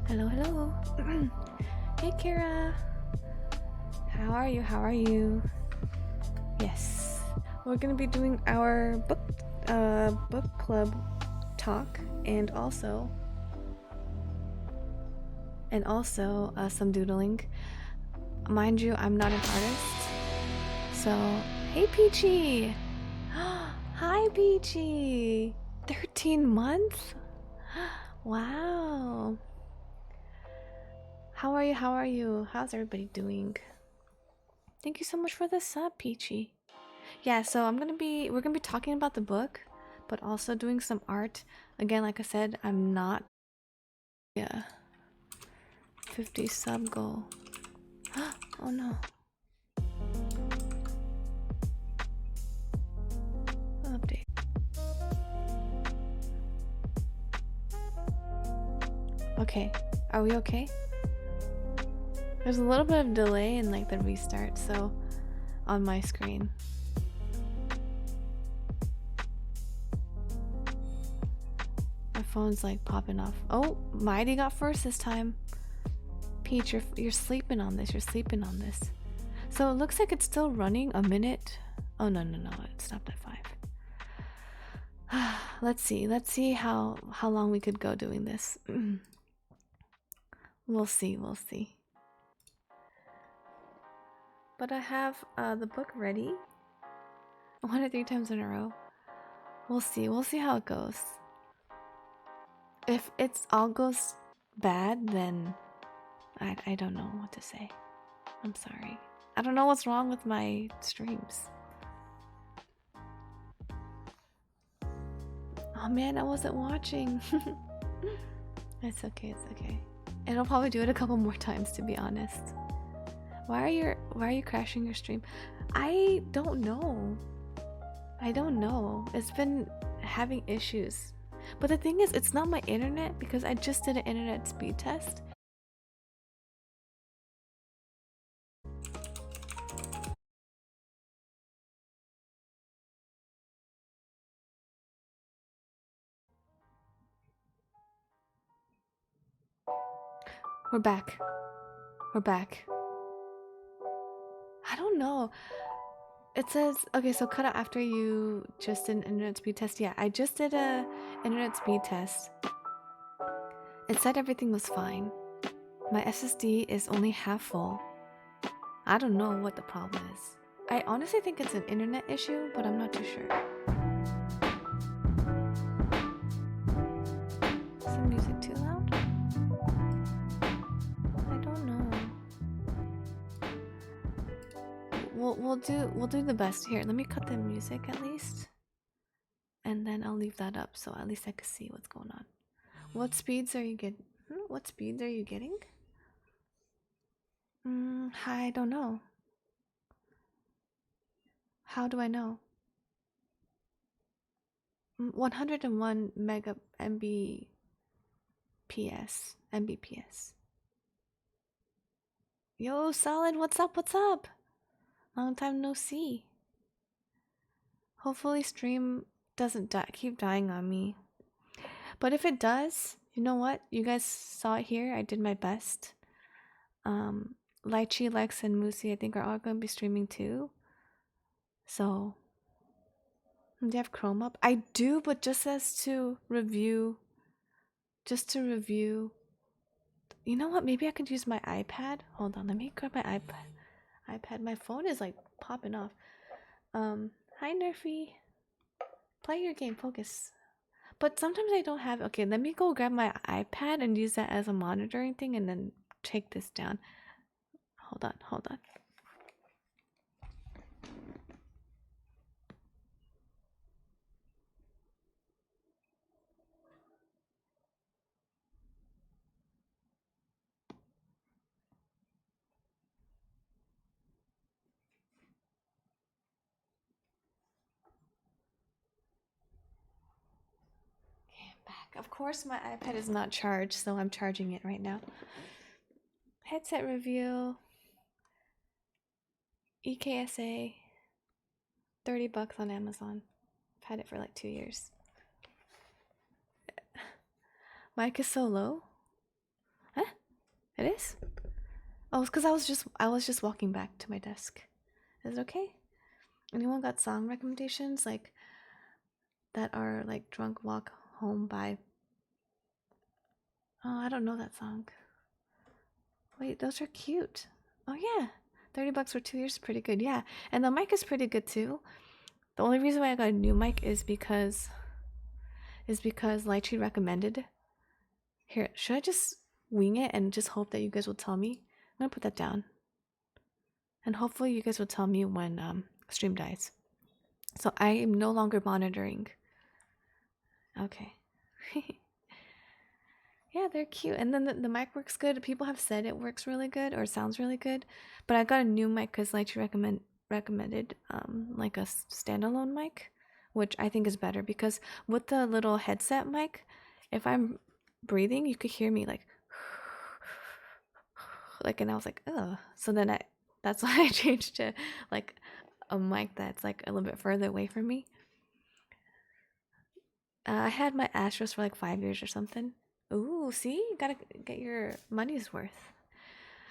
Hello, hello. Hey, Kira. How are you? How are you? Yes, we're gonna be doing our book club talk, and also some doodling. Mind you, I'm not an artist, so hey, Peachy. Hi, Peachy. 13 months. Wow. How are you? How are you? How's everybody doing? Thank you so much for the sub, Peachy. Yeah, so we're gonna be talking about the book, but also doing some art. Again, like I said, I'm not 50 sub goal. Oh no. Update. Okay. Are we okay? There's a little bit of delay in like the restart, so on my screen. My phone's like popping off. Oh, Mighty got first this time. Peach, you're sleeping on this. You're sleeping on this. So it looks like it's still running a minute. Oh no, it stopped at 5. Let's see how long we could go doing this. We'll see. But I have the book ready 1 or 3 times in a row. We'll see how it goes. If it's all goes bad, then I don't know what to say. I'm sorry. I don't know what's wrong with my streams. Oh man, I wasn't watching. It's okay. And I'll probably do it a couple more times, to be honest. Why are you crashing your stream? I don't know. It's been having issues. But the thing is, it's not my internet because I just did an internet speed test. We're back. I don't know. It says, okay, so cut out after you just did an internet speed test. Yeah, I just did a internet speed test. It said everything was fine. My SSD is only half full. I don't know what the problem is. I honestly think it's an internet issue, but I'm not too sure. Is the music too loud? I don't know. We'll do the best here. Let me cut the music at least, and then I'll leave that up so at least I can see what's going on. What speeds are you getting? What speeds are you getting? I don't know. How do I know? 101 mega mbps. Yo, Solid, what's up? Long time no see. Hopefully stream doesn't keep dying on me. But if it does, you know what? You guys saw it here. I did my best. Lychee, Lex, and Moosey, I think, are all going to be streaming too. So, do you have Chrome up? I do, but just as to review. Just to review. You know what? Maybe I could use my iPad. Hold on, let me grab my iPad. My phone is like popping off. Hi Nerfy. Play your game, focus. But sometimes I don't have. Okay, let me go grab my iPad and use that as a monitoring thing and then take this down. Hold on. Okay, I'm back. Of course, my iPad is not charged, so I'm charging it right now. Headset review. EKSA. $30 on Amazon. I've had it for like 2 years. Mic is so low. Huh? It is? Oh, it's because I was just walking back to my desk. Is it okay? Anyone got song recommendations like that are like Drunk Walk Home by? Oh, I don't know that song. Wait, those are cute. Oh yeah, $30 for 2 years is pretty good. Yeah, and the mic is pretty good too. The only reason why I got a new mic is because Lychee recommended. Here, should I just wing it and just hope that you guys will tell me? I'm gonna put that down, and hopefully you guys will tell me when stream dies. So I am no longer monitoring. Okay. Yeah, they're cute. And then the mic works good. People have said it works really good or sounds really good. But I got a new mic because Lychee recommended like a standalone mic, which I think is better because with the little headset mic, if I'm breathing, you could hear me like and I was like, oh. So then that's why I changed to like a mic that's like a little bit further away from me. I had my Astros for like 5 years or something. Ooh, see? You gotta get your money's worth.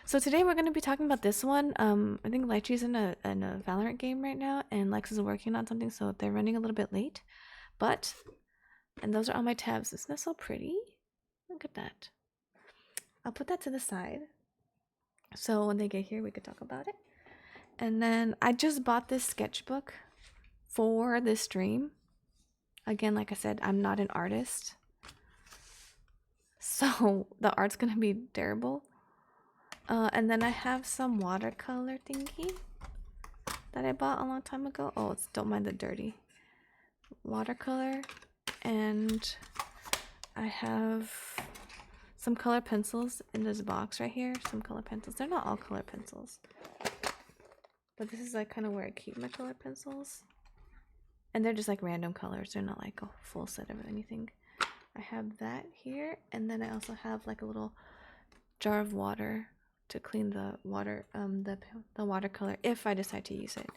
So today we're gonna be talking about this one. I think Lychee's in a Valorant game right now, and Lex is working on something, so they're running a little bit late. And those are on my tabs. Isn't that so pretty? Look at that. I'll put that to the side. So when they get here, we could talk about it. And then I just bought this sketchbook for this stream. Again, like I said, I'm not an artist. So the art's gonna be terrible. And then I have some watercolor thingy that I bought a long time ago. Oh, don't mind the dirty watercolor. And I have some color pencils in this box right here. Some color pencils. They're not all color pencils. But this is like kind of where I keep my color pencils. And they're just like random colors. They're not like a full set of anything. I have that here. And then I also have like a little jar of water to clean the watercolor if I decide to use it.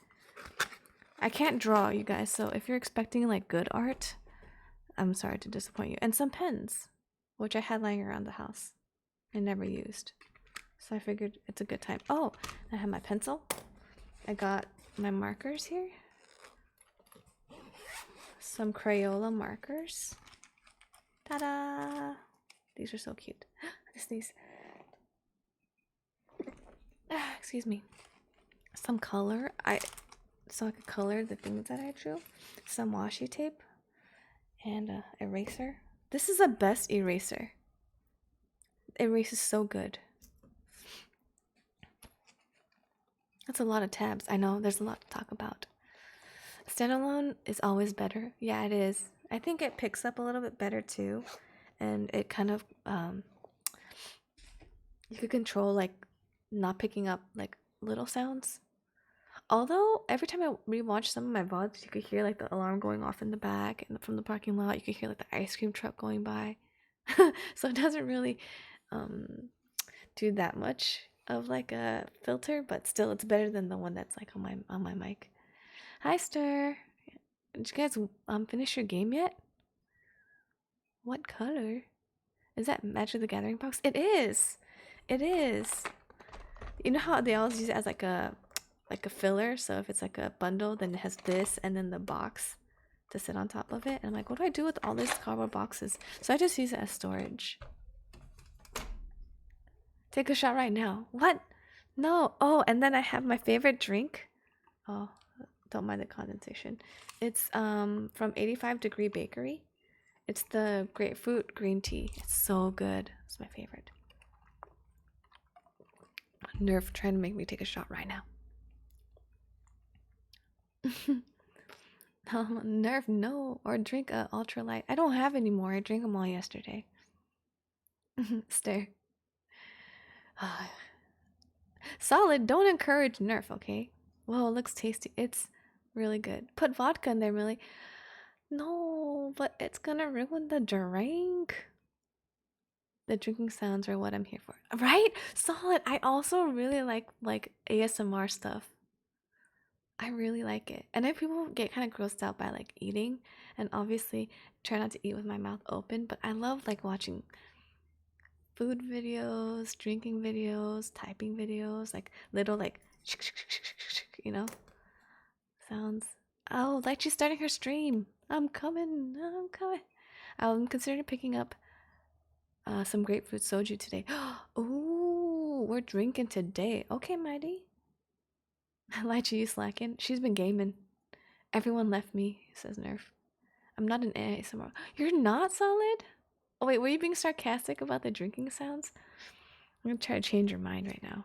I can't draw, you guys, so if you're expecting like good art, I'm sorry to disappoint you. And some pens, which I had lying around the house and never used. So I figured it's a good time. Oh, I have my pencil. I got my markers here. Some Crayola markers. Ta-da! These are so cute. I sneeze. Excuse me. Some color. So I could color the things that I drew. Some washi tape and a eraser. This is the best eraser. It erases so good. That's a lot of tabs. I know there's a lot to talk about. Standalone is always better. Yeah, it is. I think it picks up a little bit better too, and it kind of you could control like not picking up like little sounds. Although every time I rewatch some of my VODs, you could hear like the alarm going off in the back and from the parking lot. You could hear like the ice cream truck going by. So it doesn't really do that much of like a filter, but still it's better than the one that's like on my mic. Hi Stir. Did you guys finish your game yet? What color? Is that Magic the Gathering box? It is. It is. You know how they always use it as like a filler, so if it's like a bundle, then it has this and then the box to sit on top of it. And I'm like, what do I do with all these cardboard boxes? So I just use it as storage. Take a shot right now. What? No. Oh, and then I have my favorite drink. Oh, don't mind the condensation. It's from 85 Degree Bakery. It's the grapefruit green tea. It's so good. It's my favorite. Nerf trying to make me take a shot right now. Nerf, no. Or drink a ultralight. I don't have any more. I drank them all yesterday. Stare. Solid. Don't encourage Nerf, okay? Whoa, it looks tasty. It's really good. Put vodka in there, really. No, but it's gonna ruin the drink. The drinking sounds are what I'm here for. Right? Solid. I also really like ASMR stuff. I really like it. And I know people get kind of grossed out by like eating, and obviously try not to eat with my mouth open, but I love like watching food videos, drinking videos, typing videos, like little like you know sounds. Oh, like she's starting her stream. I'm coming. I'm coming. I'm considering picking up some grapefruit soju today. Ooh, we're drinking today. Okay, Mighty. Lychee, you slacking? She's been gaming. Everyone left me, says Nerf. I'm not an ASMR. You're not solid? Oh, wait, were you being sarcastic about the drinking sounds? I'm gonna try to change your mind right now.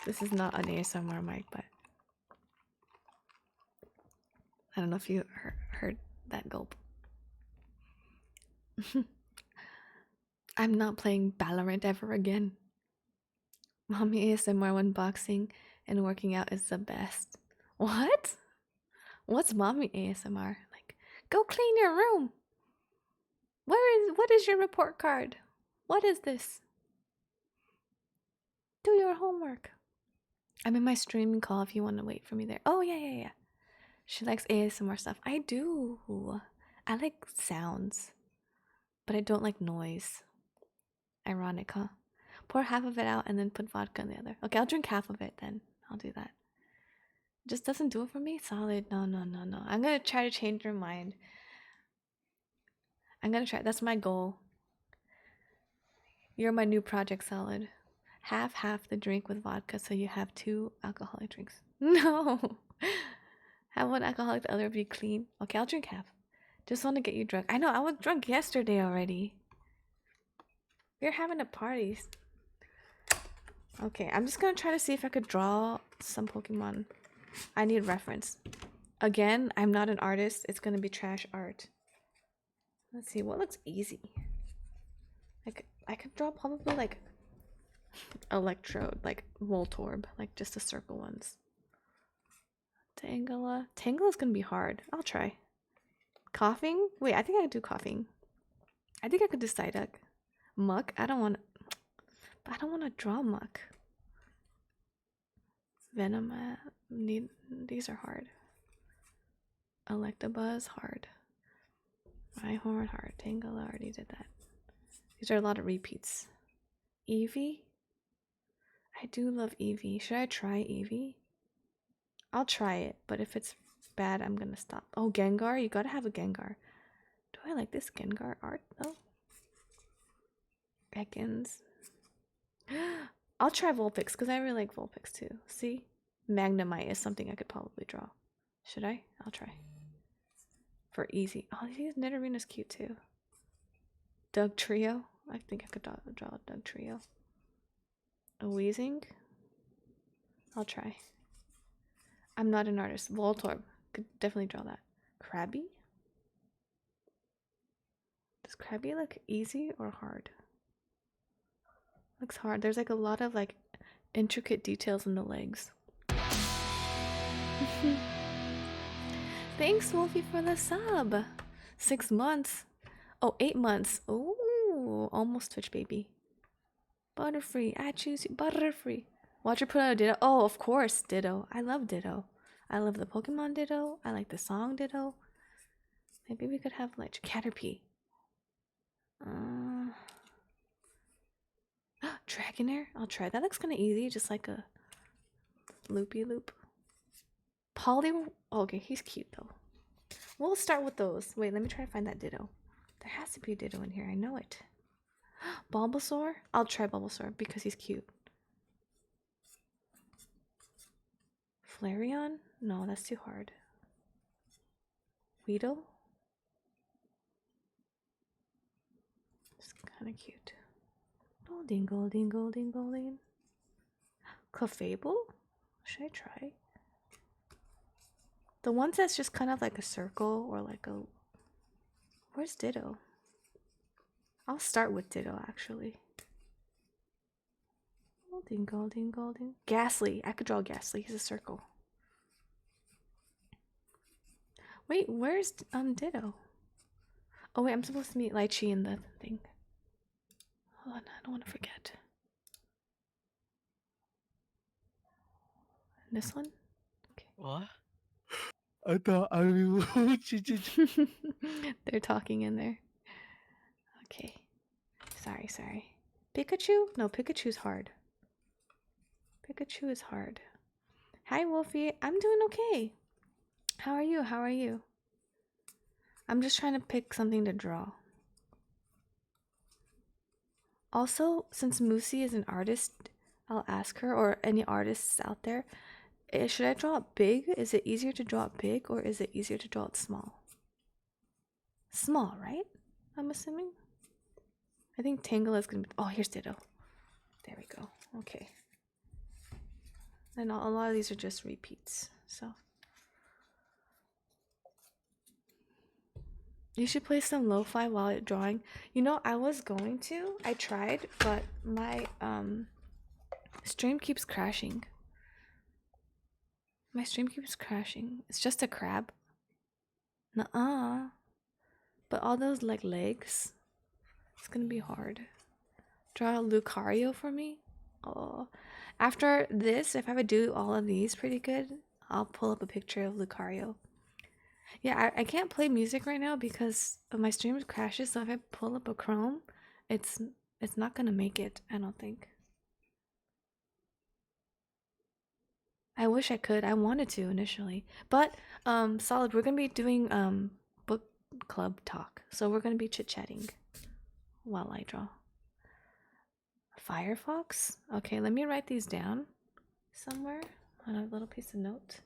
This is not an ASMR mic, but I don't know if you heard that gulp. I'm not playing Valorant ever again. Mommy ASMR when boxing and working out is the best. What? What's mommy ASMR? Like, go clean your room. What is your report card? What is this? Do your homework. I'm in my streaming call if you want to wait for me there. Oh, yeah. She likes ASMR stuff. I do. I like sounds, but I don't like noise. Ironic, huh? Pour half of it out and then put vodka in the other. Okay, I'll drink half of it then. I'll do that. Just doesn't do it for me? Solid. No. I'm gonna try to change your mind. I'm gonna try. That's my goal. You're my new project, Solid. Half the drink with vodka so you have 2 alcoholic drinks. No. Have one alcoholic, the other be clean. Okay, I'll drink half. Just want to get you drunk. I know, I was drunk yesterday already. We're having a party. Okay, I'm just gonna try to see if I could draw some Pokemon. I need reference. Again, I'm not an artist. It's gonna be trash art. Let's see, what looks easy? Like, I could draw probably like Electrode, like Voltorb, like just the circle ones. Tangela's gonna be hard. I'll try. Coughing? Wait, I think I could do coughing. I think I could do Psyduck. Muck? I don't want to draw Muck. Venom, these are hard. Electabuzz, hard. Rhyhorn, hard. Tangela, already did that. These are a lot of repeats. Eevee? I do love Eevee. Should I try Eevee? I'll try it, but if it's bad, I'm gonna stop. Oh, Gengar? You gotta have a Gengar. Do I like this Gengar art, though? Ekans. I'll try Vulpix, because I really like Vulpix, too. See? Magnemite is something I could probably draw. Should I? I'll try. For easy. Oh, these Nidorina's cute, too. Doug Trio? I think I could draw a Doug Trio. A Weezing? I'll try. I'm not an artist. Voltorb. Could definitely draw that. Krabby? Does Krabby look easy or hard? Looks hard. There's like a lot of like intricate details in the legs. Thanks, Wolfie, for the sub. 6 months. Oh, 8 months. Ooh, almost Twitch baby. Butterfree. I choose you. Butterfree. Watch her put out a Ditto. Oh, of course, Ditto. I love Ditto. I love the Pokemon Ditto. I like the song Ditto. Maybe we could have like Caterpie. Dragonair? I'll try. That looks kind of easy, just like a loopy loop. Poly. Oh, okay, he's cute though. We'll start with those. Wait, let me try to find that Ditto. There has to be a Ditto in here. I know it. Bulbasaur? I'll try Bulbasaur because he's cute. Flareon? No, that's too hard. Weedle? It's kind of cute. Oh, dingle, dingle, dingle, ding. Clefable? Should I try? The ones that's just kind of like a circle or like a... Where's Ditto? I'll start with Ditto, actually. Oh, dingle, dingle, ding. Ghastly. I could draw Ghastly. He's a circle. Wait, where's Ditto? Oh wait, I'm supposed to meet Lychee in the thing. Hold on, I don't want to forget. This one? Okay. What? I thought I mean, They're talking in there. Okay. Sorry. Pikachu? No, Pikachu's hard. Pikachu is hard. Hi, Wolfie. I'm doing okay. How are you? I'm just trying to pick something to draw. Also, since Moosey is an artist, I'll ask her, or any artists out there, should I draw it big? Is it easier to draw it big, or is it easier to draw it small? Small, right? I'm assuming. I think Tangle is gonna be. Oh, here's Ditto. There we go. Okay. And a lot of these are just repeats, so. You should play some lo-fi while you're drawing. You know, I was going to. I tried, but my stream keeps crashing. My stream keeps crashing. It's just a crab. Nuh-uh. But all those like legs, it's gonna be hard. Draw a Lucario for me. Oh, after this, if I would do all of these pretty good, I'll pull up a picture of Lucario. Yeah, I can't play music right now because my stream crashes. So if I pull up a Chrome, it's it's not gonna make it. I don't think. I wish I could. I wanted to initially, but Solid, we're gonna be doing book club talk, so we're gonna be chit chatting while I draw. Firefox. Okay, let me write these down somewhere on a little piece of note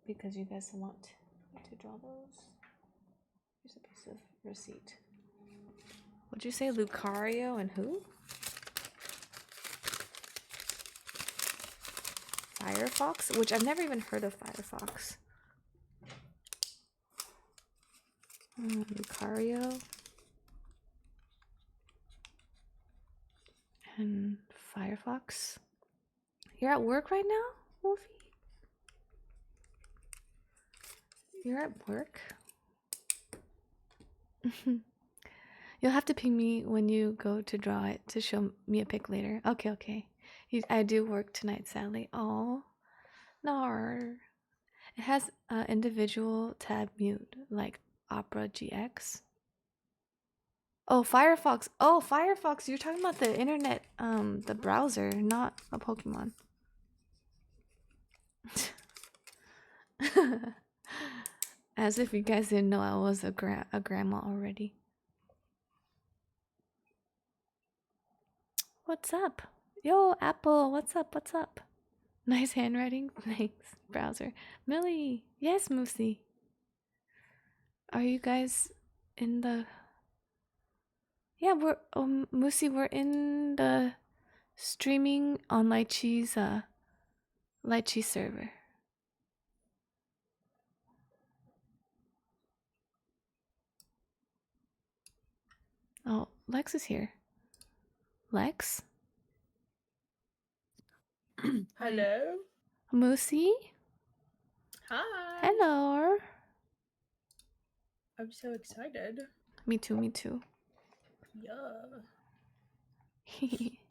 because you guys want to draw those. Here's a piece of receipt. What'd you say, Lucario and who? Firefox, which I've never even heard of Firefox. Lucario and Firefox. You're at work right now, Wolfie? You're at work? You'll have to ping me when you go to draw it to show me a pic later. Okay. I do work tonight, sadly. Oh, no. It has individual tab mute, like Opera GX. Oh, Firefox. Oh, Firefox. You're talking about the internet, the browser, not a Pokemon. As if you guys didn't know I was a grandma already. What's up? Yo, Apple, what's up? Nice handwriting. Thanks, browser. Millie. Yes, Moosey. Are you guys in the... Yeah, we're... Moosey, we're in the streaming on Lychee's, Lychee server. Oh, Lex is here. Lex? Hello. Moosey? Hi. Hello. I'm so excited. Me too. Yeah.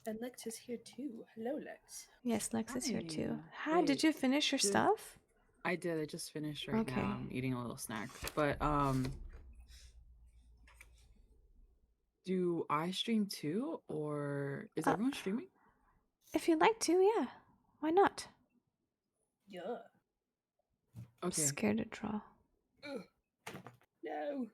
And Lex is here too. Hello, Lex. Yes, Lex is here too. Hi, Wait, did you finish your stuff? I did. I just finished right Okay. now. I'm eating a little snack. But do I stream too, or is everyone streaming? If you'd like to, yeah. Why not? Yeah. Okay. Scared to draw. Ugh. No.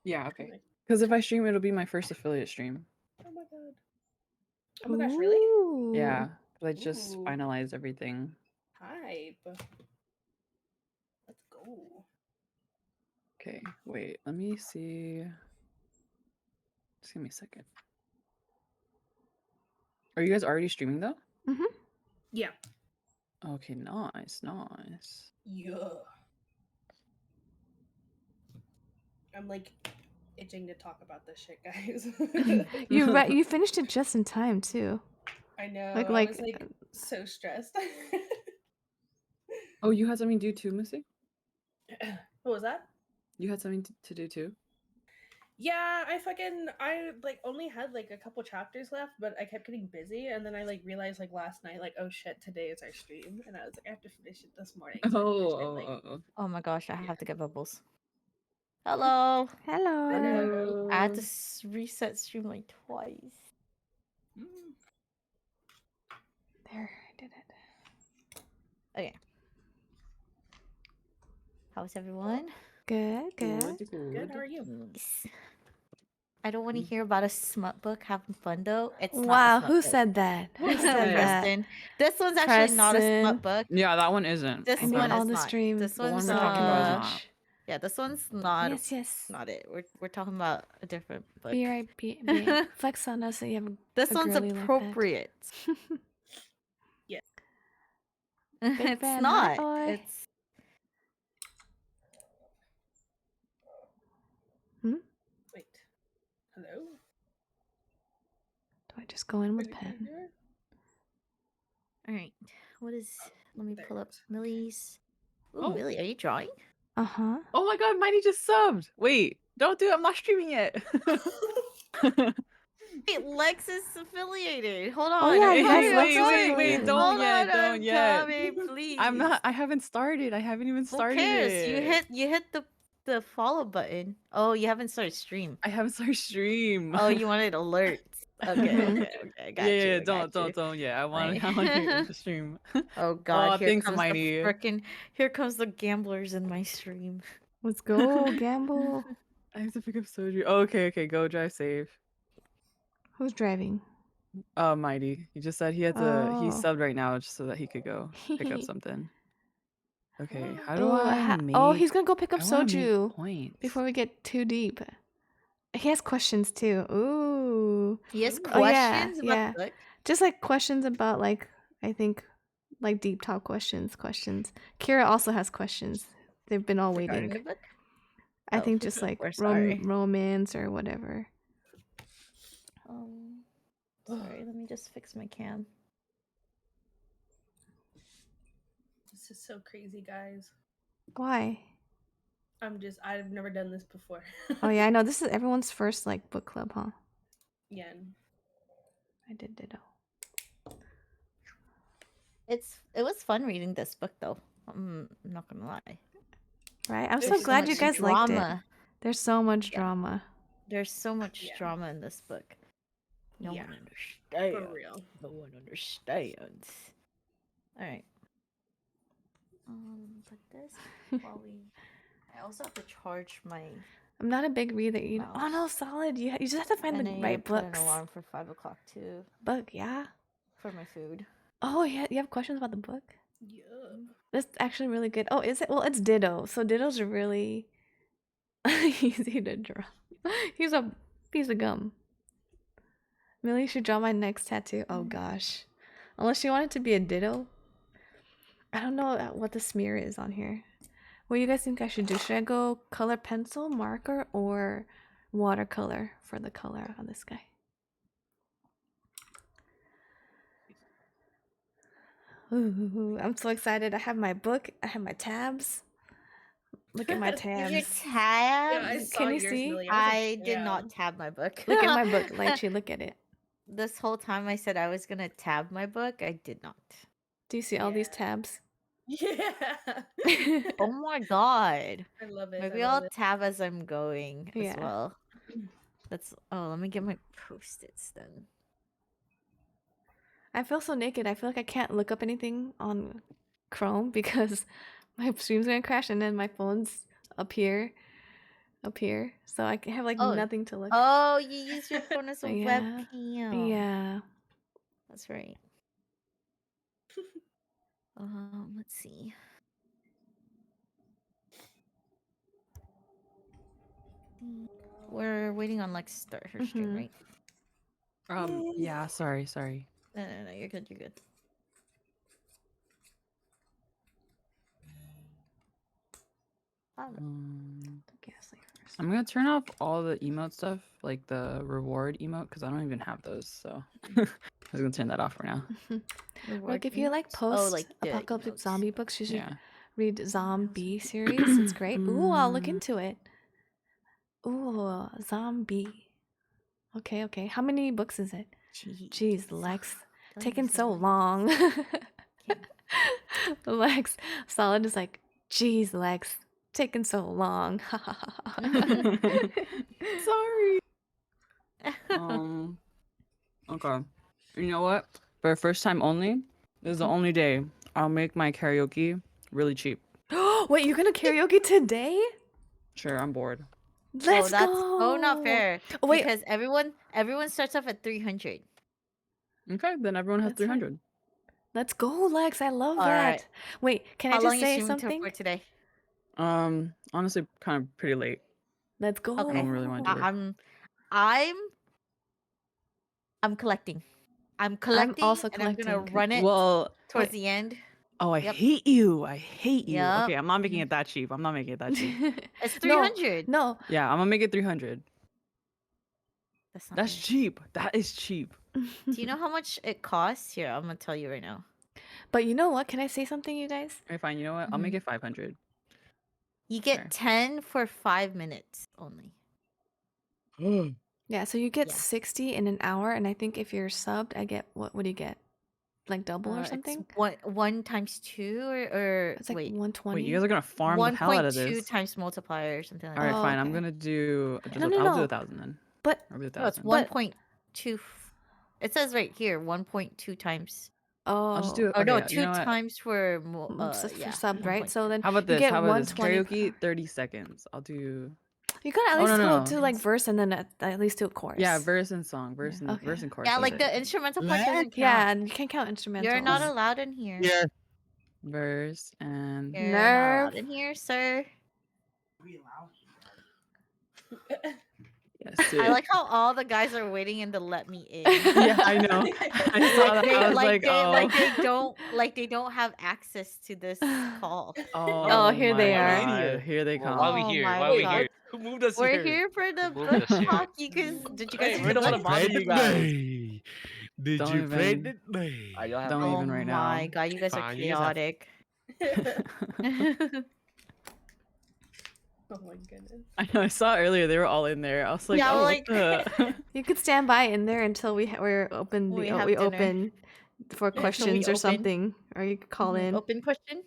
Yeah, okay. Because if I stream, it'll be my first affiliate stream. Oh my god. Oh my gosh, really? Ooh. Yeah, because I just Ooh. finalized everything. Hype. Let's go. Okay, wait. Let me see. Just give me a second. Are you guys already streaming though? Mm-hmm. Yeah. Okay, nice. Yeah. I'm like itching to talk about this shit, guys. You finished it just in time too. I know. Like I was like so stressed. Oh, you had something to do too, Missy? What was that? You had something to do too? Yeah, I like only had like a couple chapters left, but I kept getting busy, and then I like realized like last night, like, oh shit, today is our stream, and I was like, I have to finish it this morning. So I finished it, like, Oh my gosh, I Yeah. have to get bubbles. Hello. Hello. Hello. I had to reset stream like twice. There, I did it. Okay. How's everyone? Good, good. Good. How are you? Nice. I don't want to hear about a smut book having fun though. It's not a Wow, smut who book. said that? Who said that? Preston. This one's actually not a Preston. smut book. Yeah, that one isn't. This I need one all is the not. stream. This The one one's we're talking about is not. Gosh. yeah, this one's not Yes, yes. not it. We're talking about a different book. Be right, be flex on us so you have a This a one's girly like that. appropriate. Yeah. Big It's fan, not. hi, oi. It's Wait. Hello. Do I just go in with Are you pen? there? all right. What is? Let me There pull it up is. Millie's. Ooh, Oh. Millie, are you drawing? Uh-huh. Oh my god, Mighty just subbed. Wait, don't do it. I'm not streaming yet. Wait, Lex is affiliated. Hold Oh on. yeah, I'm you coming, guys I'm Lex is coming. affiliated. Don't Hold yet, on, don't I'm yet. coming, please. I'm not. I haven't started. I haven't even Who started cares? it. You hit the follow button. Oh, you haven't started stream. I haven't started stream. Oh, you wanted alerts. Okay, Mhm. okay. I got Yeah, you. yeah, I got you. don't. Yeah, I want Right. to stream. Oh God, Oh, here thanks, comes Mighty. here comes the gamblers in my stream. Let's go, gamble. I have to pick up Soju. Oh, okay. Go drive safe. Who's driving? Mighty. He just said he had to. He Oh. subbed right now just so that he could go pick up something. Okay, how do Oh, I make? oh, he's gonna go pick up I wanna make Soju points. before we get too deep. He has questions too. Ooh. He has Ooh. Oh yeah, questions about yeah. the book. Just like questions about like I think like deep talk questions. Kira also has questions. They've been all Regarding waiting. the book. I Oh, think just like we're sorry. romance or whatever. Sorry, let me just fix my cam. This is so crazy, guys. Why? I've never done this before. Oh yeah, I know. This is everyone's first like book club, huh? Yeah. I did ditto. It was fun reading this book though. I'm not gonna lie. Right? I'm so There's so glad you much guys liked it. drama. There's so much Yeah. drama. There's so much Yeah. drama in this book. No Yeah. one understands. For real. No one understands. All right. Put this while we. I also have to charge my. I'm not a big reader. Oh no, Mouse. solid. You just have to find And the I need right to put books. an alarm for 5 o'clock too Book, yeah. for my food. Oh yeah, you have questions about the book? Yeah. That's actually really good. Oh, is it? Well, it's Ditto. So Ditto's are really easy to draw. He's a piece of gum. Millie should draw my next tattoo. Oh gosh. Unless you want it to be a Ditto. I don't know what the smear is on here. What do you guys think I should do? Should I go color pencil, marker, or watercolor for the color on this guy? Ooh, I'm so excited. I have my book. I have my tabs. Look at my Your tabs. tabs. Yeah, I saw Can you yours, see? Millie. I was did like, not tab my book. Look at my book, Lychee. Look at it. This whole time I said I was gonna tab my book. I did not. Do you see all these Yeah. tabs? Yeah. Oh my god. I love it. Maybe I love I'll it. tab as I'm going Yeah. as well. Let me get my post-its then. I feel so naked. I feel like I can't look up anything on Chrome because my stream's gonna crash and then my phone's up here. So I have like Oh. nothing to look. Oh, you use your phone as a Yeah. webcam. Yeah. That's right. Let's see. We're waiting on Lex to start her stream, Mhm. right? Yeah, sorry. No, you're good, you're good. I'm gonna turn off all the emote stuff, like the reward emote, because I don't even have those. So I was gonna turn that off for now. Like if you like post apocalyptic emotes. zombie books, you should Yeah. read Zombie series. It's great. Ooh, I'll look into it. Ooh, zombie. Okay, okay. How many books is it? Jeez, Lex. Don't Taking even say so Lex. long. Okay. Lex. Solid is like, jeez, Lex. Taking so long. Sorry. Okay. You know what? For first time only, this is the only day I'll make my karaoke really cheap. Wait, you're gonna karaoke today? Sure, I'm bored. Let's that's go. not fair. Oh, wait, Because everyone starts off at 300. Okay, then everyone has That's right. 300. let's go, Lex. I love All that. right. Wait, can I How just long you say streaming something? for today? Honestly, kind of pretty late. Let's go. I don't really want to do it. I'm collecting. I'm I'm collecting, also and I'm gonna collecting. run it Well, towards Wait. the end. oh, I Yep. hate you. I hate you. Yep. Okay, I'm not making it that cheap. I'm not making it that cheap. It's No, 300. no. Yeah, I'm gonna make it 300. That's not That's fair. cheap. That is cheap. Do you know how much it costs? Here, I'm gonna tell you right now. But you know what? Can I say something, you guys? Okay, fine. You know what? I'll make Mhm. it 500. You get Sure. 10 for 5 minutes only. Yeah, so you get Yeah. 60 in an hour, and I think if you're subbed, I get what do you get? Like double or It's something? one times two or It's like wait, 120. Wait, you guys are gonna farm the hell out of 1.2 this. times multiplier or something like All right, that. Oh, fine. I'm okay. gonna do No, no, I'll do no. 1,000 then. But I'll do No, it's 1,000. 1.2. It says right here 1.2 times. I'll just oh, do it. Oh no, Okay, you 2 know what? times for for yeah, subbed, right? 1.2. So then How about you this? get How about this? 120 per Karaoke, hour. 30 seconds. I'll do. You gotta at Oh least no, go no, do no. like verse and then at least do a chorus. Yeah, verse and song, Yeah, okay. verse and chorus. Yeah, That's like it. the instrumental part doesn't Yeah, count. and you can't count instrumentals. You're not allowed in here. Yeah. Verse and You're not Nerve. allowed in here, sir. yes. I like how all the guys are waiting in to let me in. Yeah, I know. I saw that. I was like, oh. they don't have access to this call. Oh, here they my are. God. Here they Well, come. why we Oh here? my Why we God. here? Who moved us We're here? here for the moved book us here? talk. Did you guys Hey, we don't look? want to bother you guys. Did Don't you pray even. today? Y'all have Don't Oh even right my now. God, you guys are Fine, you guys have- chaotic. Oh my goodness. I know. I saw earlier they were all in there. I was like, Yeah, oh, like- what the? You could stand by in there until we're open. We We, have we dinner. open for Until we questions or open. something, or you could call in. Open question.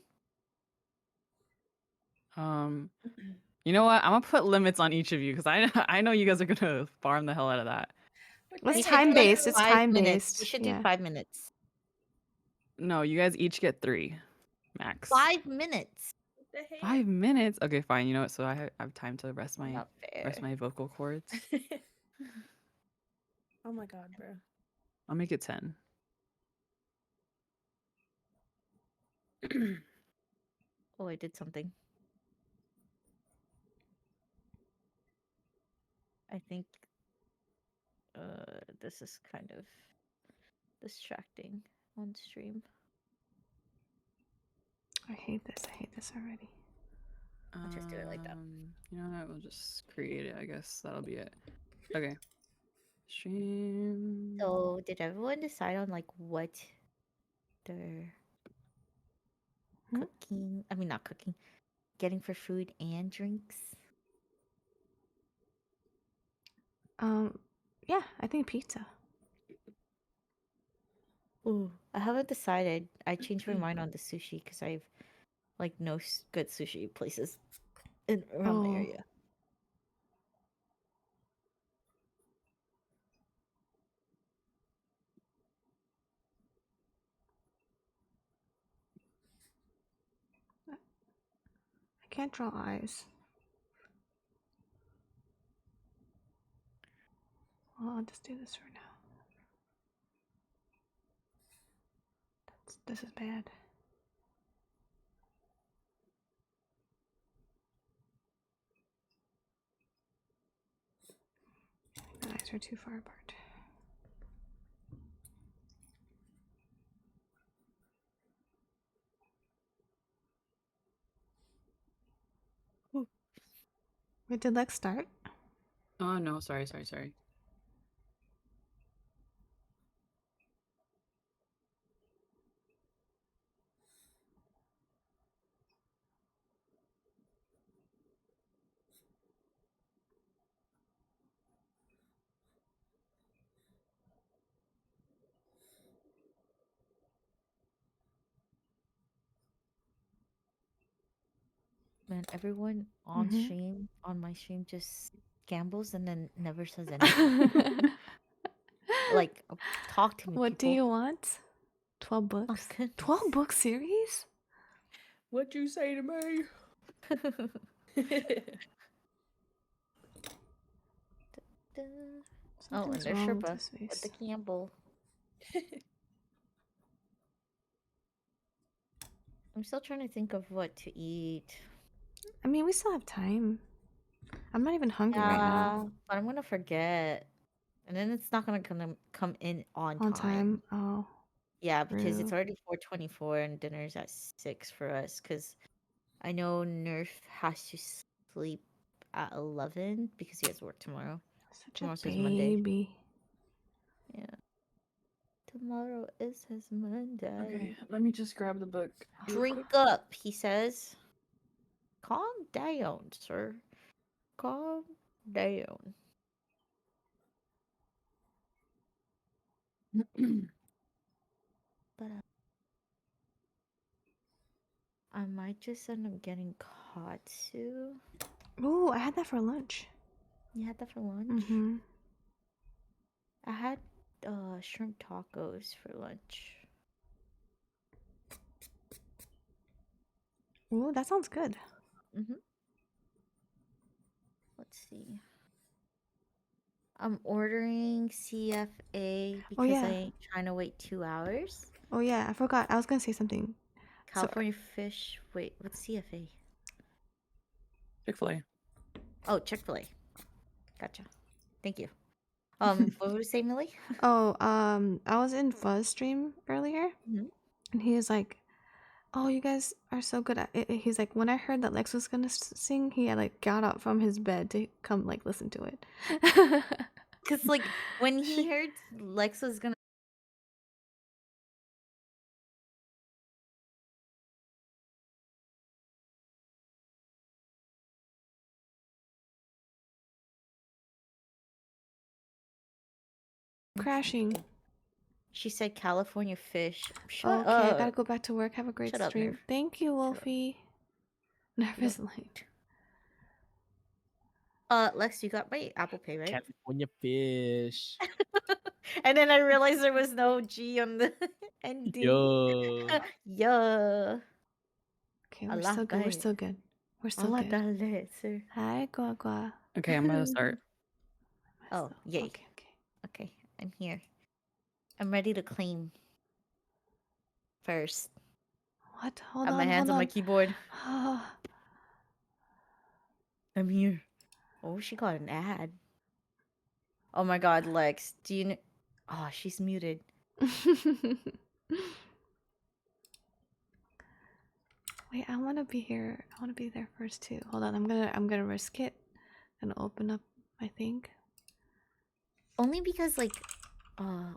You know what? I'm gonna put limits on each of you because I know you guys are gonna farm the hell out of that. It's We should time do, like, based. It's 5 time minutes. based. We should Yeah. do 5 minutes. No, you guys each get 3, max. 5 minutes. What the heck? 5 minutes? Okay, fine. You know what? So I have time to rest Not fair. my vocal cords. Oh my god, bro. I'll make it 10. Oh, I did something. I think this is kind of distracting on stream. I hate this. I hate this already. I'll just do it like that. You know what? We'll just create it. I guess that'll be it. Okay. Stream. So, did everyone decide on like what they're cooking? I mean, not cooking, getting for food and drinks. Yeah, I think pizza. Ooh, I haven't decided. I changed my mind on the sushi because I've like no good sushi places around my Oh. area. I can't draw eyes. Well, I'll just do this for now. This is bad. The eyes are too far apart. Wait, did Lex start? Oh no, sorry. when everyone on Mhm. stream, on my stream, just gambles and then never says anything. Like, talk to me, What do people. you want? 12 books? 12 goodness. book series? What'd you say to me? Oh, and Something's there's wrong with Sherpa his with the face. gamble. I'm still trying to think of what to eat. I mean, we still have time. I'm not even hungry right now. But I'm gonna forget, and then it's not gonna come in on On time. time? Oh, Yeah, because it's true. already 4:24 and dinner's at 6 for us. Because I know Nerf has to sleep at 11 because he has work tomorrow. Such a Tomorrow's his Monday. baby. Yeah. Tomorrow is his Monday. Okay, let me just grab the book. real Drink quick. up, he says. Calm down, sir. Calm down. But I might just end up getting katsu. Ooh, I had that for lunch. You had that for lunch? Mm-hmm. I had shrimp tacos for lunch. Ooh, that sounds good. Mm-hmm. Let's see. I'm ordering CFA Oh, because I yeah. ain't trying to wait 2 hours. Oh, yeah. I forgot. I was going to say something. So, California fish. Wait, what's CFA? Chick-fil-A. Oh, Chick-fil-A. Gotcha. Thank you. What would you say, Millie? oh, I was in Fuzz stream earlier, Mhm. and he was like, "Oh, you guys are so good at it." He's like, when I heard that Lex was gonna sing, he had like got up from his bed to come like listen to it. Because, like, when he heard Lex was gonna. Crashing. She said California fish. Oh, Shut okay, I gotta up. go back to work. Have a great Shut up, stream. Nerf. Thank you, Shut up. Wolfie. Nervous light. Lex, you got my Apple Pay, right? California fish. And then I realized there was no G on the ending. Yo. Yeah. Okay, I we're like still good. We're that. still good. We're I still like good. that, sir. Hi, Guagua. Okay, I'm gonna start. Oh, yay. Okay, okay. Okay, I'm here. I'm ready to claim first. What? Hold Have my on, hands hold on my on. keyboard. I'm here. Oh, she got an ad. Oh my god, Lex. Do you know? Oh, she's muted. Wait, I want to be here. I want to be there first too. Hold on, I'm gonna risk it and open up my thing. Only because, like,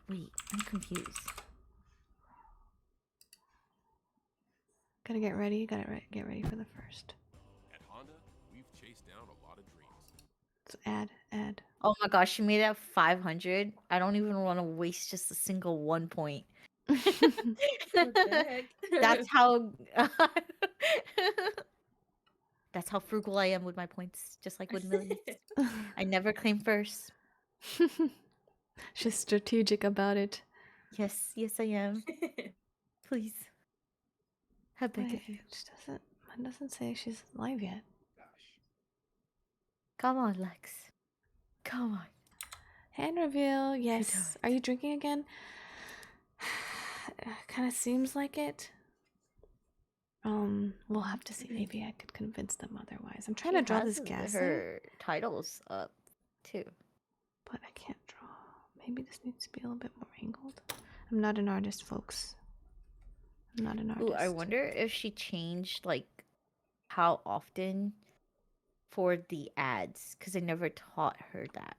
wait, I'm confused. Gotta get ready. Get ready for the first. At Honda, we've chased down a lot of dreams. So add. Oh my gosh, she made it at 500. I don't even want to waste just a single 1 point. What the heck? That's how that's how frugal I am with my points, just like with Millie's. I never claim first. She's strategic about it. Yes, yes I am. Please. How big Wait, of you? mine doesn't say she's live yet. Come on, Lex. Come on. Hand reveal. do Yes. it. Are you drinking again? Kind of seems like it. We'll have to see. Maybe I could convince them otherwise. I'm trying She to draw has this gas in, her titles up too. but I can't draw. Maybe this needs to be a little bit more angled. I'm not an artist, folks. I'm not an artist. Ooh, I wonder if she changed like how often for the ads because I never taught her that.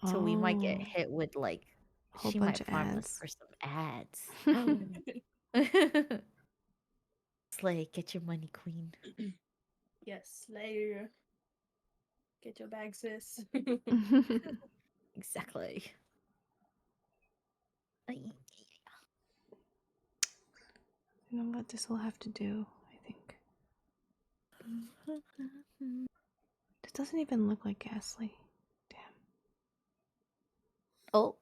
So we might get Oh, hit with like whole she bunch might of farm us ads. for some ads. Slay, get your money, queen. Yes, Slayer. Get your bag, sis. Exactly. You know what this will have to do, I think. This doesn't even look like Ghastly. Damn. Oh,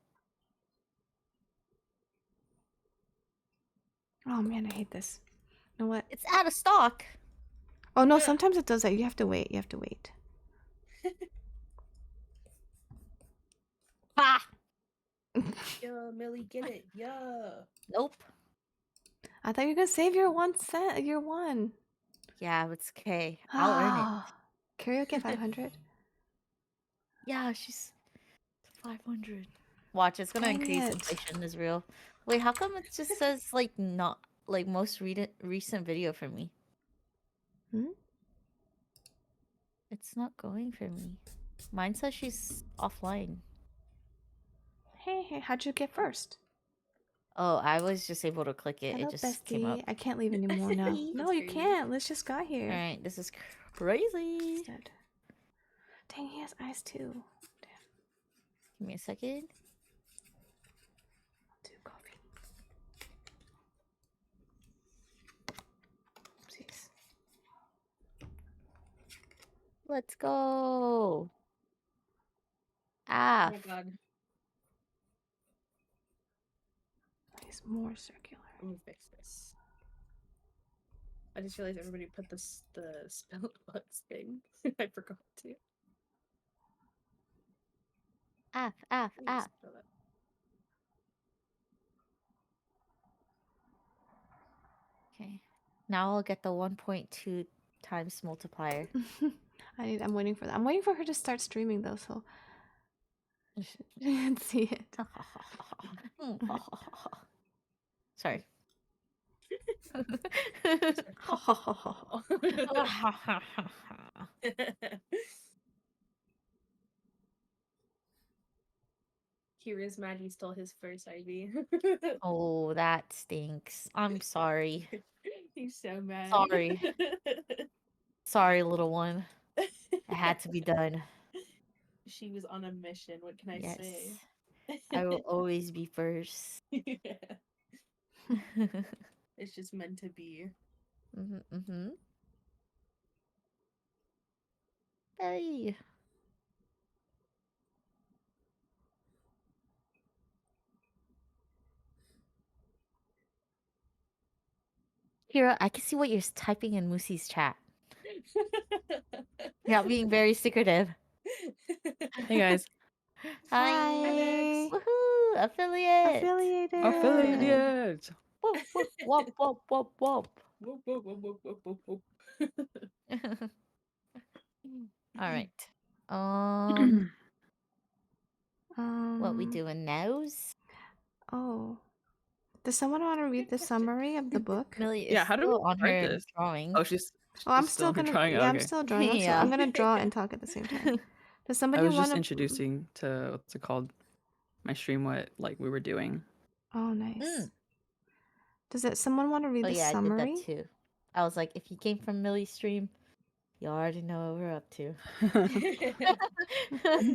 Oh man, I hate this. You know what? it's out of stock. Oh no, sometimes it does that. You have to wait. You have to wait. Ah, Yeah, Millie, get it. Yeah. nope. I thought you were gonna save your 1 cent. Your one. Yeah, it's okay. I'll earn it. Ah. Karaoke 500. Yeah, she's 500. Watch, it's gonna Dang increase. it. Inflation is real. Wait, how come it just says like not like most recent video for me? Hmm? It's not going for me. Mine says she's offline. Hey, how'd you get first? Oh, I was just able to click it. Hello, It just came up. bestie. I can't leave anymore now. That's No, you crazy. can't. Let's just got here. All right, this is crazy. Instead. Dang, he has eyes too. Give me a second. I'll do coffee. Oopsies. Let's go. Oh Ah, my god. He's more circular. I'm gonna fix this. I just realized everybody put the spelled bugs thing. I forgot to. ah. Let me just spell that. Okay. Now I'll get the 1.2 times multiplier. I'm waiting for that. I'm waiting for her to start streaming though, so she can see it. Sorry. Kira's mad he stole his first ID. Oh, that stinks. I'm sorry. He's so mad. Sorry. Sorry, little one. It had to be done. She was on a mission. What can I Yes. say? I will always be first. It's just meant to be. Mm-hmm. Hey. Kira, I can see what you're typing in Moosie's chat. You're not being very secretive. Hey guys. Hi. Hi. Woohoo! Affiliate. Affiliated. Affiliate. Whoop, whoop, whoop, whoop, whoop, whoop. Whoop, whoop, whoop, whoop, whoop, whoop, whoop. All right. What we Um. doing nows? Oh. Does someone want to read the summary of the book? Millie is Yeah, how do we still on start her this? drawing. Oh, she's Oh, I'm still still gonna. trying. Yeah, I'm Okay. still drawing. Yeah. I'm gonna draw and talk at the same time. Does I somebody was want just to? introducing to what's it called? My stream, what like we were doing. Oh, nice. Mm. Does it? Someone want to read Oh the yeah, I did summary? that too. I was like, if you came from Millie's stream, you already know what we're up to.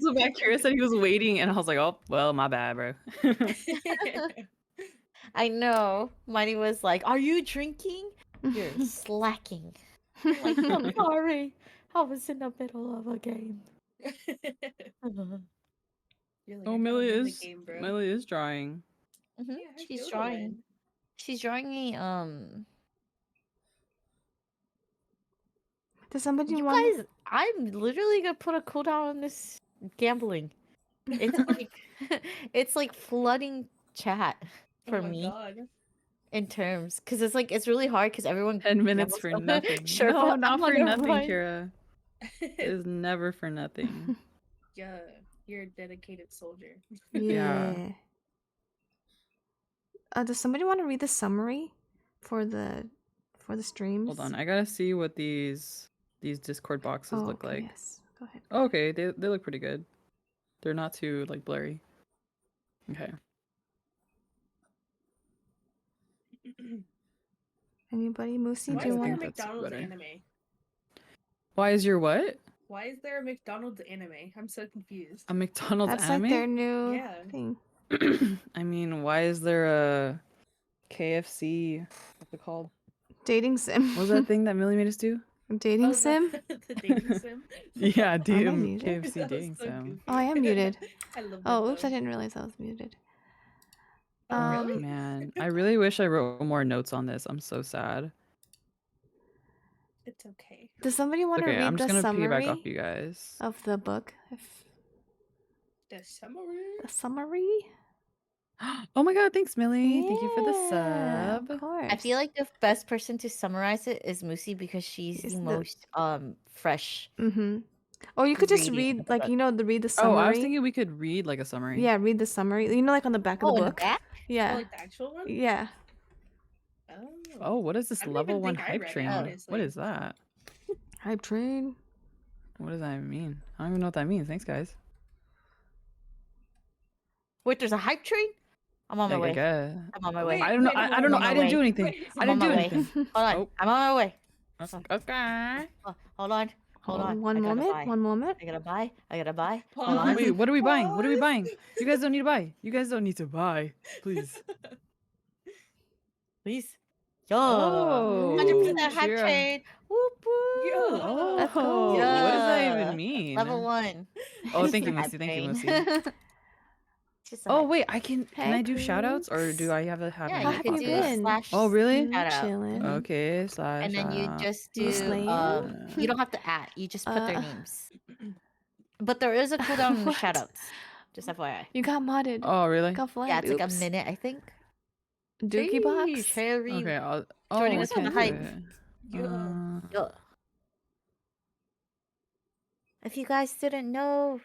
So back here said he was waiting, and I was like, oh well, my bad, bro. I know. Miney was like, "Are you drinking? You're slacking." I'm like, "I'm sorry. I was in the middle of a game." You're like, Oh, I gotta Millie win the is game, bro. Millie is drawing. Mhm, Yeah, I She's feel the drawing. win. She's drawing a Does somebody You want? guys, I'm literally gonna put a cooldown on this gambling. It's like it's like flooding chat Oh for my me god. in terms because it's like it's really hard because everyone 10 minutes gambles for on nothing. Sure, No, but not I'm for on a nothing, run. Kira. It is never for nothing. Yeah, you're a dedicated soldier. Yeah. Yeah. Does somebody want to read the summary for the streams? Hold on, I gotta see what these Discord boxes Oh, look okay, like. yes. Go ahead. Oh, okay, they look pretty good. They're not too like blurry. Okay. Anybody? Moosey, Why do you is there a want? think that's McDonald's better. anime? Why is your what? Why is there a McDonald's anime? I'm so confused. A McDonald's That's anime? like their new Yeah. thing. I mean, why is there a KFC? What's it called? Dating sim. What was that thing that Millie made us do? Dating Oh, sim? the dating sim. Yeah, Am I DM muted? KFC That was dating so sim. goofy. Oh, I am muted. I love that. Oh, oops, I though. didn't realize I was muted. Oh, Oh really? man, I really wish I wrote more notes on this. I'm so sad. It's okay. Does somebody want to Okay, I'm read just the gonna piggyback off summary you guys. of the book? The summary. The summary? Oh my god, thanks, Millie. Thank you for the Yeah, sub. of course. I feel like the best person to summarize it is Moosey because she's Is the the- most fresh. Mm-hmm. Or you could just reading read, of the like, book. you know, read the Oh, summary. I was thinking we could read like a summary. Yeah, read the summary. You know, like on the back of Oh, the in the book. back? Yeah. Oh, like the actual one. Yeah. Oh. Oh, what is this I don't level even 1 think I hype read it, train? honestly. What is that? Hype train. What does that mean? I don't even know what that means. Thanks, guys. Wait, there's a hype train? I'm on my I way. guess. I'm on my Wait, way. I don't know. wait, I hold don't know. on, I on didn't my do way. anything. Wait, I I'm didn't on do my way. anything. Hold on. Oh. I'm on my way. Okay. Hold on. Hold on. One I gotta moment. buy. One moment. I gotta buy. I gotta buy. Hold Pause. on. Wait, what are we buying? What are we Pause. buying? You guys don't need to buy. You guys don't need to buy. Please. Please. Yo. Oh. 100% hype Shira. train. Whoop whoop. Yeah. Let's go. Oh, what does that Yeah. even mean? Level 1. Oh, It's thank a you, hype Moosey. Thank you, train. Moosey. Just a Oh hype wait, train. can I Hey, do shout outs or do Poops. I have a have Yeah, an How you have could you do been? Oh really? shout out. Chilling. Okay, slash And then you shout out. just You do slaying? you don't have to add. You just put their Uh, names. But there is a cooldown on the What? shout outs. Just FYI. You got modded. Oh really? Got flagged. Yeah, it's like a Oops. minute, I think. Dookie box. Sheesh, Harry Okay, I'll joining we us on the can't do hype. it. Yeah. Yeah. If you guys didn't know,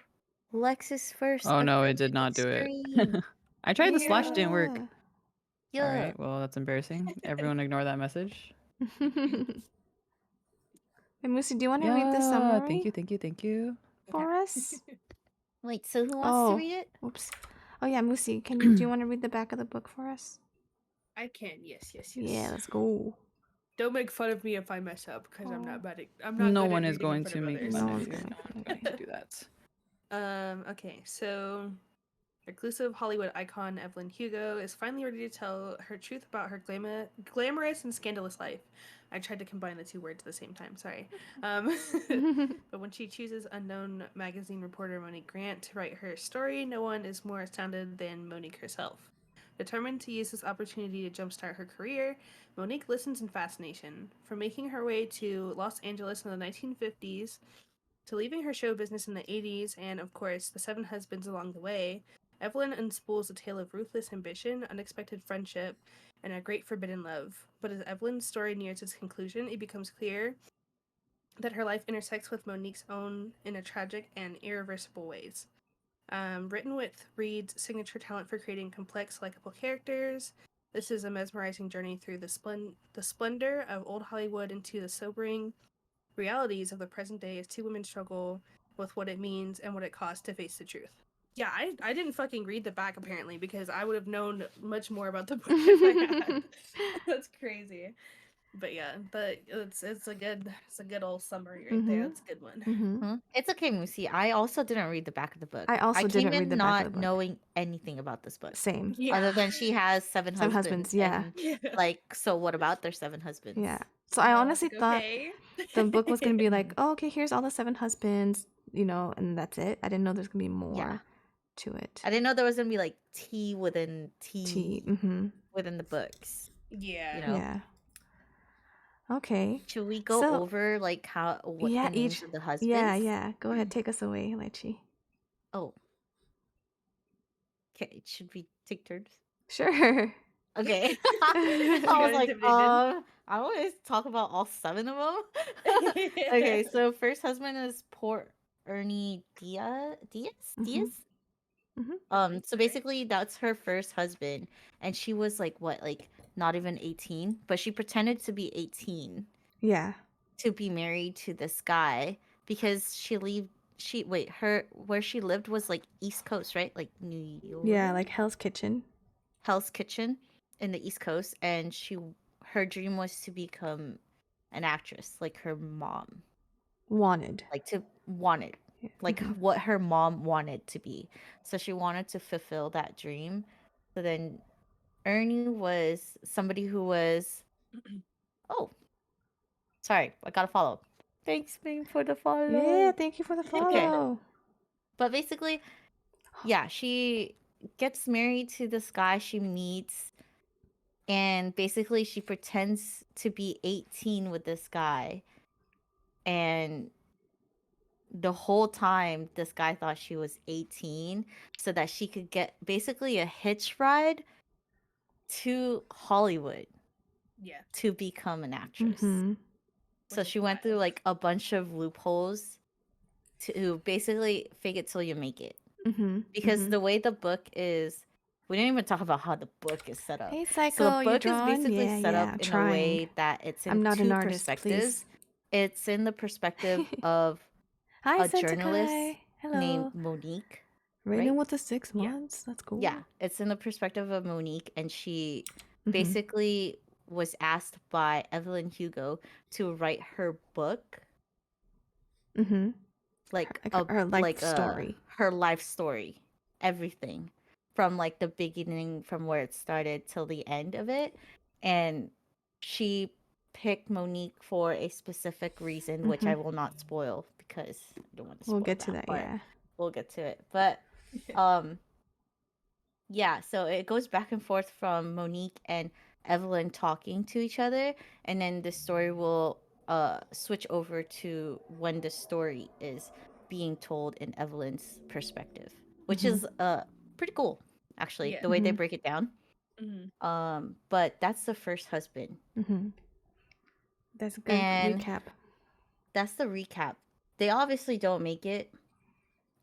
Lex's first Oh no, it official did not do it. stream. I tried the slash didn't work. Yeah. Alright, well that's embarrassing. Everyone ignore that message. Hey, Moosey, do you want to read the Yeah, summary thank you. for us? Wait, so who wants to Oh, read it? whoops. Oh yeah, Moosey, do you want to read the back of the book for us? I can. Yes. Yeah, let's go. Don't make fun of me if I mess up, because I'm Oh. not bad. I'm not. No good one at is reading in going front to of make others. fun No of one's you. going No one's to. going to do that. Okay, so reclusive Hollywood icon Evelyn Hugo is finally ready to tell her truth about her glamorous and scandalous life. I tried to combine the two words at the same time, sorry. But when she chooses unknown magazine reporter Monique Grant to write her story, no one is more astounded than Monique herself. Determined to use this opportunity to jumpstart her career, Monique listens in fascination. From making her way to Los Angeles in the 1950s, to leaving her show business in the 80s, and of course, the 7 husbands along the way, Evelyn unspools a tale of ruthless ambition, unexpected friendship, and a great forbidden love. But as Evelyn's story nears its conclusion, it becomes clear that her life intersects with Monique's own in a tragic and irreversible ways. Written with Reed's signature talent for creating complex, likable characters, this is a mesmerizing journey through the splendor of old Hollywood into the sobering realities of the present day as 2 women struggle with what it means and what it costs to face the truth. Yeah, I didn't fucking read the back apparently because I would have known much more about the book if I had. That's crazy. But yeah, but it's a good old summary right there. That's a good one. Mm-hmm. It's okay, Moosey. I also didn't read the back of the book. I also came didn't read in the back of not the book. knowing anything about this book. Same. Yeah. Other than she has 7 7 husbands. husbands, yeah. And, Yeah. like, so what about their 7 husbands? Yeah. So I honestly Like, thought okay. the book was gonna be like, oh, okay, here's all the 7 husbands, and that's it. I didn't know there's gonna be more to it. I didn't know there was gonna be like tea within tea Mm-hmm. within the books. Yeah. You know? Yeah. Okay. Should we go So- over like what yeah, the names each. of the husbands? Yeah. Go ahead, take us away, Lychee. Oh. Okay, should we take turns? Sure. Okay. I I was got like, intimidated. I want to talk about all 7 of them. Okay, so first husband is poor Ernie Diaz. Mhm. So basically that's her first husband, and she was like not even 18, but she pretended to be 18 Yeah. to be married to this guy because where she lived was like East Coast, right? Like New York. Yeah, like Hell's Kitchen. Hell's Kitchen in the East Coast, and her dream was to become an actress like her mom Wanted. wanted Yeah. like what her mom wanted to be. So she wanted to fulfill that dream. So then Ernie was somebody who was oh sorry, I gotta follow. Thanks, Bing, for the follow. Yeah, thank you for the follow. But basically, yeah, she gets married to this guy she meets, and basically she pretends to be 18 with this guy, and the whole time this guy thought she was 18 so that she could get basically a hitch ride to Hollywood Yeah. to become an actress. Mm-hmm. So Which is she went through wild. like a bunch of loopholes to basically fake it till you make it. Mm-hmm. Because the way the book is, we didn't even talk about how the book is set up. Hey, So Psycho, the you book is drawing? basically Yeah, set yeah, up I'm in a trying. way that it's in I'm not an two artist, perspectives. please. It's in the perspective of Hi, a journalist Sentakai. Hello. named Monique. Rating right? with the 6 Yeah. months. That's cool. Yeah, it's in the perspective of Monique, and she Mhm. basically was asked by Evelyn Hugo to write her book, Mm-hmm. like Her life story. her life story, everything from like the beginning, from where it started till the end of it, and she picked Monique for a specific reason, which I will not spoil because I don't want to spoil We'll get to that, but yeah. we'll get to it. But yeah, so it goes back and forth from Monique and Evelyn talking to each other, and then the story will switch over to when the story is being told in Evelyn's perspective, which is pretty cool actually, Yeah. the way they Mhm. break it down. Mm-hmm. But that's the first husband. Mm-hmm. That's a good And recap. that's the recap. They obviously don't make it.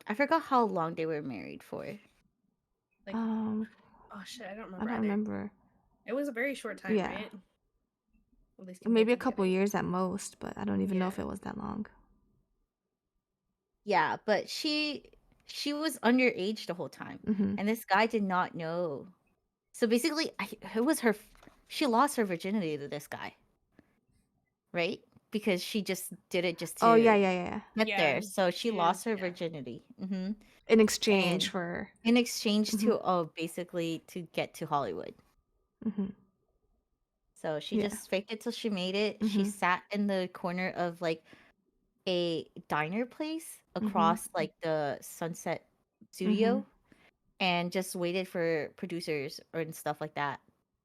I forgot how long they were married for. Like, Oh shit, I don't I remember. don't either. remember. It was a very short time, Yeah. right? At least Maybe a compared to the couple others. years at most, but I don't even know Yeah. if it was that long. Yeah, but she was underage the whole time, Mm-hmm. and this guy did not know. So basically, it was her. She lost her virginity to this guy, right? Because she just did it just to Oh yeah. get Yeah, there. So she lost her yeah. virginity. In exchange And for. in exchange Mhm. to basically to get to Hollywood. Mm-hmm. So she Yeah. just faked it till she made it. She Mhm. sat in the corner of like a diner place Mhm. across like the Sunset Studio, and just waited for producers or and stuff like that,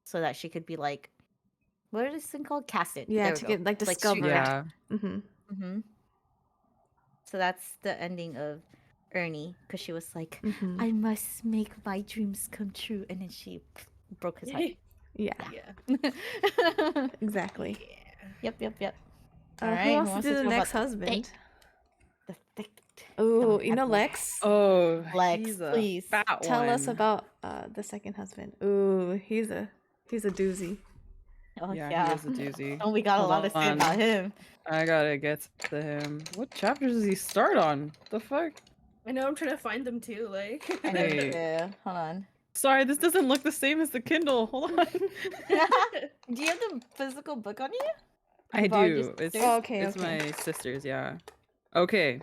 so that she could be like, what is this thing called? Casted. Yeah, There we to go. get like Like street discovered. cast. Yeah. Mm-hmm. So that's the ending of Ernie, because she was like, Mm-hmm. I must make my dreams come true, and then she broke his heart. Yeah. Yeah. Exactly. Yeah. Yep. Who All right. wants to do the talk next about husband? the thick Oh, Don you know Adler? Lex? Oh, Lex, he's a please. fat Tell us one. about the second husband. Ooh, he's a doozy. Oh Yeah, he is a doozy. Oh, we got a Hold lot to say on. about him. I gotta get to him. What chapters does he start on? The fuck? I know, I'm trying to find them too, like. I know. Wait. Yeah, hold on. Sorry, this doesn't look the same as the Kindle. Hold on. Do you have the physical book on you? I You borrowed your do. It's sister's? Oh, okay, it's okay. my sister's, yeah. Okay.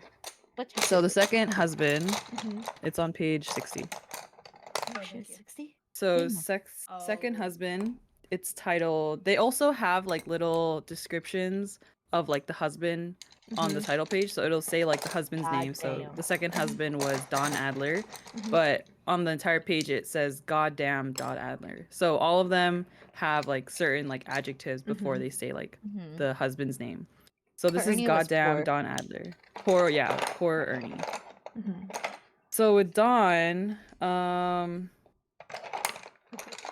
What So the chapter is it? second husband, Mhm. it's on page 60. Oh, Shit, thank you. 60? So Goodness. second Oh. husband, it's titled. They also have like little descriptions of like the husband on the Mhm. title page. So it'll say like the husband's God name. So damn. the second husband was Don Adler, Mhm. but on the entire page it says goddamn Don Adler. So all of them have like certain like adjectives before Mhm. they say like Mhm. the husband's name. So this is Ernie was goddamn poor. Don Adler. Poor, yeah, poor Ernie. Mhm. So with Don,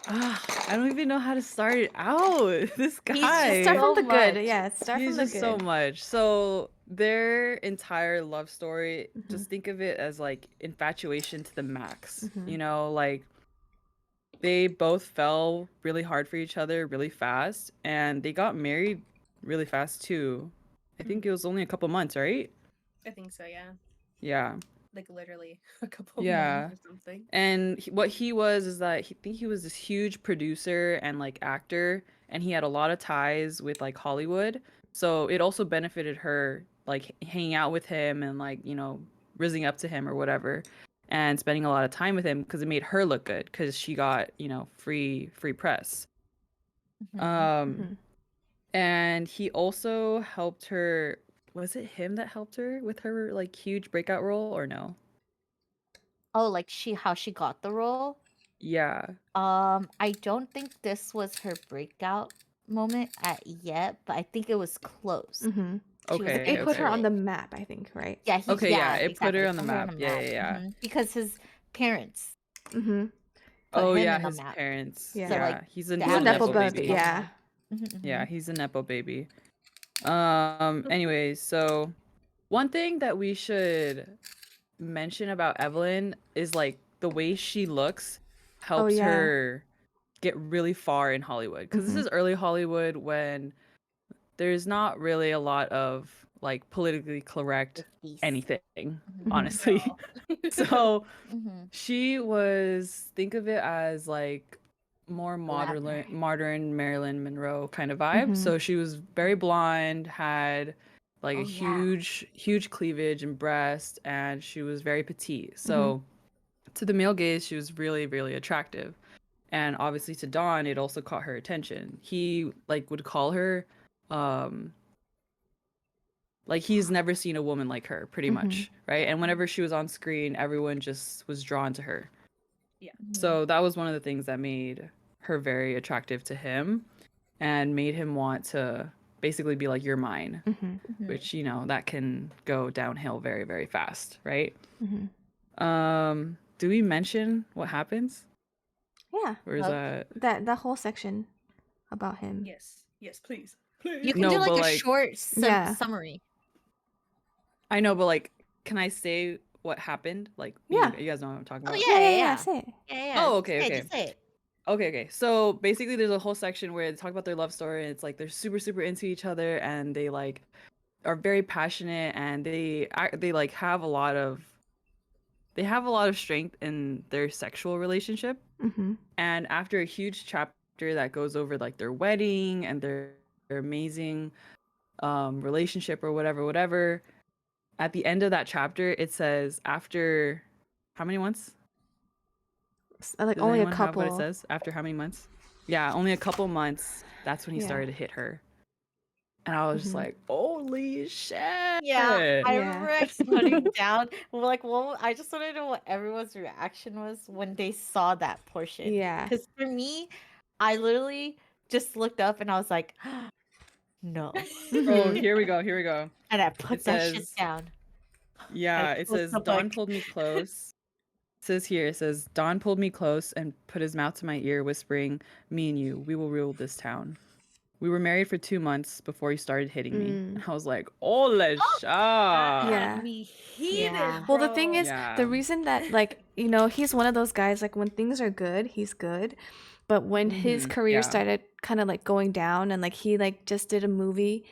I don't even know how to start it out. This He's guy. just Start from so the good. much. Yeah, start He's from the just good. so much. So their entire love story, just think of it as like infatuation to the max. You know, like they both fell really hard for each other really fast, and they got married really fast too. I think it was only a couple months, right? I think so, yeah. Yeah. Like literally a couple Yeah. months or something. And what he was is that he was this huge producer and like actor, and he had a lot of ties with like Hollywood. So it also benefited her like hanging out with him and like, you know, rising up to him or whatever and spending a lot of time with him because it made her look good because she got, you know, free press. Mhm. Um and he also helped her was it him that helped her with her like huge breakout role or no? Oh, like how she got the role? Yeah. I don't think this was her breakout moment at yet, but I think it was close. Mm-hmm. She was Okay, It put her okay. on the map, I think, right? Yeah, Okay, yeah, yeah, it put her exactly. on the Put her on map. the Yeah, map. yeah, yeah. Because his parents Mm-hmm. put Oh him yeah, in the his map. parents. Yeah. So like Yeah, the He's a he's a nepo nepo Applebee's was baby, baby. on yeah. top. Mhm, Yeah, mhm. he's a nepo baby. Anyways, so one thing that we should mention about Evelyn is like the way she looks Oh helps yeah. her get really far in Hollywood because this Mm-hmm. is early Hollywood when there's not really a lot of like politically correct Fifties. anything, Mhm, honestly. No. So mhm. she was, think of it as like more Glamour. modern Marilyn Monroe kind of vibe. Mm-hmm. So she was very blonde, had like a Oh yeah. huge cleavage and breast, and she was very petite. Mm-hmm. So to the male gaze, she was really attractive. And obviously to Don, it also caught her attention. He like would call her um like he's never seen a woman like her pretty Mm-hmm. much, right? And whenever she was on screen, everyone just was drawn to her. Mhm, So that was one of the things that made her very attractive to him and made him want to basically be like, you're mine, Mm-hmm. mhm. which, you know, that can go downhill very fast, right? Mm-hmm. Do we mention what happens? Yeah. Or is Love. that That whole section about him. Yes. Yes, please. You Please. can no, do like but a like short Yeah. summary. I know, but like can I say what happened? Like Yeah. you guys know what I'm talking Oh about? yeah, Yeah, yeah, yeah, yeah. yeah. Say it. Yeah. Oh, Just okay, say it, okay. just say it. Okay. So basically, there's a whole section where they talk about their love story, and it's like they're super into each other, and they like are very passionate, and they like have a lot of strength in their sexual relationship. Mm-hmm. And after a huge chapter that goes over like their wedding and their amazing relationship or whatever, at the end of that chapter, it says after how many months? Like Does only a anyone have what it couple. says? After how many months? Yeah, only a couple months. That's when he Yeah. started to hit her. And I was just Mm-hmm. like, holy shit. Yeah, I Yeah. remember I putting down like I just want to know what everyone's reaction was when they saw that portion. Yeah. Because for me, I literally just looked up and I was like, no. Oh, Mm-hmm. here we go. And I It put that shit says, down. I yeah, it closed says, the book. Don pulled me close. It says, Don pulled me close and put his mouth to my ear, whispering, me and you, we will rule this town. We were married for 2 months before he started hitting me. Mm. And I was like, holy shit. That Yeah. had me heated, Yeah. Well, the thing bro. is, Yeah. the reason that, like, you know, he's one of those guys, like, when things are good, he's good. But when his career Yeah. started kind of like going down, and like he like just did a movie,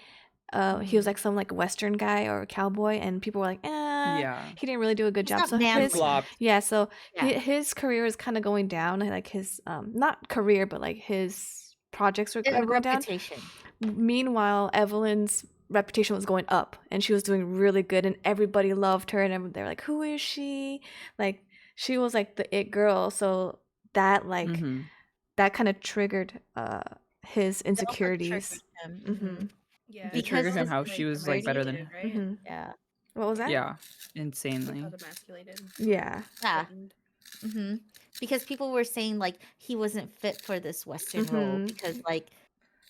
he was like some like Western guy or cowboy, and people were like, Yeah. he didn't really do a good He's job. not So manly. his, Flopped. yeah, so Yeah. his career is kind of going down, like his, not career, but like his projects were A kind of going down. reputation. Meanwhile, Evelyn's reputation was going up, and she was doing really good, and everybody loved her, and they were like, "Who is she?" Like she was like the it girl. So that like Mm-hmm. that kind of triggered his It also triggered insecurities. him. Mm-hmm. Yeah. It Because triggered him his how she was like better than emasculated, him. right? Mm-hmm. yeah. What was that? Yeah. He Insanely. felt emasculated. Yeah. Yeah. threatened. Mm-hmm. Because people were saying like he wasn't fit for this Western role Mhm. because like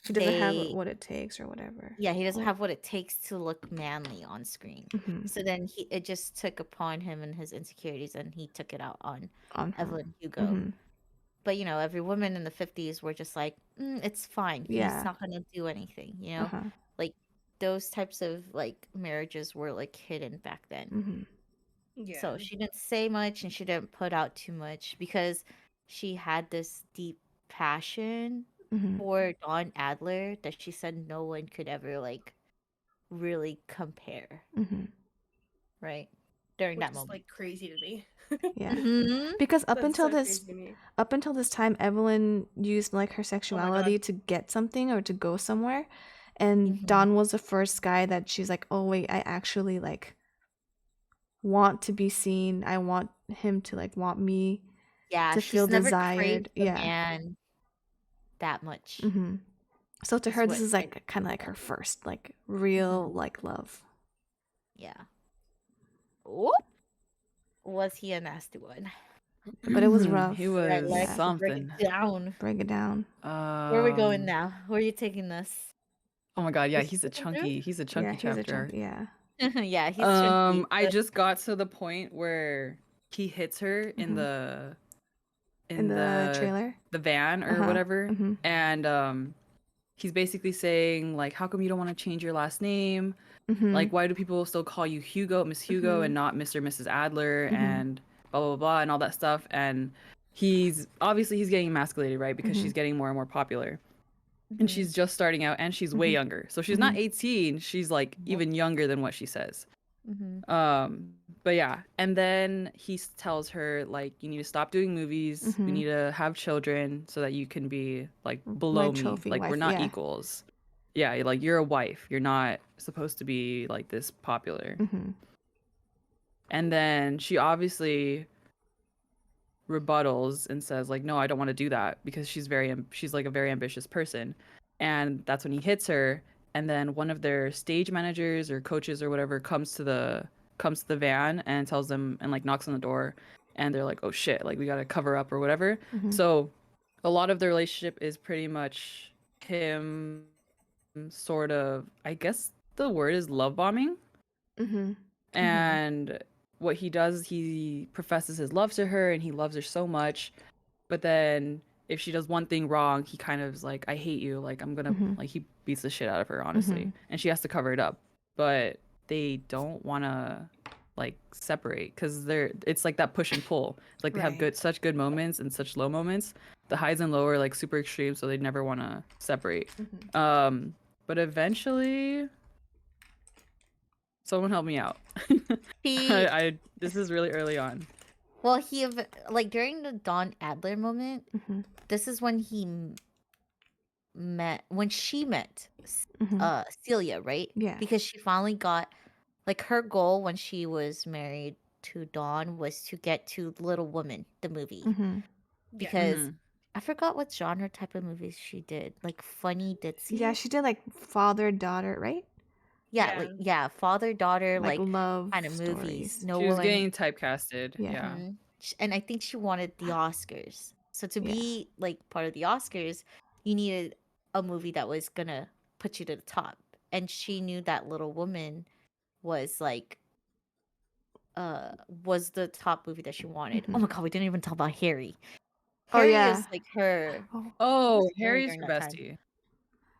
He doesn't have they what it takes or whatever. yeah, he doesn't Like- have what it takes to look manly on screen. Mhm. So then it just took upon him and his insecurities and he took it out on On her. Evelyn Hugo. Mhm. But you know, every woman in the 50s were just like, it's fine. Yeah. He's not gonna do anything, you know? Uh-huh. Like those types of like marriages were like hidden back then. Mhm. Yeah. So she didn't say much and she didn't put out too much because she had this deep passion Mhm. for Don Adler that she said no one could ever like really compare, Mhm. right? During Which that is moment. like crazy to me. Yeah. Mhm. Because That's so crazy to me. up until this time, Evelyn used like her sexuality to get something or to go somewhere, and Mhm. Don was the first guy that she's like, oh wait, I actually like want to be seen. I want him to like want me Yeah, to she's feel never desired. craved a Yeah. man that much. Mm-hmm. So to Is her, this what is like kind of like her first like real like love. Yeah. Ooh. Was he a nasty one? But it was rough. He Right, was let's Yeah. break something. it down. Break it down. Where are we going Um, now? Where are you taking this? oh my god, yeah, This season through? he's a Yeah, chunky he's a chapter chunk. arc. Yeah. Yeah, he's chunky. I But just got to the point where he hits her Mhm. In in the trailer. the van or Uh-huh. whatever, Mhm. and he's basically saying like, how come you don't want to change your last name? Mhm. Like, why do people still call you Miss Hugo, Mhm. and not Mr. and Mrs. Adler, Mhm. and blah blah blah, and all that stuff? And he's getting emasculated, right? Because she's Mhm. getting more and more popular, and she's just starting out, and she's way Mhm. younger, so she's not Mhm. 18. She's like even younger than what she says. Mhm. But yeah, and then tells her like, you need to stop doing movies. We Mhm. need to have children so that you can be like My below me. trophy Like, we're wife. not Yeah. equals. Yeah, like, you're a wife. You're not supposed to be like this popular. Mhm. And then she obviously rebuttals and says like, no, I don't want to do that, because she's like a very ambitious person. And that's when he hits her. And then one of their stage managers or coaches or whatever comes to the van and tells them, and like knocks on the door, and they're like, oh shit, like we gotta cover up or whatever. Mhm. So a lot of the relationship is pretty much him sort of, I guess the word is love bombing. Mhm. And what he does is he professes his love to her, and he loves her so much. But then if she does one thing wrong, he kind of is like, I hate you. Like, I'm gonna, Mhm. like, he beats the shit out of her, honestly. Mhm. And she has to cover it up. But they don't want to, like, separate, because it's like that push and pull. It's like they have Right. such good moments and such low moments. The highs and low are like super extreme, so they never want to separate. Mhm. But eventually, someone help me out. He This is really early on. well, like during the Don Adler moment, Mhm. this is when she met Mhm. Celia, right? Yeah. Because she finally got like her goal when she was married to Dawn was to get to Little Woman, the movie. Mhm. Yeah. Because I forgot what genre type of movies she did. Like funny ditzy. Yeah, she did like father daughter, right? Yeah, father daughter Like like love kind of movies. stories. No She was one. getting typecasted. Yeah. Yeah. And I think she wanted the Oscars. So to Yeah. be like part of the Oscars, you needed a movie that was gonna put you to the top. And she knew that Little Woman was like was the top movie that she wanted. Oh Mhm. my god, we didn't even talk about Harry. Oh Harry yeah. is like her Oh. Oh, Harry Harry's during her that time. bestie.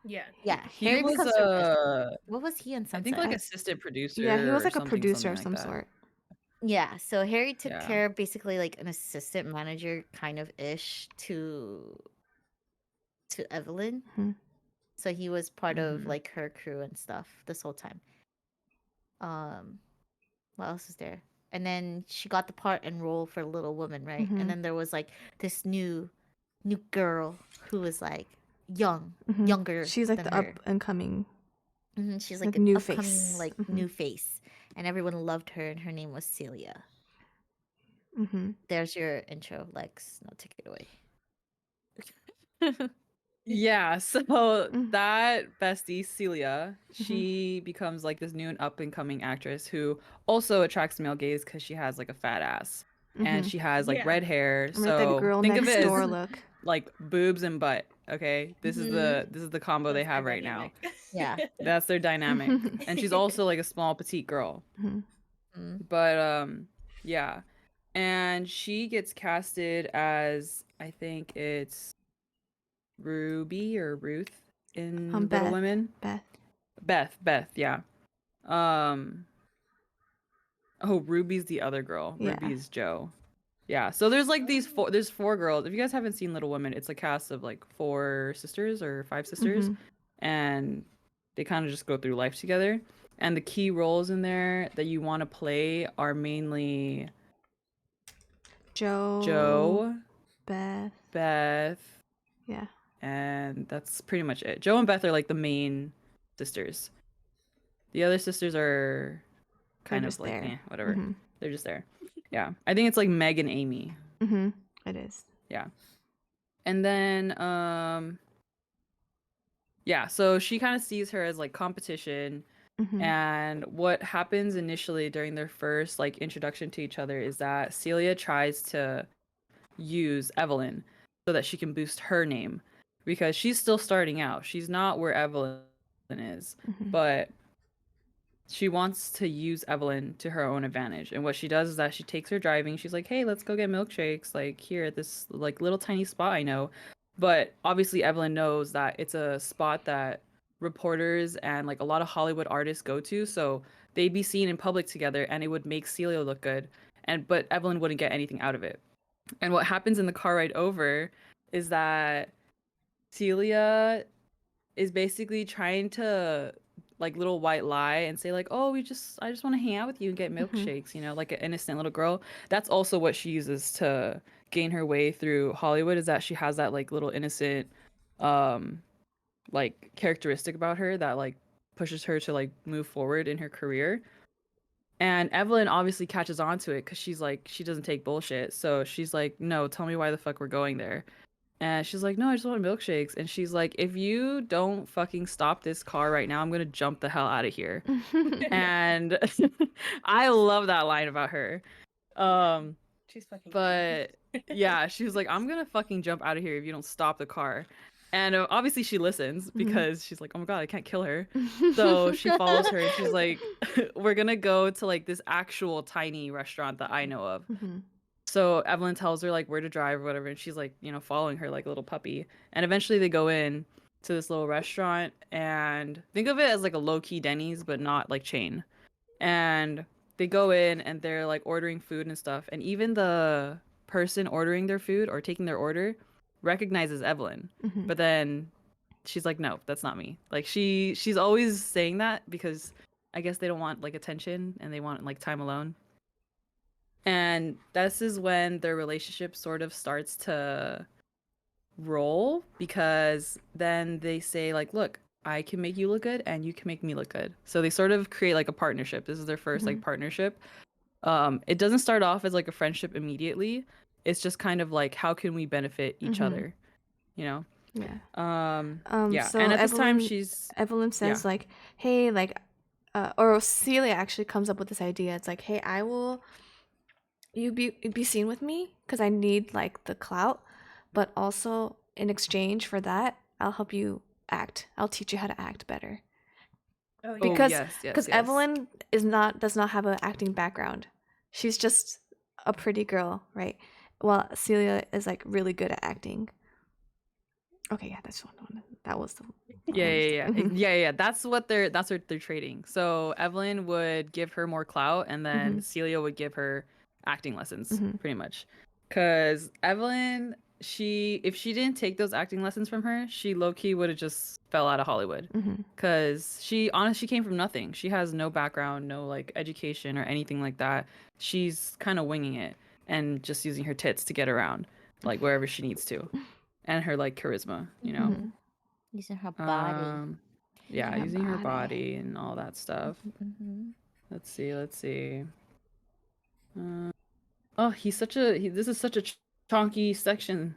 Yeah. Yeah, He Harry was becomes her bestie. What was he in I think like Sunset? assistant Yeah, he was producer or like a something, producer of like some that. sort. Yeah, so Harry took Yeah. care of basically like an assistant manager kind of ish to Evelyn. Mhm. So he was part of Mhm. like her crew and stuff this whole time. What else is there? And then she got the part and role for Little Woman, right? Mhm. And then there was like this new girl who was like young, Mhm. younger She's like than the her. up and coming, She's like like an new upcoming face. like Mhm. new face, and everyone loved her, and her name was Celia. Mhm. There's your intro, Lex. Now take it away. Yeah, so Mm. that bestie, Celia, Mhm. she becomes like this new and up and coming actress who also attracts male gaze because she has like a fat ass. And Mhm. she has like Yeah. red hair. I'm like that So girl think of next it door as look. like boobs and butt. Okay. This is the combo they That's their have right now. dynamic. Yeah. That's their dynamic. And she's also like a small petite girl. Mhm. But yeah. And she gets casted as, I think it's Ruby or Ruth in Little Beth. Women. Beth, yeah. Um oh, Ruby's the other girl. Yeah. Ruby's Joe. Yeah. So there's like there's four girls. If you guys haven't seen Little Women, it's a cast of like four sisters or five sisters, Mhm. and they kind of just go through life together. And the key roles in there that you want to play are mainly Joe, Beth. Beth, Yeah. and that's pretty much it. Joe and Beth are like the main sisters. The other sisters are kind of just like, there. whatever. Mhm. They're just there. Yeah. I think it's like Meg and Amy. Mhm. It is. Yeah. And then yeah, so she kind of sees her as like competition, Mhm. And what happens initially during their first like introduction to each other is that Celia tries to use Evelyn so that she can boost her name because she's still starting out. She's not where Evelyn is, Mhm. but she wants to use Evelyn to her own advantage. And what she does is that she takes her driving. She's like, "Hey, let's go get milkshakes like here at this like little tiny spot I know." But obviously Evelyn knows that it's a spot that reporters and like a lot of Hollywood artists go to, so they'd be seen in public together and it would make Celia look good. And but Evelyn wouldn't get anything out of it. And what happens in the car ride over is that Celia is basically trying to like little white lie and say like, "Oh, I just want to hang out with you and get milkshakes," you know, like an innocent little girl. That's also what she uses to gain her way through Hollywood, is that she has that like little innocent um like characteristic about her that like pushes her to like move forward in her career. And Evelyn obviously catches on to it because she's like, she doesn't take bullshit. So she's like, "No, tell me why the fuck we're going there." And she's like, "No, I just want milkshakes." And she's like, "If you don't fucking stop this car right now, I'm gonna jump the hell out of here." And I love that line about her. Um, She's fucking but yeah, she was like, "I'm gonna fucking jump out of here if you don't stop the car." And obviously she listens because she's like, "Oh my god, I can't kill her." So she follows her and she's like, "We're gonna go to like this actual tiny restaurant that I know of." Mhm. So Evelyn tells her like where to drive or whatever, and she's like, you know, following her like a little puppy. And eventually they go in to this little restaurant and think of it as like a low-key Denny's, but not like chain. And they go in and they're like ordering food and stuff. And even the person ordering their food or taking their order recognizes Evelyn. Mhm. But then she's like, "No, that's not me." Like she's always saying that because I guess they don't want like attention and they want like time alone. And this is when their relationship sort of starts to roll because then they say like, "Look, I can make you look good and you can make me look good." So they sort of create like a partnership. This is their first like partnership. It doesn't start off as like a friendship immediately. It's just kind of like, how can we benefit each other, you know? Yeah. Yeah. So And at this time Evelyn she's Evelyn yeah. says like, "Hey, like or Celia actually comes up with this idea. It's like, "Hey, I will you be seen with me because I need like the clout, but also in exchange for that, I'll help you act. I'll teach you how to act better." Oh yeah. Oh, Because yes, yes, because yes. Evelyn does not have an acting background. She's just a pretty girl, right? Well, Celia is like really good at acting. Okay, yeah, that's one. That was the Yeah, yeah, yeah. Mhm. Yeah. That's what they're trading. So Evelyn would give her more clout and then Celia would give her acting lessons, Mhm. pretty much. Cause Evelyn, if she didn't take those acting lessons from her, she low-key would have just fell out of Hollywood. Mhm. Cause she came from nothing. She has no background, no like education or anything like that. She's kind of winging it and just using her tits to get around, like wherever she needs to. And her like charisma, you know. Mhm. Using her body. Yeah, Her using her body. body and all that stuff. Mm-hmm. Let's see. Oh, this is such a chunky section.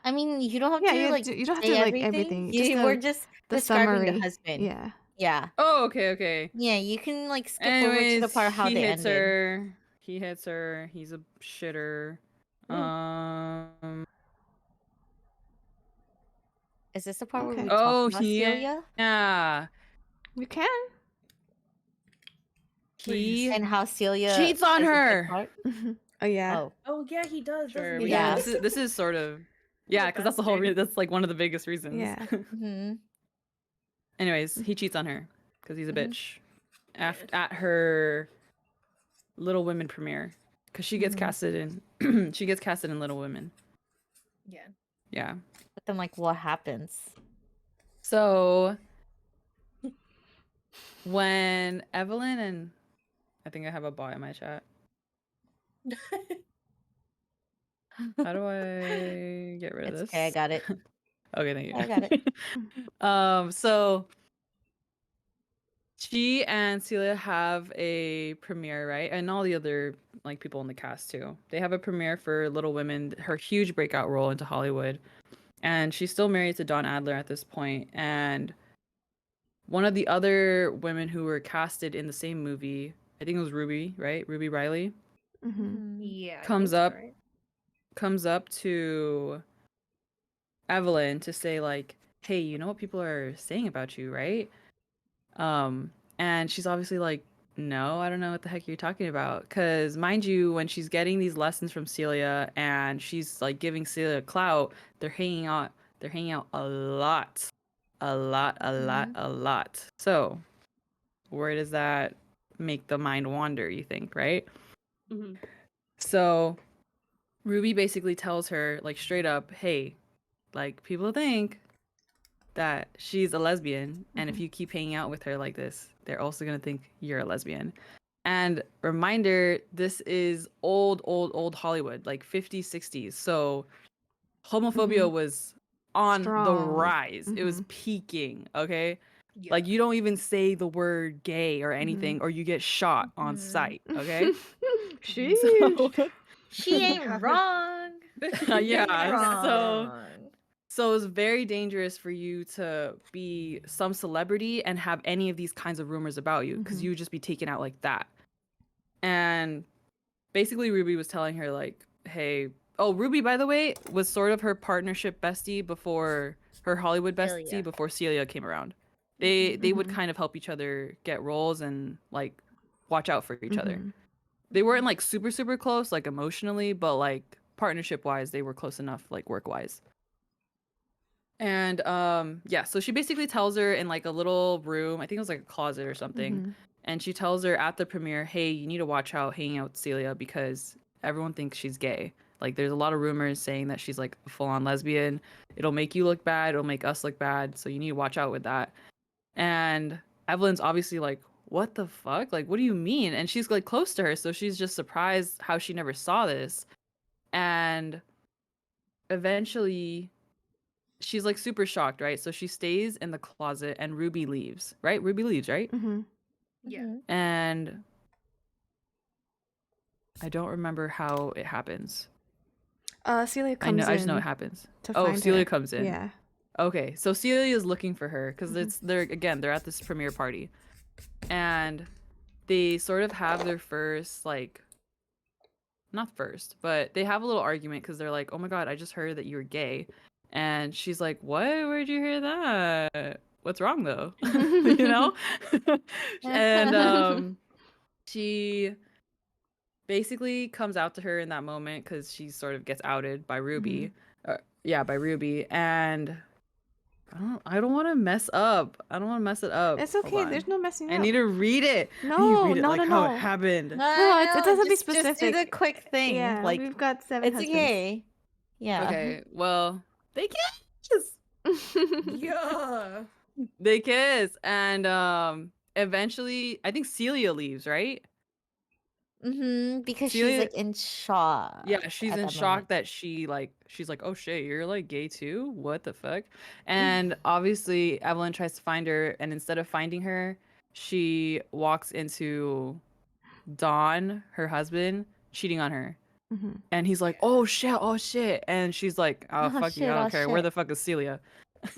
I mean, you don't have Yeah, to like you don't have to say like everything. everything. Just We're just the describing the summary. husband. Yeah. Yeah. Oh, okay. Yeah, you can like skip over to the Anyways, part how he they hits ended. her. He hits her. He's a shitter. Um. Is this the part where Okay. we talk Oh, about Celia yeah. You can. He and how Celia cheats on is a big her. part? Oh yeah. Oh, Oh yeah, he does, Sure. doesn't Well, he? yeah. Yeah. This is sort of He's a because that's the whole. bastard. That's like one of the biggest reasons. Yeah. hmm Anyways, he cheats on her because he's a Mhm. bitch. At her Little Women premiere, because she gets Mhm. casted in she gets casted in Little Women. Yeah. Yeah. But then, like, what happens? So when Evelyn and I think I have a bot in my chat. How do I get rid of It's this? okay. I got it. Okay, thank you. I got it. So she and Celia have a premiere, right? And all the other like people in the cast too. They have a premiere for Little Women, her huge breakout role into Hollywood. And she's still married to Don Adler at this point. And one of the other women who were casted in the same movie, I think it was Ruby, right? Ruby Riley, Mm-hmm. Yeah, I comes think so, up right? comes up to Evelyn to say like, "Hey, you know what people are saying about you, right?" And she's obviously like, "No, I don't know what the heck you're talking about." Cuz mind you, when she's getting these lessons from Celia and she's like giving Celia clout, they're hanging out a lot. A lot, a lot, Mhm. a lot. So, where does that make the mind wander, you think, right? Mm-hmm. So, Ruby basically tells her like straight up, "Hey, like people think that she's a lesbian, and if you keep hanging out with her like this, they're also gonna think you're a lesbian." And reminder, this is old Hollywood, like 50s, 60s. So homophobia was on the Strong. rise. It was peaking, okay? Yeah. Like you don't even say the word gay or anything, or you get shot on Mhm. sight, okay? Sheesh. So She ain't wrong. yeah, so Wrong. So it's very dangerous for you to be some celebrity and have any of these kinds of rumors about you because you would just be taken out like that. And basically, Ruby was telling her, like, hey, oh, Ruby, by the way, was sort of her partnership bestie before her Hollywood bestie Celia. before Celia came around. They would kind of help each other get roles and like watch out for each other. They weren't like super close, like emotionally, but like partnership wise, they were close enough, like work wise. And yeah, so she basically tells her in like a little room, I think it was like a closet or something, and she tells her at the premiere, "Hey, you need to watch out hanging out with Celia because everyone thinks she's gay. Like there's a lot of rumors saying that she's like a full-on lesbian. It'll make you look bad, it'll make us look bad, so you need to watch out with that." And Evelyn's obviously like, "What the fuck? Like what do you mean?" And she's like close to her, so she's just surprised how she never saw this. And eventually she's like super shocked, right? So she stays in the closet and Ruby leaves, right? Ruby leaves, right? Yeah. Mhm. And I don't remember how it happens. Celia comes I just know it in happens. to Oh, find Celia her. comes in. Yeah. Okay, so Celia is looking for her because they're at this premiere party, and they sort of have their first like not first, but they have a little argument because they're like, "Oh my god, I just heard that you were gay," and she's like, "What? Where'd you hear that? What's wrong though?" You know? And she basically comes out to her in that moment because she sort of gets outed by Ruby. Yeah, by Ruby, and I don't want to mess up. I don't want to mess it up. It's Hold okay. on. There's no messing I up. need to read it. I need to No, read it no, like no, how it no. happened. No, it doesn't be Just do the specific. quick thing. Yeah, Like we've got 7 it's husbands. okay. Yeah. Okay, well, they kiss. Yeah. They kiss, and eventually, I think Celia leaves, right? Because she's Celia, like in shock yeah, she's at in that shock moment. that she's like, "Oh shit, you're like gay too? What the fuck?" And obviously, Evelyn tries to find her, and instead of finding her, she walks into Don, her husband, cheating on her. And he's like, "Oh shit, oh shit." And she's like, "Oh Oh fuck you, I shit! don't Oh care. Where shit! the fuck is Celia?"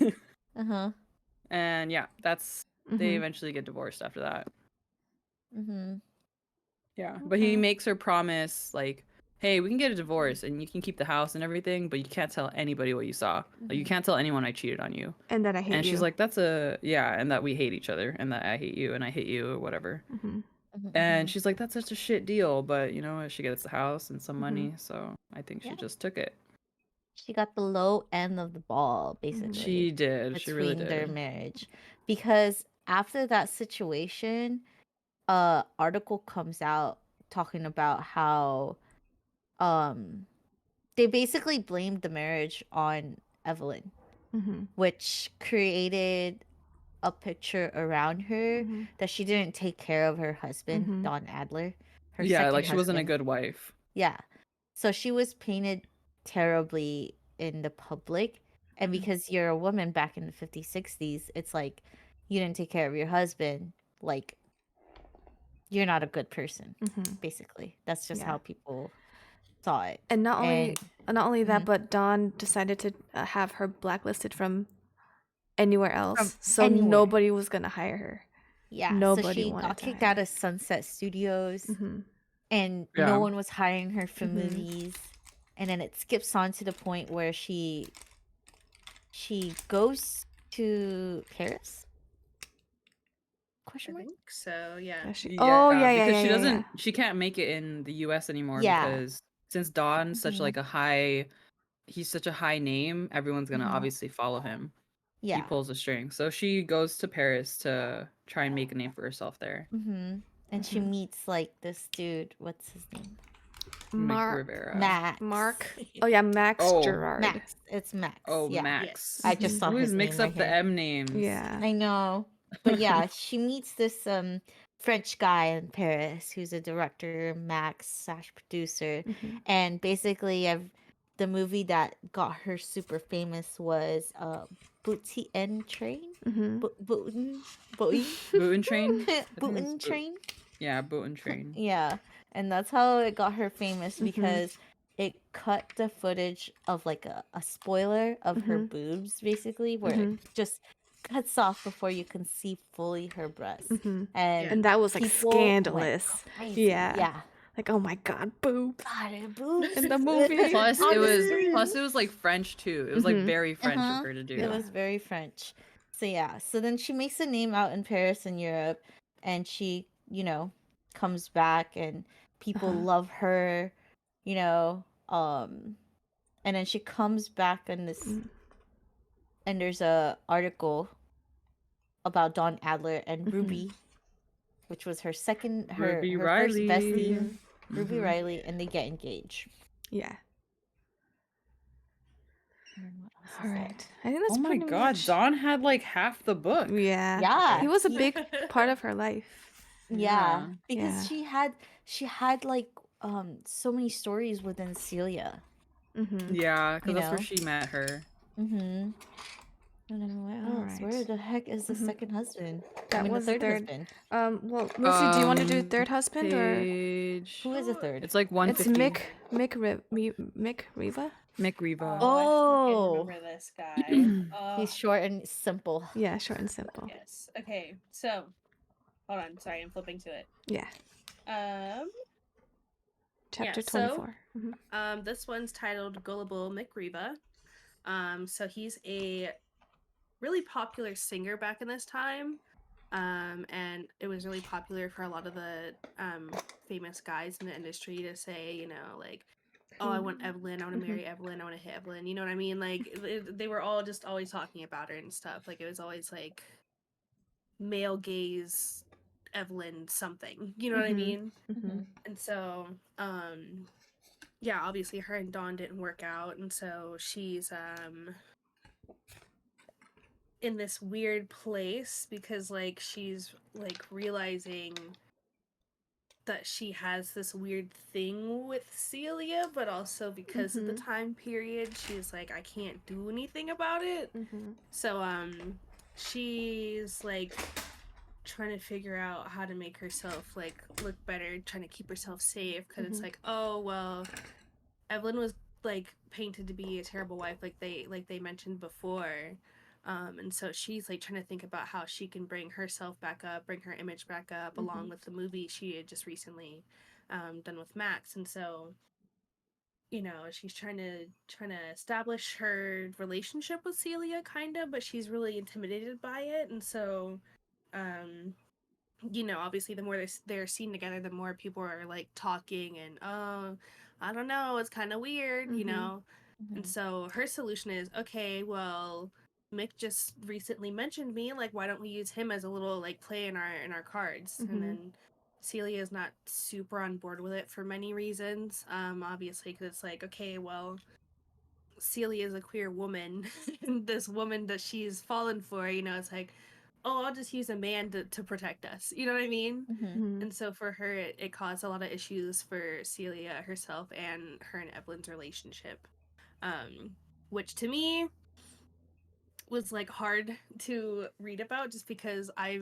Uh-huh. And yeah, they eventually get divorced after that. Mm-hmm. Yeah. But he makes her promise like, "Hey, we can get a divorce and you can keep the house and everything, but you can't tell anybody what you saw. Like you can't tell anyone I cheated on you." And that I hate And you. she's like, "That's a yeah, and that we hate each other and that I hate you and I hate you or whatever." And she's like, "That's such a shit deal, but you know, she gets the house and some money, so I think she Yeah. just took it." She got the low end of the ball, She basically, did. She really between their did. marriage. Because after that situation, article comes out talking about how um they basically blamed the marriage on Evelyn, which created a picture around her that she didn't take care of her husband, Don Adler, her Yeah, second like she wasn't a husband. good wife. Yeah. So she was painted terribly in the public. And because you're a woman back in the 50s, 60s, it's like you didn't take care of your husband. Like you're not a good person, basically. That's just how people saw it. And not only that, Mhm. but Dawn decided to have her blacklisted from anywhere else, so anywhere. nobody was gonna hire her. Yeah, so Nobody she wanted got to kicked hire out of Sunset Studios, Mm-hmm. and Yeah. no one was hiring her for Mhm. movies. And then it skips on to the point where she goes to Paris? I Question mark? think so. Yeah. Oh yeah, yeah, because yeah, she yeah, doesn't, yeah. she can't make it in the U.S. anymore Yeah. because since Don's such Mhm. like a high, he's such a high name, everyone's gonna Mhm. obviously follow him. He Yeah. pulls the string, so she goes to Paris to try and make a name for herself there. Mm-hmm. And she Mhm. meets like this dude. What's his name? Mick Mark. Rivera. Max. Mark. Oh yeah, Max Oh. Gerard. Max. It's Max. Oh, yeah. Max. Yes. I just Mhm. saw Always his mix name up right the here. M names. Yeah. I know. But yeah, she meets this French guy in Paris who's a director, Max / producer. Mhm. And basically the movie that got her super famous was Booty and Train? Mhm. Bootin Boot and Train? I think it's Bootin Boot- Train? Yeah, Boot and Train. Yeah. And that's how it got her famous Mhm. because it cut the footage of like a spoiler of her Mhm. boobs, basically, where Mhm. it just cuts off before you can see fully her breasts. Mhm. And And that was like people went scandalous. crazy. Yeah. Yeah. Like, oh my god, boobs God, her boobs. in the movie. Plus On it the was screen. like French too. It was like Mhm. very French Uh-huh. of her to do. It was very French. So yeah, so then she makes a name out in Paris and Europe, and she, comes back and people Uh-huh. love her, and then she comes back in this Mm. and there's a article about Dawn Adler and Mhm. Ruby, which was her second Ruby her first Riley. bestie, Ruby Mhm. Riley, and they get engaged. Yeah. And then what else is All there? right. I think that's Oh my pretty god, much. Dawn had like half the book. Yeah. Yeah. He was a big part of her life. Yeah, Yeah. because Yeah. she had like so many stories within Celia. Mhm. Yeah, because You that's where know? she met her. Mm-hmm. And then what else? Where Alright. the heck is the Mhm. second husband? That was the Third third. husband. Well, Lucy, do you want to do third husband or Page. Who is the third? It's like it's 150. Mick Riva? Mick Riva. Oh, I fucking Oh, remember this guy. he's short and simple. Yeah, short and simple. Yes. Okay. So, hold on. Sorry, I'm flipping to it. Yeah. Chapter so, 24. Mhm. This one's titled Gullible McReba. So he's a really popular singer back in this time. And it was really popular for a lot of the famous guys in the industry to say, like, oh, I want Evelyn, I want to marry Evelyn, I want to hit Evelyn. You know what I mean? Like, they were all just always talking about her and stuff. Like, it was always like male gaze Evelyn something. You know what I Mhm. mean? Mhm. And so, yeah, obviously her and Dawn didn't work out, and so she's in this weird place because like she's like realizing that she has this weird thing with Celia, but also because of the Mhm. time period, she's like, I can't do anything about it. Mhm. So she's like trying to figure out how to make herself like look better, trying to keep herself safe, because it's Mhm. like, oh well, Evelyn was like painted to be a terrible wife, like they mentioned before. And so she's like trying to think about how she can bring herself back up, bring her image back up, along with the movie she had just recently done with Max. And so, she's trying to establish her relationship with Celia, kind of, but she's really intimidated by it. And so, obviously the more they're seen together, the more people are like talking and, oh, I don't know, it's kind of weird, Mhm. And so her solution is, okay, well, Mick just recently mentioned me, like, why don't we use him as a little like play in our cards? And Mhm. then Celia is not super on board with it for many reasons, obviously, because it's like, okay, well, Celia is a queer woman, and this woman that she's fallen for, it's like, oh, I'll just use a man to protect us. You know what I mean? Mhm. And so for her, it caused a lot of issues for Celia herself and her and Evelyn's relationship, which to me was like hard to read about just because I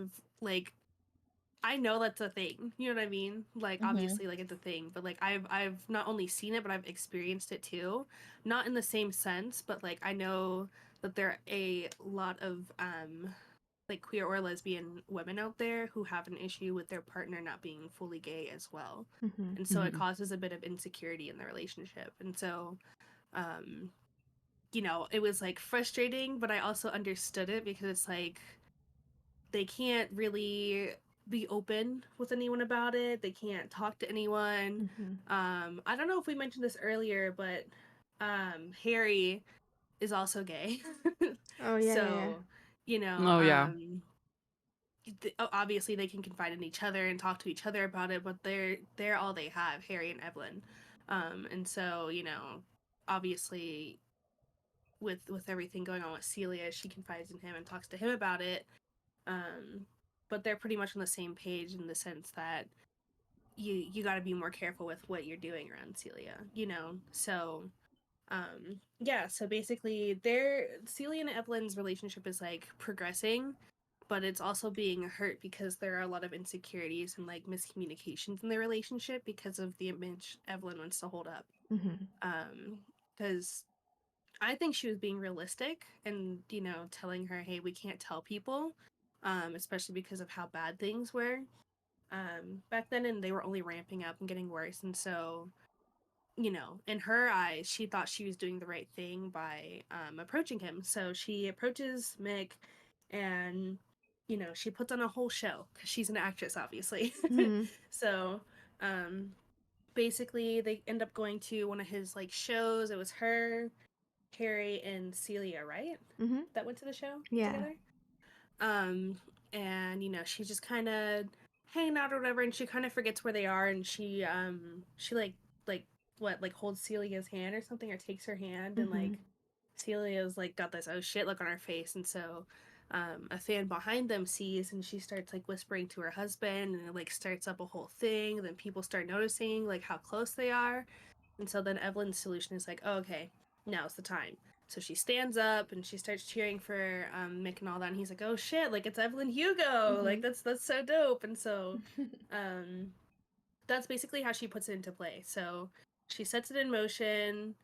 know that's a thing. You know what I mean? Like, obviously, like, it's a thing, but like I've not only seen it, but I've experienced it too. Not in the same sense, but like I know that there are a lot of like queer or lesbian women out there who have an issue with their partner not being fully gay as well. Mm-hmm. And so it Mhm. causes a bit of insecurity in the relationship. And so you know, it was like frustrating, but I also understood it because it's like they can't really be open with anyone about it. They can't talk to anyone. Mm-hmm. I don't know if we mentioned this earlier, but Harry is also gay. Oh yeah, yeah, yeah. So, you know, Oh yeah. obviously they can confide in each other and talk to each other about it, but they're all they have, Harry and Evelyn. And so, you know, obviously with everything going on with Celia, she confides in him and talks to him about it. But they're pretty much on the same page in the sense that you got to be more careful with what you're doing around Celia, you know. So yeah, so basically their Celia and Evelyn's relationship is like progressing, but it's also being hurt because there are a lot of insecurities and like miscommunications in their relationship because of the image Evelyn wants to hold up. Mm-hmm. Because I think she was being realistic and, you know, telling her, hey, we can't tell people, especially because of how bad things were back then, and they were only ramping up and getting worse. And so, you know, in her eyes, she thought she was doing the right thing by approaching him. So she approaches Mick and, you know, she puts on a whole show because she's an actress, obviously. Mm-hmm. So, um, basically, they end up going to one of his like shows. It was her, Harry, and Celia, right? Mm-hmm. That went to the show Yeah. together. Um, and you know, she's just kind of hanging out or whatever, and she kind of forgets where they are, and she like what like holds Celia's hand or something, or takes her hand, and Mm-hmm. like Celia's like got this oh shit look on her face, and so a fan behind them sees, and she starts like whispering to her husband, and it like starts up a whole thing. And then people start noticing like how close they are, and so then Evelyn's solution is like, oh, okay, now's the time. So she stands up and she starts cheering for Mick and all that, and he's like, "Oh shit! Like it's Evelyn Hugo! Like that's so dope!" And so, um, that's basically how she puts it into play. So she sets it in motion.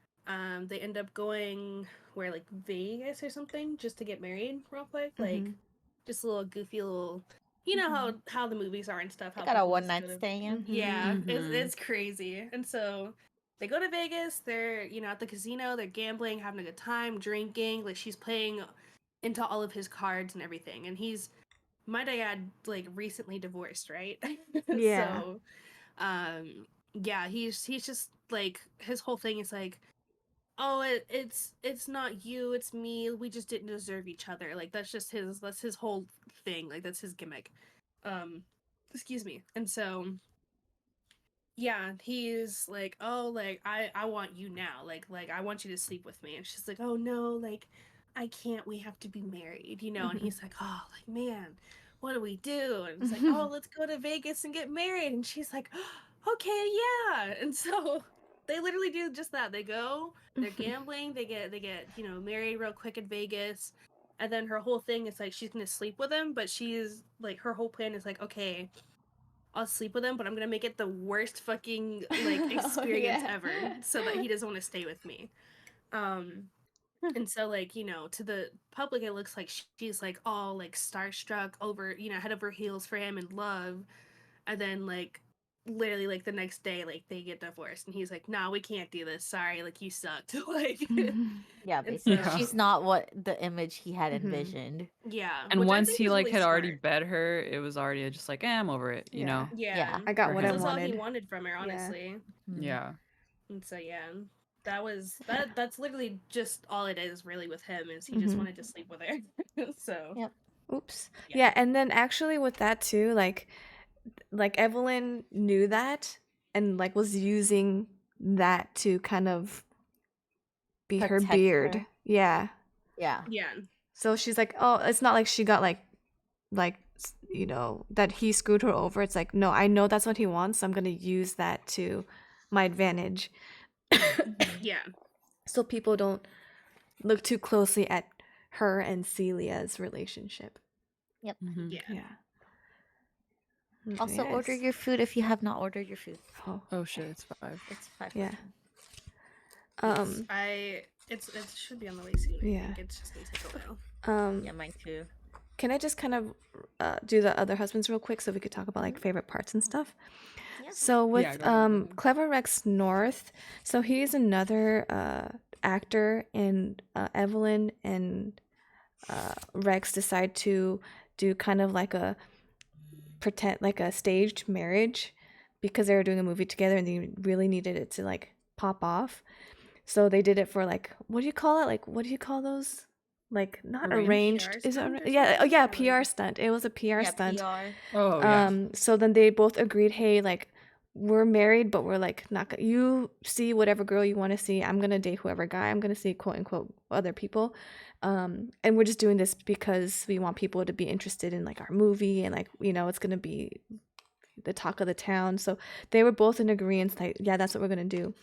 They end up going where like Vegas or something just to get married real quick, like Mm-hmm. just a little goofy little. You know how the movies are and stuff. They How got a people one just go night to stand. yeah, Mhm. it's crazy. And so they go to Vegas, they're, you know, at the casino, they're gambling, having a good time, drinking, like she's playing into all of his cards and everything. And he's might I add, like recently divorced, right? Yeah. So yeah, he's just like his whole thing is like, oh it's not you, it's me. We just didn't deserve each other. Like that's his whole thing. Like that's his gimmick. Um excuse me. And so yeah, he's like, oh, like I want you now, like I want you to sleep with me. And she's like, oh no, like I can't, we have to be married, you know. And he's like, oh, like man, what do we do? And it's like, oh, let's go to Vegas and get married. And she's like, okay, yeah. And so they literally do just that. They go, they're gambling, they get you know married real quick in Vegas. And then her whole thing is like she's gonna sleep with him, but she's like her whole plan is like, okay, I'll sleep with him, but I'm gonna make it the worst fucking like Oh, experience yeah. ever, so that he doesn't want to stay with me. Um, and so like you know, to the public, it looks like she's like all like starstruck over, you know, head over heels for him in love, and then like literally like the next day, like they get divorced, and he's like, "Nah, we can't do this. Sorry, like you sucked." Like, Yeah, and basically. so Yeah. She's not what the image he had Mhm. envisioned. yeah, And which I once think he is like really had already smart. bet her, it was already just like, I'm over it, you Yeah. know, Yeah, Yeah. I got for what because I that's him. all he wanted. wanted from her, Yeah. honestly. Mhm. Yeah. And so yeah, that's literally just all it is really with him is he just Mm-hmm. wanted to sleep with her. So Yep. Oops. yeah. Yeah, and then actually with that too, like Evelyn knew that and like was using that to kind of be her Protect beard. her. Yeah. Yeah. Yeah. So she's like, "Oh, it's not like she got you know, that he screwed her over. It's like, no, I know that's what he wants. So I'm going to use that to my advantage." Mhm. Yeah. So people don't look too closely at her and Celia's relationship. Mhm. Yeah. Yeah. Also, order Yes. your food if you have not ordered your food. Oh, Oh shit, it's 5. It's 5 yeah. Yes. I It should be on the way soon. I Yeah. think it's just gonna take a while. Yeah, mine too. Can I just kind of do the other husbands real quick so we could talk about like favorite parts and stuff? Yeah. So with Yeah, go ahead, go ahead. Clever Rex North, so he's another actor, and Evelyn and Rex decide to do kind of like a staged marriage because they were doing a movie together and they really needed it to like pop off. So they did it for like, what do you call it? Like, what do you call those? Like not arranged. PR Is it? stunt or Yeah. Oh something? yeah, I don't know. PR stunt. It was a PR Yeah, stunt. PR. Oh yeah. So then they both agreed, hey, like we're married, but we're like not. You see whatever girl you want to see. I'm gonna date whoever guy. I'm gonna see quote unquote other people. And we're just doing this because we want people to be interested in like our movie and like it's gonna be the talk of the town. So they were both in agreement, like yeah, that's what we're gonna do.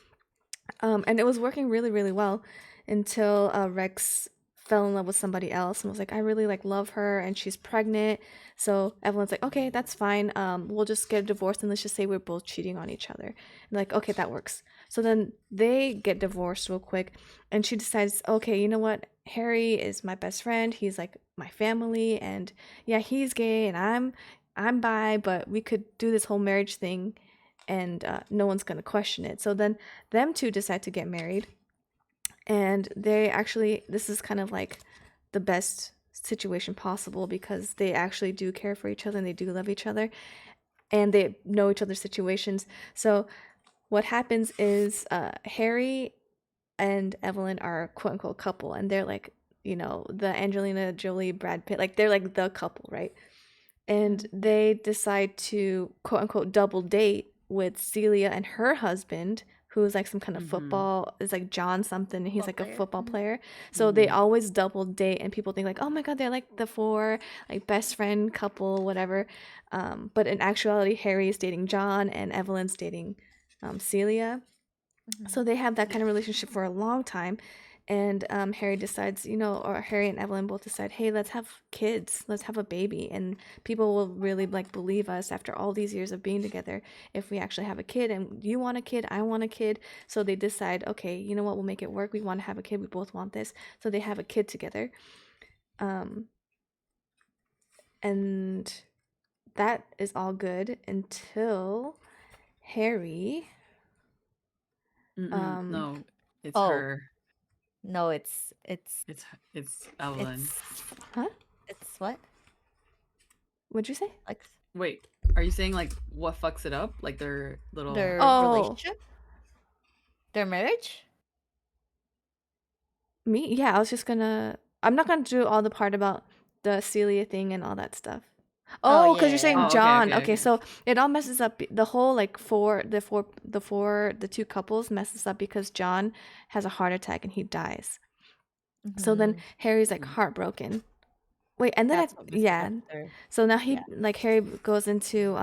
And it was working really, really well until Rex fell in love with somebody else and was like, I really like love her and she's pregnant. So Evelyn's like, okay, that's fine. We'll just get a divorce and let's just say we're both cheating on each other. And like, okay, that works. So then they get divorced real quick and she decides, okay, you know what? Harry is my best friend. He's like my family, and yeah, he's gay and I'm bi, but we could do this whole marriage thing and no one's gonna question it. So then them two decide to get married, and they actually, this is kind of like the best situation possible because they actually do care for each other and they do love each other and they know each other's situations. So what happens is Harry and Evelyn are quote unquote couple, and they're like the Angelina Jolie Brad Pitt, like they're like the couple, right? And they decide to quote unquote double date with Celia and her husband, who's like some kind of football, is like John something, and he's Football like a player. football player. So they always double date, and people think like, oh my god, they're like the four like best friend couple, whatever. But in actuality, Harry is dating John, and Evelyn's dating Celia. So they have that kind of relationship for a long time. And Harry decides, or Harry and Evelyn both decide, hey, let's have kids, let's have a baby, and people will really like believe us after all these years of being together if we actually have a kid. And you want a kid, I want a kid. So they decide, okay, you know what, we'll make it work. We want to have a kid. We both want this. So they have a kid together. And that is all good until Harry. No, it's Oh. her. No, it's It's Evelyn. Huh? it's what? What'd you say? Like Wait, are you saying like what fucks it up? Like their little. their Oh. relationship? Their marriage? Me? Yeah, I was just gonna. I'm not gonna do all the part about the Celia thing and all that stuff. Oh, Oh, because yeah, you're yeah, saying Oh, okay, John. okay, Okay, okay. so it all messes up. The whole like the two couples messes up because John has a heart attack and he dies. So then Mhm. Harry's like heartbroken. Wait, and then That's what messes yeah. up their- So now he yeah. like Harry goes into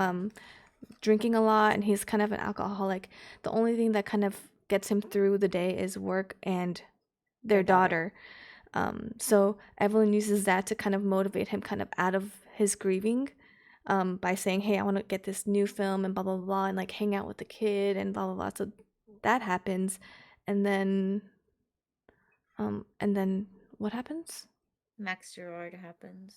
drinking a lot and he's kind of an alcoholic. The only thing that kind of gets him through the day is work and their daughter. So Evelyn uses that to kind of motivate him kind of out of his grieving, by saying, hey, I want to get this new film and blah, blah, blah, and like hang out with the kid and blah, blah, blah. So that happens. And then what happens? Max Gerard happens.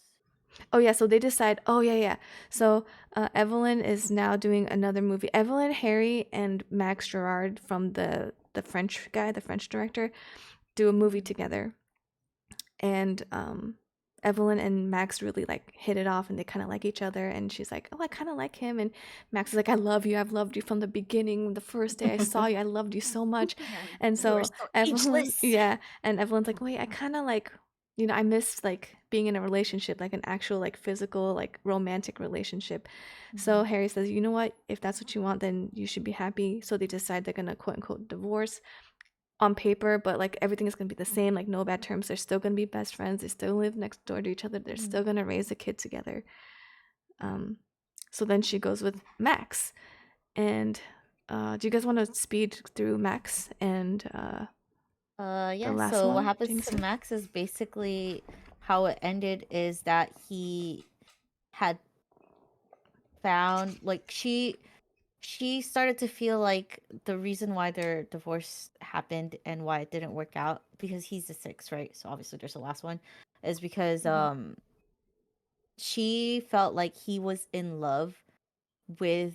Oh yeah, so they decide. Oh yeah, yeah. So Evelyn is now doing another movie. Evelyn, Harry, and Max Gerard from the French guy, the French director, do a movie together. And Evelyn and Max really like hit it off, and they kind of like each other. And she's like, "Oh, I kind of like him." And Max is like, "I love you. I've loved you from the beginning. The first day I saw you, I loved you so much." And You are so so Evelyn, ageless. yeah, and Evelyn's like, "Wait, I kind of like." I miss like being in a relationship, like an actual like physical like romantic relationship. So Harry says, you know what, if that's what you want, then you should be happy. So they decide they're gonna quote unquote divorce on paper, but like everything is gonna be the same, like no bad terms. They're still gonna be best friends. They still live next door to each other. They're still gonna raise a kid together. So then she goes with Max. And do you guys want to speed through Max and Yeah, last so what one, happens to Jameson? Max is basically how it ended is that he had found like she started to feel like the reason why their divorce happened and why it didn't work out, because he's the sixth, right? So obviously there's the last one, is because she felt like he was in love with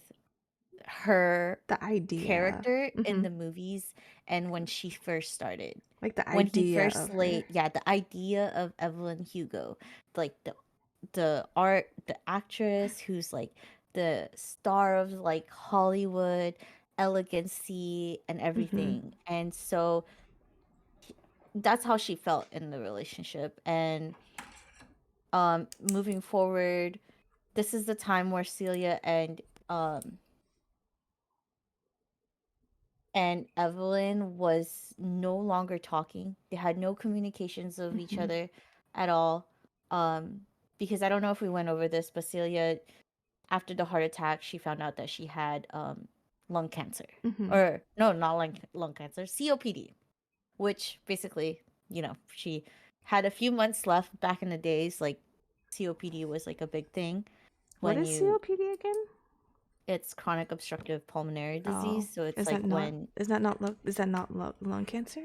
her The idea. character in Mhm. the movies and when she first started. Like the When he idea first of her. laid, yeah, the idea of Evelyn Hugo, like the art, the actress who's like the star of like Hollywood elegancy and everything. And so that's how she felt in the relationship. And moving forward, this is the time where Celia and Evelyn was no longer talking. They had no communications of each other at all. Because I don't know if we went over this, but Celia, after the heart attack, she found out that she had lung cancer. Or no, not lung cancer, COPD, which basically, she had a few months left back in the days. Like COPD was like a big thing. What When is COPD again? It's chronic obstructive pulmonary Oh, disease. So it's is like that not when is that not lung cancer,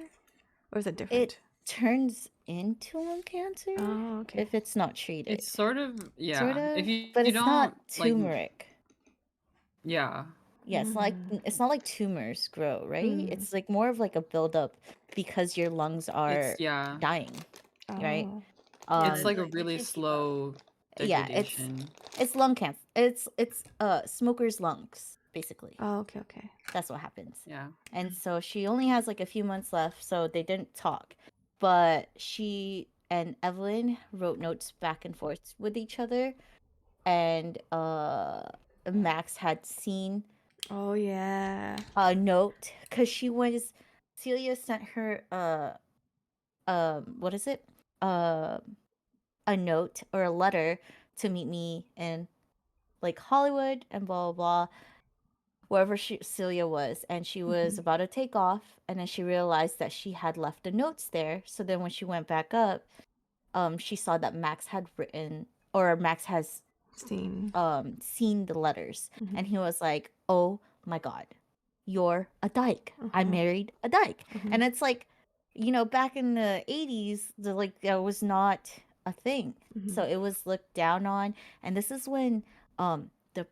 or is it different? it turns into lung cancer Oh, okay. if it's not treated. It's sort of Sort of, If you, but you it's don't not like turmeric. yeah. Yeah, it's not like tumors grow, right? Mm. It's like more of like a buildup because your lungs are It's dying, right? Oh. Yeah, It's they like a like they really can't keep up. slow Yeah, degradation. it's lung cancer. It's smoker's lungs, basically. Oh, okay. That's what happens. Yeah. And so she only has like a few months left, so they didn't talk. But she and Evelyn wrote notes back and forth with each other, and Max had seen Oh yeah. a note because Celia sent her what is it? A note or a letter to meet me in like Hollywood and blah blah blah, wherever Celia was, and she was about to take off, and then she realized that she had left the notes there. So then when she went back up, she saw that Max had written, or Max has seen the letters, and he was like, "Oh my god, you're a dyke. I married a dyke." And it's like, back in the 80s, that was not a thing. So it was looked down on, and this is when the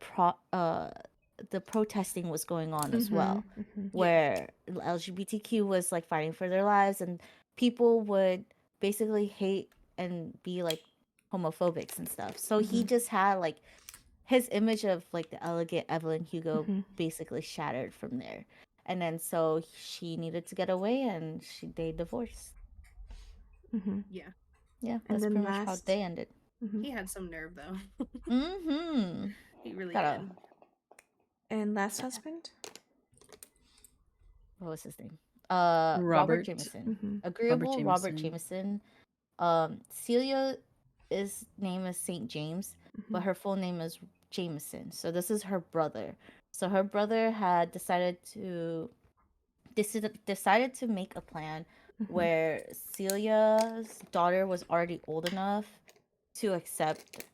protesting was going on as well, where LGBTQ was like fighting for their lives, and people would basically hate and be like homophobics and stuff. So he just had like his image of like the elegant Evelyn Hugo basically shattered from there. And then so she needed to get away, and they divorced. Yeah. Yeah, And that's then pretty much how they ended. He had some nerve though. Mm-hmm. He really Gotta- did. And last husband? What was his name? Robert Robert. Jameson. Agreeable Robert Jameson. Celia's name is St. James, but her full name is Jameson. So this is her brother. So her brother had decided to make a plan where Celia's daughter was already old enough to accept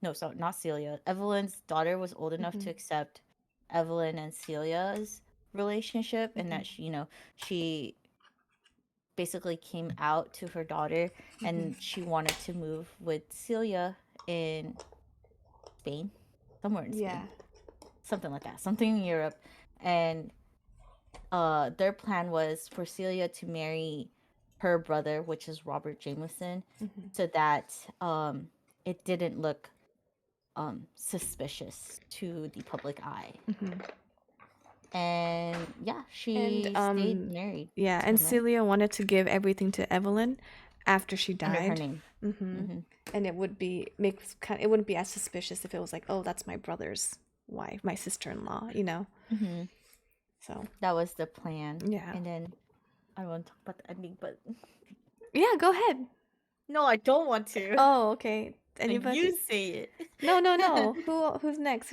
no, sorry, not Celia. Evelyn's daughter was old enough to accept Evelyn and Celia's relationship, and that she basically came out to her daughter, and she wanted to move with Celia in Spain, somewhere in Spain, something like that, something in Europe, and their plan was for Celia to marry her brother, which is Robert Jameson, so that it didn't look suspicious to the public eye. And yeah, she stayed married. Yeah, and Celia wanted to give everything to Evelyn after she died. Under her name. And it would be it wouldn't be as suspicious if it was like, oh, that's my brother's wife, my sister-in-law, So that was the plan. Yeah. And then I don't want to talk about the ending, but yeah, go ahead. no, I don't want to. Oh, okay. Anybody? You say it. No. Who's next?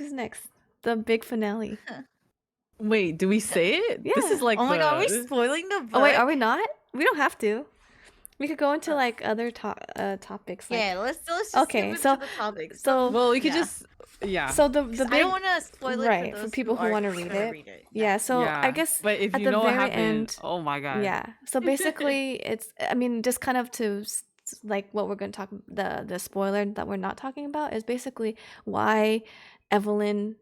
The big finale. Wait, do we say it? This Yeah. is like Oh my god, are we the- spoiling the book? Oh wait, are we not? We don't have to. We could go into like other topics. Like, Yeah, let's just okay, skip so into the topics. so Well, we could Yeah. just yeah. so the 'Cause big I don't want to spoil it right for for those people who want to aren't read gonna it. read it. Yeah, so I Yeah. guess But if at you the know what very happened, end, oh my god. yeah. So basically, it's I mean just kind of to like what we're going to talk the spoiler that we're not talking about is basically why Evelyn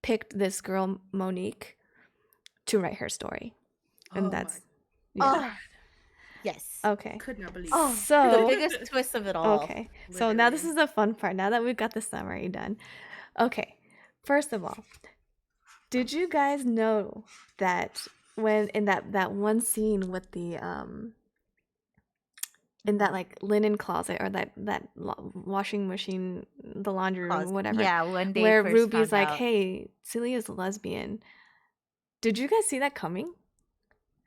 picked this girl Monique to write her story, and Oh my that's yeah. Oh, yes. Okay. Could not believe. Oh, the So biggest twist of it all. okay. So now this Literally. is the fun part. Now that we've got the summary done. Okay. First of all, did you guys know that when in that one scene with the in that like linen closet or that washing machine, the laundry room, Closet. whatever, Yeah, when they where first Ruby's found like, out. "Hey, Celia's a lesbian." Did you guys see that coming?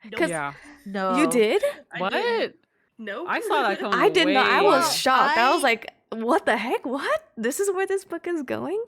Nope. Yeah. No. You did? I What? didn't. Nope. I saw that coming. I did not. I way- was Well, shocked. I was I- like, "What the heck? What? This is where this book is going?"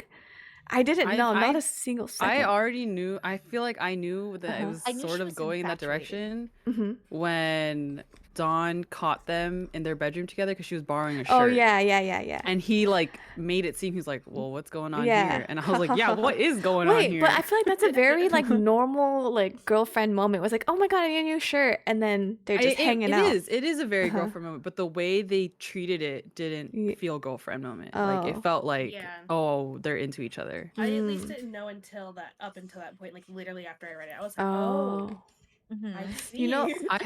I didn't know, not I- a single I second. already knew. I feel like I knew that Uh-huh. it was I knew sort she of was going in that infatuated. direction hmm when Dawn caught them in their bedroom together because she was borrowing a shirt. Oh yeah. And he like made it seem he's like, well, what's going on Yeah. here? And I was like, yeah, what is going on Wait, here? but I feel like that's a very like normal like girlfriend moment. It was like, oh my god, I need a new shirt, and then they're just hanging out. It is a very Uh-huh. girlfriend moment, but the way they treated it didn't Ye- feel girlfriend moment. Like Oh. it felt like, Yeah. oh, they're into each other. I at least Mm. didn't know until that point, like literally after I read it. I was like, Oh. Mhm. I see. You know, I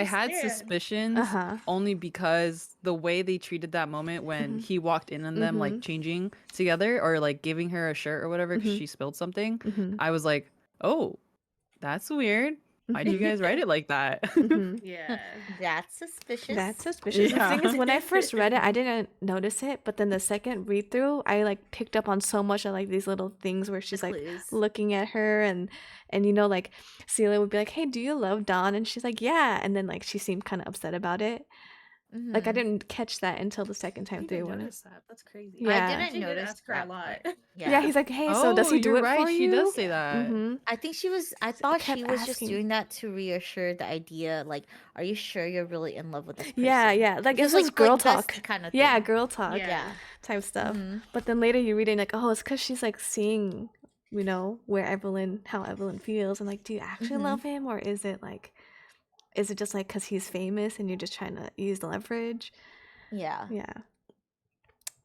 had understand. suspicions Uh-huh. only because the way they treated that moment when Mhm. he walked in on them like changing together or like giving her a shirt or whatever because Mhm. she spilled something. Mhm. I was like, oh, that's weird. Why'd you Mhm. guys write it like that? Mhm. Yeah. That's suspicious. That's suspicious. Yeah. The thing is, when I first read it, I didn't notice it, but then the second read through, I like picked up on so much of like these little things where she's like clues. looking at her and you know like Celia would be like, "Hey, do you love Dawn?" And she's like, "Yeah," and then like she seemed kind of upset about it. Like I Mhm. didn't catch that until the second I time think I through when it. noticed that. That's crazy. Yeah. I didn't She did notice ask her a that lot. part. Yeah, he's like, "Hey, so does Oh, he do you're it right. for She you?" does say that. Mm-hmm. I think I thought kept she was just asking. doing that to reassure the idea, like, are you sure you're really in love with this person? Yeah. Like Just this is girl talk. bestie kind of Yeah, thing. girl talk Yeah. type stuff. Mhm. But then later you read it and like, oh, it's because she's like seeing, you know, how Evelyn feels, and like, do you actually Mhm. love him, or is it just like because he's famous and you're just trying to use the leverage? Yeah. Yeah.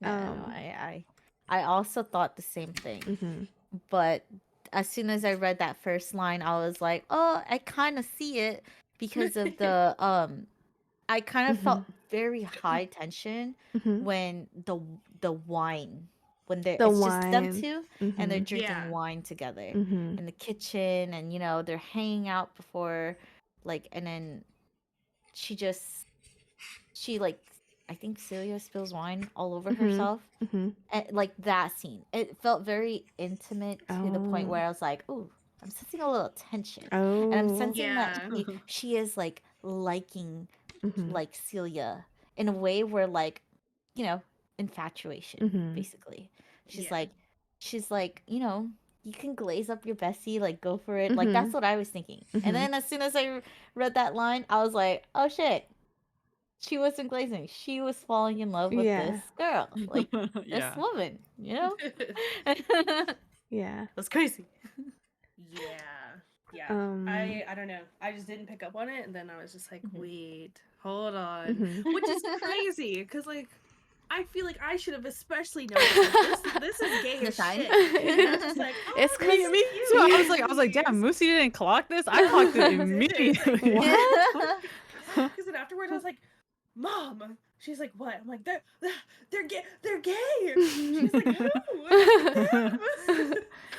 Yeah, no, I also thought the same thing. Mhm. But as soon as I read that first line, I was like, oh, I kind of see it because of the I kind of felt very high tension Mhm. when the wine when The it's just them wine. two and they're Mhm. drinking Yeah. wine together Mhm. in the kitchen, and you know they're hanging out before, like, and then she like, I think Celia spills wine all over Mhm. herself. Mhm. And like that scene, it felt very intimate to the point Oh. where I was like, "Oh, I'm sensing a little tension," Oh. and I'm sensing that Yeah. she is like liking Mhm. like Celia in a way where, like, you know, infatuation, Mhm. basically. She's Yeah. like, you know, you can glaze up your bestie, like go for it. Like that's Mhm. what I was thinking. Mhm. And then as soon as I read that line, I was like, oh shit. She wasn't glazing. She was falling in love with Yeah. this girl, like this Yeah. woman, you know? Yeah. That's crazy. Yeah. Um. I don't know. I just didn't pick up on it, and then I was just like, Mhm. wait, hold on, Mhm. which is crazy because like I feel like I should have especially noticed like, this is gay The as sign? shit. And I was just like, oh, It's this 'cause- is Me cute. too. I was like, damn, Moosey didn't clock this. I clocked it I did. immediately. What? Because then afterwards I was like, Mom. She's like, what? I'm like, they're gay. They're gay. She's like, who? Them.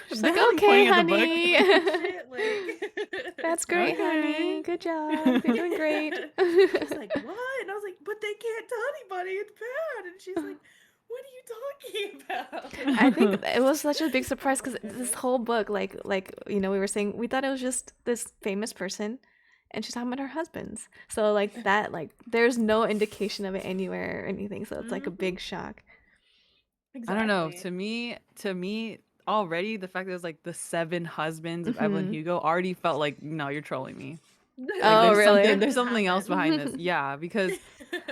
She's Them like, okay, pointing at the book. honey. Shit, like, That's great, honey. Okay. Good job. You're doing great. She's like, what? And I was like, but they can't tell anybody. It's bad. And she's like, what are you talking about? I think it was such a big surprise because this whole book, like you know, we were saying we thought it was just this famous person, and she's talking about her husbands. So like that, like there's no indication of it anywhere or anything. So it's like a big shock. I don't know. Exactly. To me, already the fact that it was like the 7 husbands of Evelyn Hugo already felt like, no, you're trolling me. Like Oh, there's really? something, That there's does something else behind this. happen. Yeah, because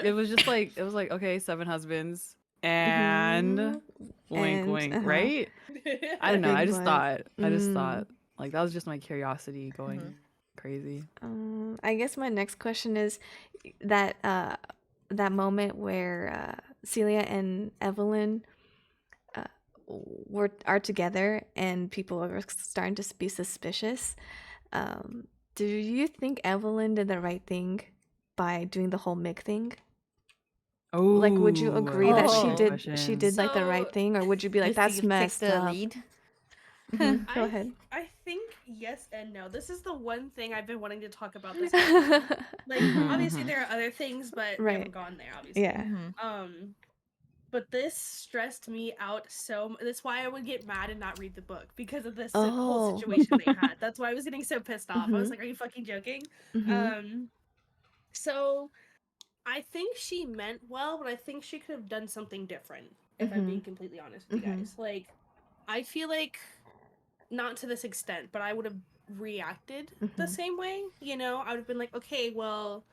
it was just like okay, 7 husbands and Mhm. wink And wink, right? I don't know. big butt. I just Mm. thought like that was just my curiosity going Mhm. crazy. I guess my next question is that that moment where Celia and Evelyn uh, are together and people are starting to be suspicious. Um, do you think Evelyn did the right thing by doing the whole Mick thing? Like, would you agree that That's a she good Oh. did question. like the So right thing, or would you be like, Just to that's take messed the up? lead. Go ahead. I think yes and no. This is the one thing I've been wanting to talk about this whole time. Like, obviously Mhm. there are other things, but we haven't Right. gone there, obviously. Yeah. Mhm. But this stressed me out that's why I would get mad and not read the book because of this whole Oh. situation they had. That's why I was getting so pissed off. I was Mhm. like, "Are you fucking joking?" Mhm. Um, so I think she meant well, but I think she could have done something different. If I'm being Mhm. completely honest with you Mhm. guys, like, I feel like not to this extent, but I would have reacted the Mhm. same way. You know, I would have been like, okay, well,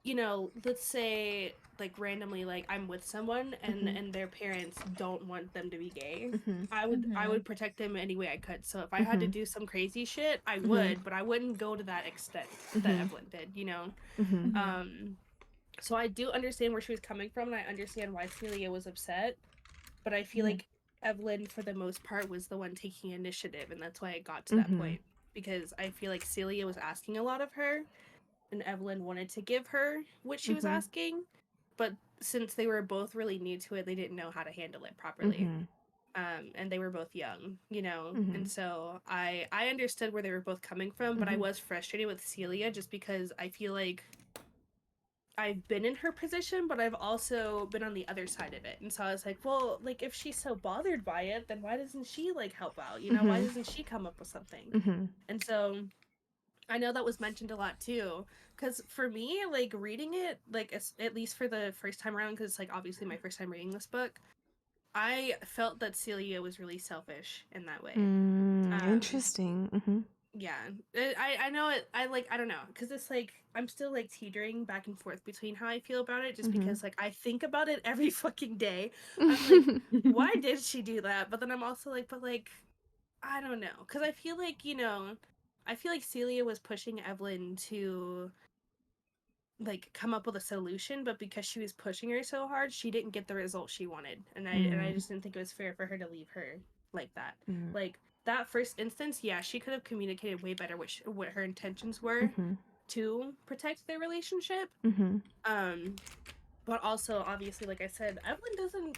you know, let's say like randomly, like I'm with someone Mhm. and their parents don't want them to be gay. Mhm. I Mhm. would protect them any way I could. So if I had to Mhm. do some crazy shit, I Mhm. would, but I wouldn't go to that extent that Mhm. Evelyn did. You know, Mhm. Mhm. so I do understand where she was coming from, and I understand why Celia was upset. But I feel Mhm. like Evelyn, for the most part, was the one taking initiative, and that's why it got to that Mhm. point. Because I feel like Celia was asking a lot of her, and Evelyn wanted to give her what she was Mhm. asking, but since they were both really new to it, they didn't know how to handle it properly. Mhm. And they were both young, you know, and Mhm. so I understood where they were both coming from, but I Mhm. was frustrated with Celia just because I feel like I've been in her position, but I've also been on the other side of it. And so I was like, well, like if she's so bothered by it, then why doesn't she like help out? You know, why Mhm. doesn't she come up with something? Mhm. And so I know that was mentioned a lot too, because for me, like reading it, like at least for the first time around, because like obviously my first time reading this book, I felt that Celia was really selfish in that way. Um, Interesting. Mhm. yeah, I know it. I don't know, because it's like I'm still like teetering back and forth between how I feel about it, just Mhm. because like I think about it every fucking day. I'm like, why did she do that? But then I'm also like, but like I don't know, because I feel like I feel like Celia was pushing Evelyn to like come up with a solution, but because she was pushing her so hard, she didn't get the result she wanted, and I Mm. just didn't think it was fair for her to leave her like that. Mm. Like that first instance, yeah, she could have communicated way better what her intentions were Mhm. to protect their relationship. Mhm. Um, but also obviously, like I said, Evelyn doesn't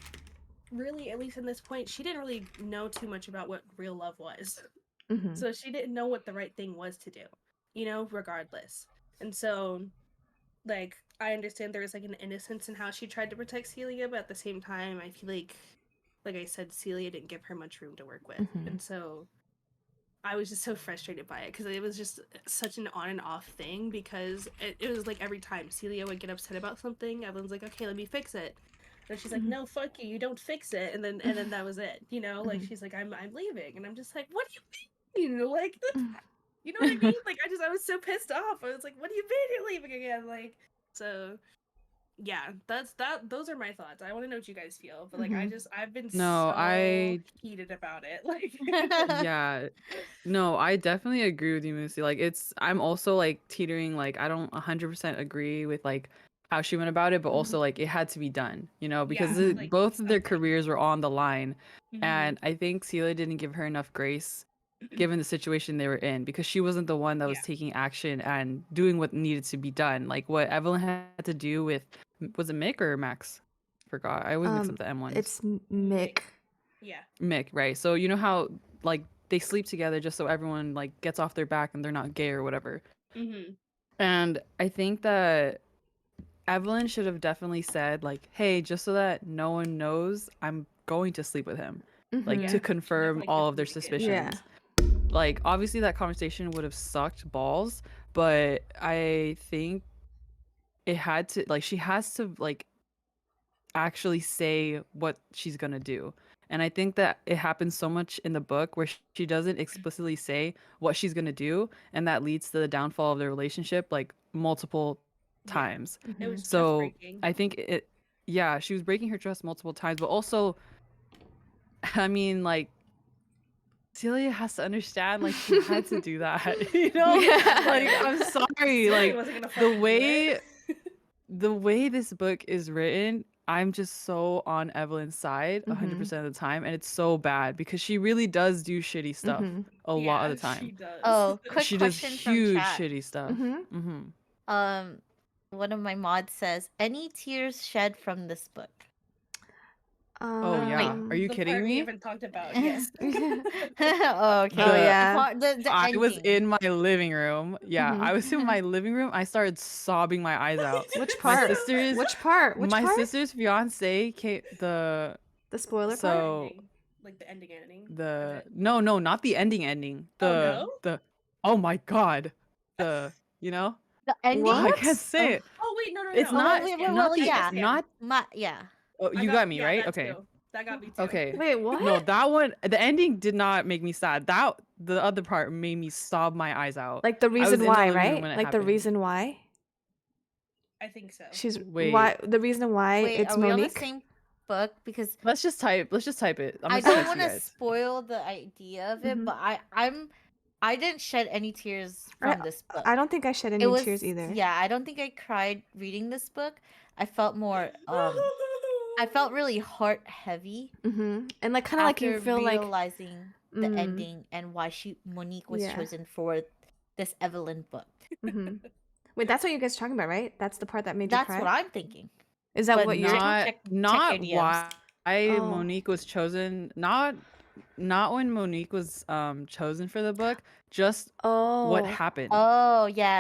really, at least in this point, she didn't really know too much about what real love was. Mhm. So she didn't know what the right thing was to do, you know, regardless. And so, like, I understand there was like an innocence in how she tried to protect Celia, but at the same time, I feel like I said, Celia didn't give her much room to work with. Mhm. And so I was just so frustrated by it because it was just such an on and off thing because it was like every time Celia would get upset about something, Evelyn's like, okay, let me fix it. And she's like, Mhm. no, fuck you, you don't fix it. And then that was it, you know, like Mhm. she's like, I'm leaving. And I'm just like, what do you mean? Like, Mhm. you know what I mean? Like, I was so pissed off. I was like, what do you mean you're leaving again? Like, so yeah, those are my thoughts. I want to know what you guys feel, but like, Mhm. I've been No, so I heated about it. Like, yeah. No, I definitely agree with you, Moosey. Like I'm also like teetering, like I don't 100% agree with like how she went about it, but also like it had to be done, because yeah, like both of their something. careers were on the line. Hmm. And I think Celia didn't give her enough grace given the situation they were in because she wasn't the one that was Yeah. taking action and doing what needed to be done. Like what Evelyn had to do with, was it Mick or Max? Forgot. I always mix up the M ones. It's Mick. Yeah. Mick, right? So you know how like they sleep together just so everyone like gets off their back and they're not gay or whatever. Hmm. And I think that Evelyn should have definitely said like, "Hey, just so that no one knows, I'm going to sleep with him." Like Yeah. to Mhm. She confirm definitely could all have of their communicated that. Yeah. suspicions. Like obviously that conversation would have sucked balls, but I think it had to like she has to like actually say what she's gonna do. And I think that it happens so much in the book where she doesn't explicitly say what she's gonna do, and that leads to the downfall of their relationship like multiple Yeah. times. It was Mhm. trust So breaking. I think yeah, she was breaking her trust multiple times, but also, I mean, like, Celia has to understand, like, she had to do that, you know? Yeah. Like, I'm sorry, Celia like, wasn't gonna the fucking do way it. the way this book is written, I'm just so on Evelyn's side Mhm. 100% of the time, and it's so bad because she really does do shitty stuff Mhm. a lot of the Yeah, she time. does. Oh, quick She does question from huge chat. shitty stuff. Mhm. Mm-hmm. One of my mods says, "Any tears shed from this book?" Oh yeah, are you The kidding part we me? haven't talked about, yes. Oh, okay. Oh, The yeah. The I was ending. in my living room. Yeah, Mhm. I was in my living room. I started sobbing my eyes out. Which My part? sister's Which part? Which my part? sister's fiance came The spoiler part? so Ending. Like the ending. of the it. no not the ending. Oh, no? The oh my god. The you know? The ending? Oh, I can't What? say it. Oh wait, no. It's Oh, not wait, not the yeah. not Yeah. oh, you got me, right? That Okay. too. That got me too. Okay. Wait, No, what? that one the ending did not make me sad. That the other part made me sob my eyes out. Like the I was reason in the why, living room right? when it Like the happened. reason why? I think so. She's Wait. why the reason why Wait, it's are we on the Monique? same book? Because Let's just type it. I'm I gonna don't text want you to guys. spoil the idea of it, Mhm. but I didn't shed any tears I, from this book. I don't think I shed It any was tears either. yeah, I don't think I cried reading this book. I felt more I felt really heart heavy And like kind of like you after feel like realizing the mm, ending and why Monique was yeah. chosen for this Evelyn book. Wait, that's what you guys are talking about, right? That's the part that made you That's cry? what I'm thinking. Is that but what you're Not check not your DMs. why Oh. Monique was chosen. Not when Monique was chosen for the book. Just Oh. what happened. Oh, yeah,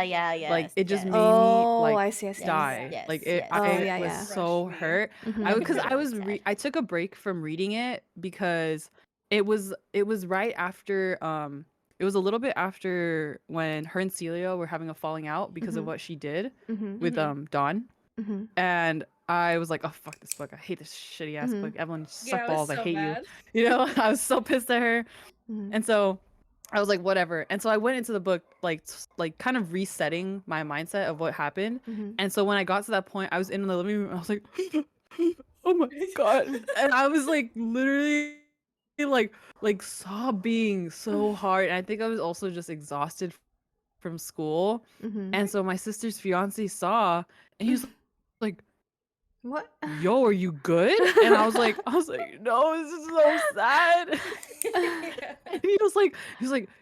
Like yes, it just yes. made me Oh, like I see, I see. die. Yes, Like yes, Oh, I yeah, was yeah. so Crushed me. hurt. Mhm. I because I Really was sad. I took a break from reading it because it was right after it was a little bit after when her and Celia were having a falling out because of Mhm. what she did Mhm. with Dawn. Mhm. And I was like, oh fuck this book. I hate this shitty ass Mhm. book. Evelyn, suck Yeah, I was balls. I so hate mad. you. You know, I was so pissed at her. Mhm. And so I was like, whatever. And so I went into the book like kind of resetting my mindset of what happened. Mhm. And so when I got to that point, I was in the living room and I was like, oh my god. And I was like literally like sobbing so hard. And I think I was also just exhausted from school. Mhm. And so my sister's fiance saw and he was like, What? yo, are you good? And I was like, no, this is so sad. And he was like,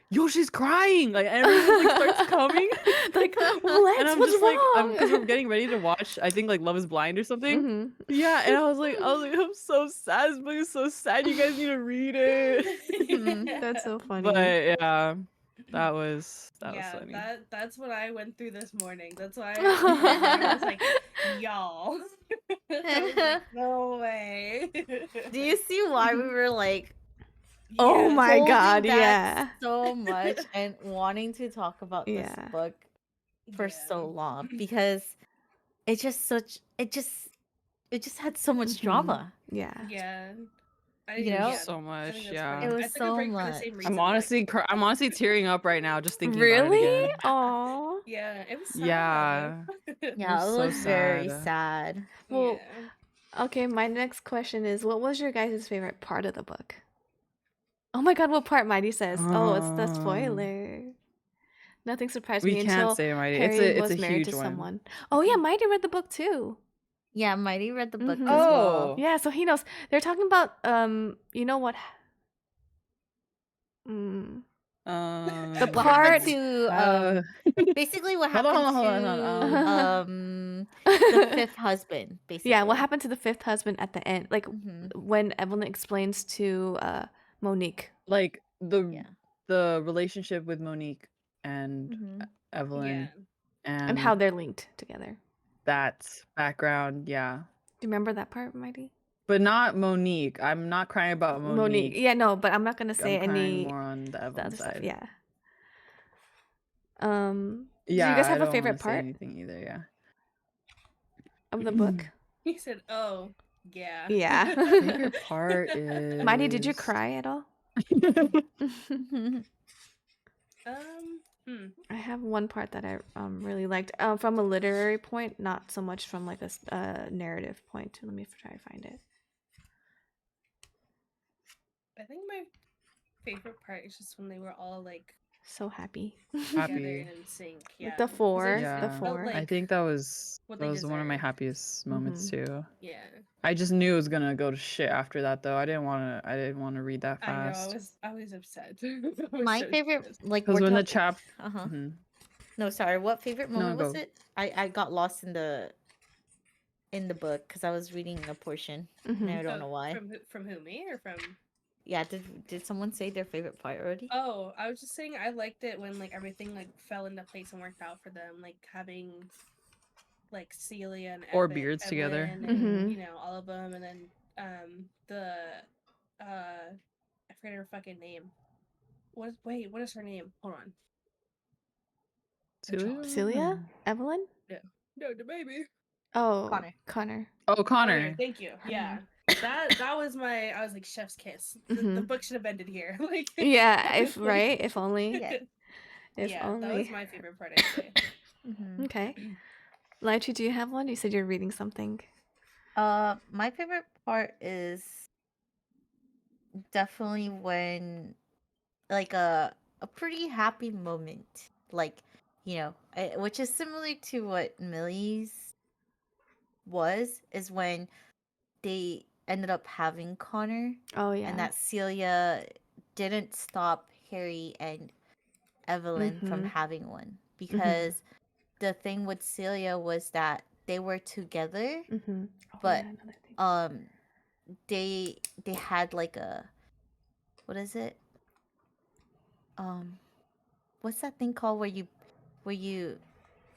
yo, she's crying. Like everyone like starts coming. Like, And what? I'm What's just like, wrong? because we're getting ready to watch, I think like Love is Blind or something. Mhm. Yeah, and I was like, I'm so sad. This book is so sad. You guys need to read it. That's so funny. But yeah, that was funny. That's what I went through this morning. That's why I was like, y'all. I was like, no way. Do you see why we were like Oh Yes. my holding god, back yeah. so much and wanting to talk about this Yeah. book for Yeah. so long because it just had so much Mhm. drama. Yeah. Yeah. You know? yeah, So I much, think that's yeah. fair. It was I took a so break for the much. same reason. I'm honestly tearing up right now just thinking about it Really? again. Oh. Yeah, it was sad. Yeah. Yeah, it so was very sad. sad. Well, Yeah. okay, my next question is what was your guys' favorite part of the book? Oh my god, what part? Mighty says. Oh, it's the Um, spoiler. Nothing surprised We me can't until say Mighty. Harry It's was a married to huge one. someone. Oh yeah, Mighty read the book too. Yeah, Mighty read the book Mhm. as well. Oh. Yeah, so he knows. They're talking about you know what? The What part- happened to uh, basically what Hold happened on, hold on, hold to the fifth husband, basically. Yeah, what happened to the fifth husband at the end? Like Mhm. when Evelyn explains to Monique. like Yeah. the relationship with Monique and Mhm. Evelyn And how they're linked together. that background, yeah. Do you remember that part, Mighty? But not Monique. I'm not crying about Monique. Yeah, no, but I'm not gonna say I'm crying any more on the the Evelyn other stuff. side. Yeah. Yeah, do you guys I have a don't favorite wanna say part anything either, yeah. of the book? He said, "Oh, Yeah. Yeah. Favorite part is Mighty, did you cry at all? I have one part that I really liked from a literary point, not so much from like a narrative point. Let me try to find it. I think my favorite part is just when they were all like So happy. together Happy. and in sync. Yeah. Like the 'Cause it four, just- Yeah, the it felt four. I like think that was what they one of my deserved. happiest moments too. Yeah. I just knew it was gonna go to shit after that though. I didn't want to read that I know. fast. I was upset. I was My so favorite, stressed. like, Because we're when the talking. chap, Uh-huh. Mhm. No, sorry. What favorite No, moment was go. it? I got lost in the book because I was reading a portion and I don't know why. From who, me or from? Yeah, did someone say their favorite part already? Oh, I was just saying I liked it when like everything like fell into place and worked out for them, like having like Celia and Or beards together. Evelyn and Mhm. you know all of them, and then the I forget her fucking name. What is her name? Hold on. Celia? Celia? Evelyn? No, the baby. Oh, Connor. Connor. Oh, Connor. Connor. Thank you. Yeah. That was my I was like chef's kiss. The Mhm. book should have ended here. Like Yeah, if like- right, if only. Yeah. If yeah, that only. was my favorite part, I'd say. Mm-hmm. Okay. Lychee, do you have one? You said you're reading something. My favorite part is definitely when, like, a pretty happy moment, like, which is similar to what Millie's is when they ended up having Connor, Oh yeah. and that Celia didn't stop Harry and Evelyn from Mhm. having one, because the thing with Celia was that they were together, Mhm. Oh, but yeah, another thing. they had like a, what is it, what's that thing called where you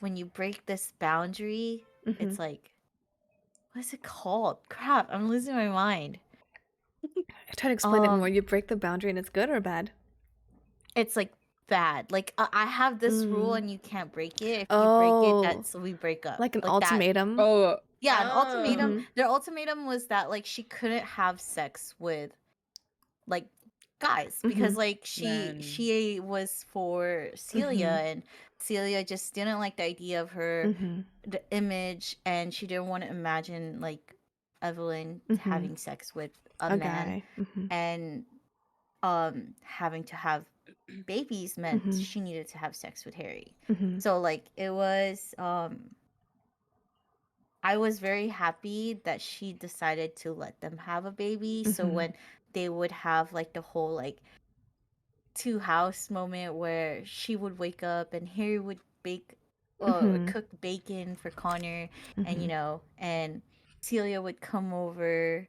when you break this boundary, it's Mhm. like, what is it called? Crap, I'm losing my mind. I try to explain it more. Um You break the boundary and it's good or bad? it's like bad. Like, I have this rule Mm. and you can't break it. If you break it, Oh, we break up. like an Like that. ultimatum. Oh, Yeah, an ultimatum. Mhm. Their ultimatum was that, like, she couldn't have sex with, like, guys, because Mhm. like man. she was for Celia, and Celia just didn't like the idea of her, Mhm. the image, and she didn't want to imagine like Evelyn having sex with a A man, guy. Mhm. and having to have babies meant Mhm. she needed to have sex with Harry. Mhm. So like it was, I was very happy that she decided to let them have a baby. So Mhm. when they would have like the whole like two house moment where she would wake up and Harry would cook bacon for Connor, and and Celia would come over,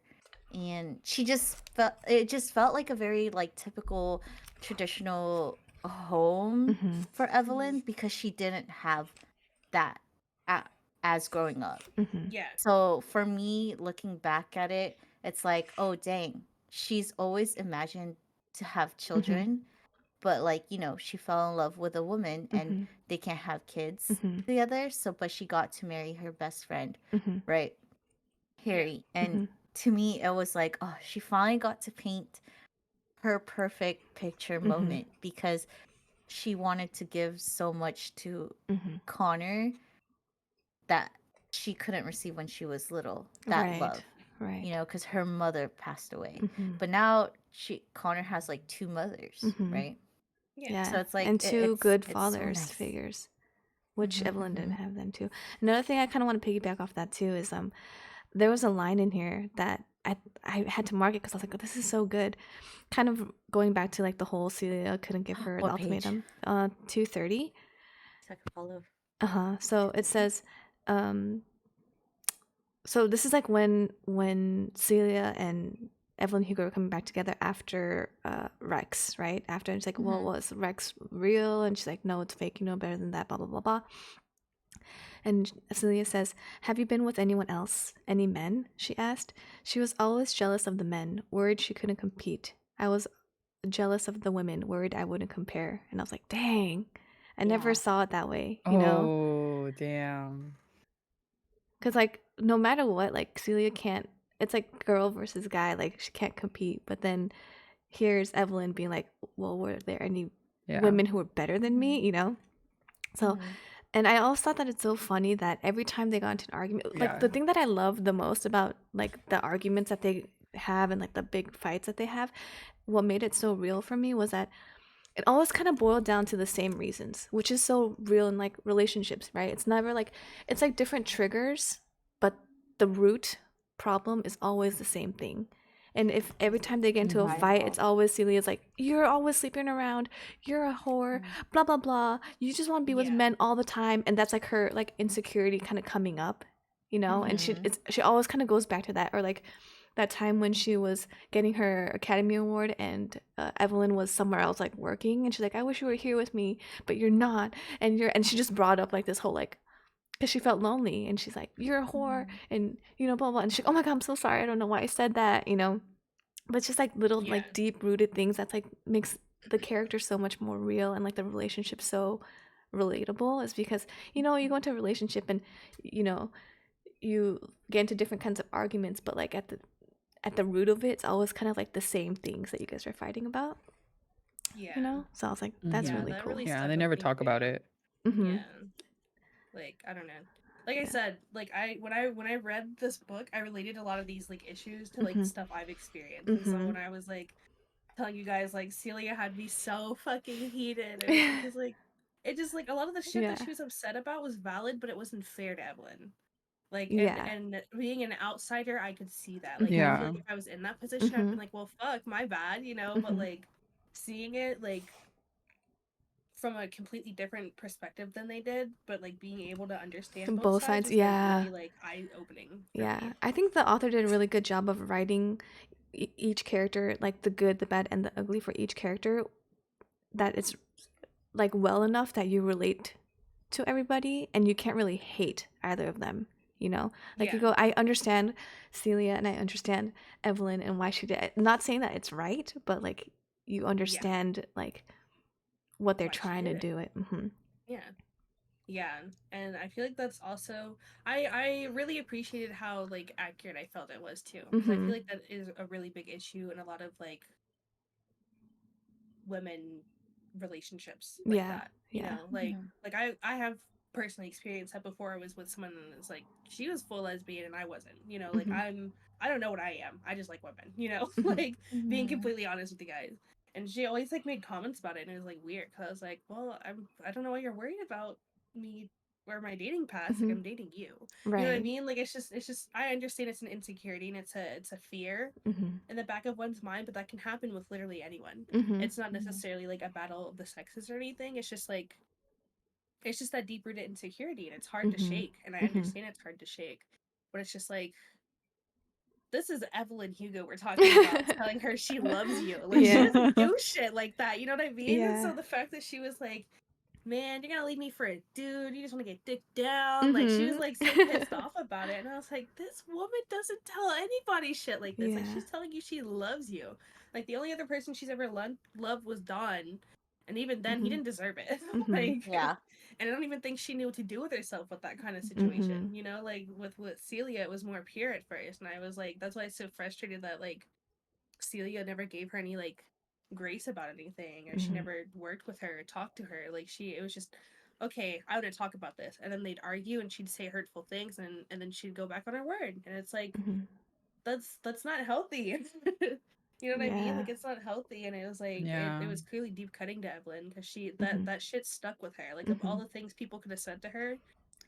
and it just felt like a very like typical traditional home Mhm. for Evelyn, because she didn't have that a- as growing up. Mhm. Yeah. So for me, looking back at it, it's like, oh dang, she's always imagined to have children, but like, she fell in love with a woman and Mhm. they can't have kids Mhm. together. So, but she got to marry her best friend, Mhm. right? Harry. And to me, it was like, oh, she finally got to paint her perfect picture moment, because she wanted to give so much to Connor that she couldn't receive when she was little. That Right. love, Right. because her mother passed away. Mhm. But now Connor has like two mothers, right? Yeah. So it's like And two good it's so fathers nice. figures, which Mhm, Evelyn didn't mhm. have then too. Another thing I kind of want to piggyback off that too is there was a line in here that I had to mark it because I was like, oh, this is so good. Kind of going back to like the whole Celia couldn't give her the What page? ultimatum. 230. So I can follow. So it says, so this is like when Celia and Evelyn Hugo are coming back together after Rex, right? After it's like, well, was Rex real? And she's like, no, it's fake. You know better than that. Blah blah blah blah. And Celia says, "Have you been with anyone else? Any men?" she asked. She was always jealous of the men, worried she couldn't compete. I was jealous of the women, worried I wouldn't compare. And I was like, dang, I never Yeah. saw it that way, you know? Oh, damn. Because, like, no matter what, like, Celia can't it's like girl versus guy, like she can't compete. But then here's Evelyn being like, well, were there any Yeah. women who were better than me, you know? So, Mhm. and I also thought that it's so funny that every time they got into an argument, like the Yeah. thing that I love the most about like the arguments that they have and like the big fights that they have, what made it so real for me was that it always kind of boiled down to the same reasons, which is so real in like relationships, right? It's never like, it's like different triggers, but the root problem is always the same thing. And if every time they get into a Mhm. fight, it's always Celia's like, you're always sleeping around, you're a whore, blah, blah, blah. You just want to be with Yeah. men all the time. And that's like her like insecurity kind of coming up, you know? And she always kind of goes back to that. Or like that time when she was getting her Academy Award and Evelyn was somewhere else like working, and she's like, I wish you were here with me, but you're not. And she just brought up like this whole like, because she felt lonely, and she's like, you're a whore, and you know, blah blah. And she's like, oh my god, I'm so sorry, I don't know why I said that, you know. But it's just like little Yeah. like deep rooted things that's like makes the character so much more real and like the relationship so relatable, is because, you know, you go into a relationship and, you know, you get into different kinds of arguments, but like at the root of it, it's always kind of like the same things that you guys are fighting about, Yeah. you know? So I was like, that's Yeah, really that cool. really Yeah, stuck they with never me talk about too. it. Mm-hmm. Yeah. Like, I don't know. Like I Yeah. said, like when I read this book, I related a lot of these like issues to like Mhm. stuff I've experienced. And so Mhm. when I was like telling you guys, like Celia had me so fucking heated, and it's because like it just like a lot of the shit Yeah. that she was upset about was valid, but it wasn't fair to Evelyn. Like, Yeah. and being an outsider, I could see that. Like, I Mhm. feel Yeah. like if I was in that position, I'd been Mhm. like, well, fuck, my bad, you know. But Mhm. like seeing it like from a completely different perspective than they did, but like being able to understand both Both sides sides, was like yeah. really like eye opening for Yeah. me. I think the author did a really good job of writing each character, like the good, the bad, and the ugly for each character, that it's like well enough that you relate to everybody and you can't really hate either of them, you know? Like you Yeah. go, I understand Celia and I understand Evelyn and why she did it. Not saying that it's right, but like you understand like what they're Why she trying did to it. do it. Mm-hmm. Yeah. Yeah. And I feel like that's also I really appreciated how like accurate I felt it was too. Because I Mm-hmm. feel like that is a really big issue in a lot of like women relationships like Yeah. that. You Yeah. know, like I have personally experienced that before. I was with someone and it's like she was full lesbian and I wasn't. You know, like Mm-hmm. I don't know what I am. I just like women. You know, Mm-hmm. like being completely honest with the guys. And she always like made comments about it and it was like weird because I was like, well, I don't know why you're worried about me or my dating past. Like Mm-hmm. I'm dating you. You know what I Right. mean? Like it's just I understand it's an insecurity and it's a fear Mm-hmm. in the back of one's mind, but that can happen with literally anyone. Mm-hmm. It's not necessarily like a battle of the sexes or anything. It's just like it's just that deep rooted insecurity and it's hard to Mm-hmm. shake. And I Mm-hmm. understand it's hard to shake. But it's just like this is Evelyn Hugo we're talking about, telling her she loves you. Like she Yeah. doesn't do shit like that. You know what I mean? And Yeah. so the fact that she was like, man, you're gonna leave me for a dude. You just want to get dicked down. Like she was Mm-hmm. like so pissed off about it, and I was like, this woman doesn't tell anybody shit like this. Like Yeah. she's telling you she loves you. Like the only other person she's ever loved was Don, and even then he Mm-hmm. didn't deserve it. Mm-hmm. Like, Yeah. and I don't even think she knew what to do with herself with that kind of Mm-hmm. situation. You know, like with Celia, it was more pure at first, and I was like, that's why I was so frustrated that like Celia never gave her any like grace about anything or she Mm-hmm. never worked with her or talked to her. Like it was just okay, I want to talk about this. And then they'd argue and she'd say hurtful things and then she'd go back on her word. And it's like Mm-hmm. that's not healthy. You know what I mean? Yeah. Like it's not healthy and it was like it Yeah. was clearly deep cutting to Evelyn because she Mm-hmm. that shit stuck with her. Like of all Mm-hmm. the things people could have said to her,